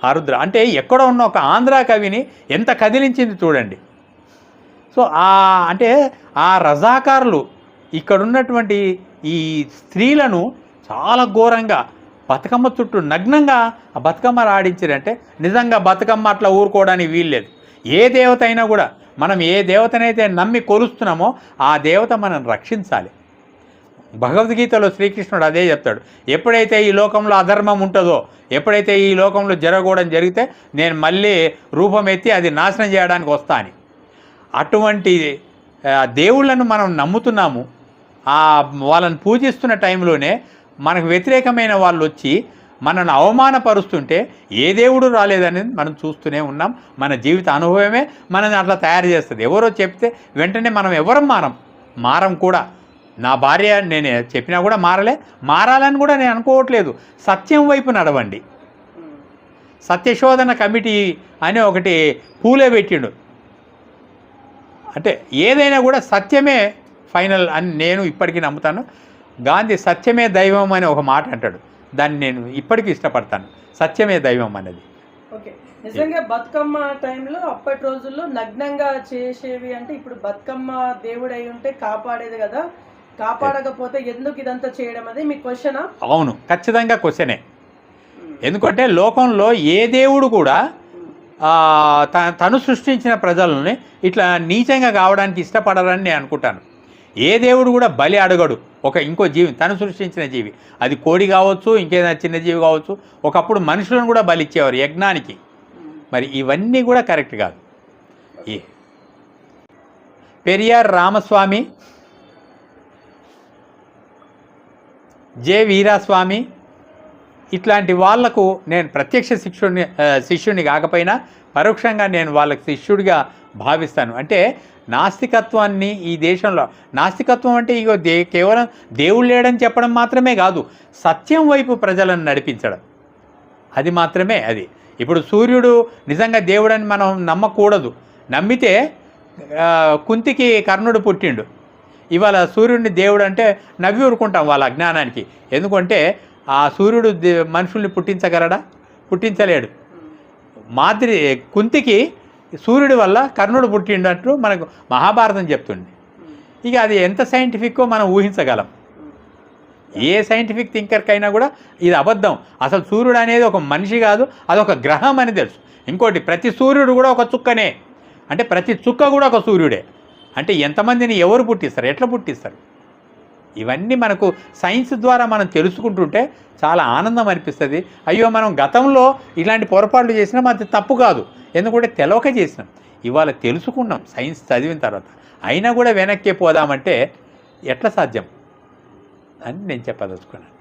ఆరుద్ర అంటే ఎక్కడో ఉన్న ఒక ఆంధ్ర కవిని ఎంత కదిలించింది చూడండి. సో అంటే ఆ రజాకారులు ఇక్కడున్నటువంటి ఈ స్త్రీలను చాలా ఘోరంగా బతుకమ్మ చుట్టూ నగ్నంగా ఆ బతుకమ్మలు ఆడించారంటే నిజంగా బతుకమ్మ అట్లా ఊరుకోవడానికి వీల్లేదు. ఏ దేవత అయినా కూడా మనం ఏ దేవతనైతే నమ్మి కొలుస్తున్నామో ఆ దేవత మనం రక్షించాలి. భగవద్గీతలో శ్రీకృష్ణుడు అదే చెప్తాడు. ఎప్పుడైతే ఈ లోకంలో అధర్మం ఉంటుందో, ఎప్పుడైతే ఈ లోకంలో జరగకూడని జరిగితే నేను మళ్ళీ రూపం ఎత్తి అది నాశనం చేయడానికి వస్తా అని. అటువంటి దేవుళ్ళను మనం నమ్ముతున్నాము. వాళ్ళని పూజిస్తున్న టైంలోనే మనకు వ్యతిరేకమైన వాళ్ళు వచ్చి మనల్ని అవమానపరుస్తుంటే ఏ దేవుడు రాలేదనేది మనం చూస్తూనే ఉన్నాం. మన జీవిత అనుభవమే మనని అట్లా తయారు చేస్తుంది. ఎవరో చెప్తే వెంటనే మనం ఎవరం మారం కూడా. నా భార్య నేను చెప్పినా కూడా మారాలని కూడా నేను అనుకోవట్లేదు. సత్యం వైపు నడవండి. సత్యశోధన కమిటీ అని ఒకటి పూలే పెట్టిండు. అంటే ఏదైనా కూడా సత్యమే ఫైనల్ అని నేను ఇప్పటికీ నమ్ముతాను. గాంధీ సత్యమే దైవం అని ఒక మాట అంటాడు. దాన్ని నేను ఇప్పటికీ ఇష్టపడతాను. సత్యమే దైవం అన్నది. ఓకే, నిజంగా బతుకమ్మ టైంలో అప్పటి రోజుల్లో నగ్నంగా చేసేవి అంటే ఇప్పుడు బతుకమ్మ దేవుడు అయి ఉంటే కాపాడేది కదా, కాపాడకపోతే ఎందుకు ఇదంతా చేయడం అది మీ క్వశ్చనా? అవును, ఖచ్చితంగా క్వశ్చనే. ఎందుకంటే లోకంలో ఏ దేవుడు కూడా తను సృష్టించిన ప్రజలని ఇట్లా నీచంగా కావడానికి ఇష్టపడాలని నేను అనుకుంటాను. ఏ దేవుడు కూడా బలి అడగడు ఇంకో జీవి, తను సృష్టించిన జీవి. అది కోడి కావచ్చు, ఇంకేదైనా చిన్న జీవి కావచ్చు. ఒకప్పుడు మనుషులను కూడా బలి ఇచ్చేవారు యజ్ఞానికి. మరి ఇవన్నీ కూడా కరెక్ట్ కాదు. పెరియార్ రామస్వామి, జె వీరాస్వామి ఇట్లాంటి వాళ్లకు నేను ప్రత్యక్ష శిష్యుడిని కాకపోయినా పరోక్షంగా నేను వాళ్ళకి శిష్యుడిగా భావిస్తాను. అంటే నాస్తికత్వాన్ని ఈ దేశంలో, నాస్తికత్వం అంటే ఇగో కేవలం దేవుడు లేడని చెప్పడం మాత్రమే కాదు, సత్యం వైపు ప్రజలను నడిపించడం, అది మాత్రమే అది. ఇప్పుడు సూర్యుడు నిజంగా దేవుడని మనం నమ్మకూడదు. నమ్మితే కుంతికి కర్ణుడు పుట్టిండు. ఇవాళ సూర్యుడిని దేవుడు అంటే నవ్వి ఊరుకుంటాం వాళ్ళ అజ్ఞానానికి. ఎందుకంటే ఆ సూర్యుడు మనుషుల్ని పుట్టించగలడా? పుట్టించలేడు. కుంతికి సూర్యుడి వల్ల కర్ణుడు పుట్టిండట్టు మనకు మహాభారతం చెప్తుంది. ఇక అది ఎంత సైంటిఫిక్కో మనం ఊహించగలం. ఏ సైంటిఫిక్ థింకర్కైనా కూడా ఇది అబద్ధం. అసలు సూర్యుడు అనేది ఒక మనిషి కాదు, అదొక గ్రహం అని తెలుసు. ఇంకోటి, ప్రతి సూర్యుడు కూడా ఒక చుక్కనే. అంటే ప్రతి చుక్క కూడా ఒక సూర్యుడే. అంటే ఎంతమందిని ఎవరు పుట్టిస్తారు, ఎట్లా పుట్టిస్తారు? ఇవన్నీ మనకు సైన్స్ ద్వారా మనం తెలుసుకుంటుంటే చాలా ఆనందం అనిపిస్తుంది. అయ్యో, మనం గతంలో ఇలాంటి పొరపాట్లు చేసినాం, అది తప్పు కాదు. ఎందుకంటే తెలవక చేసినాం. ఇవాళ తెలుసుకున్నాం సైన్స్ చదివిన తర్వాత. అయినా కూడా వెనక్కి పోదామంటే ఎట్లా సాధ్యం అని నేను చెప్పదలుచుకున్నాను.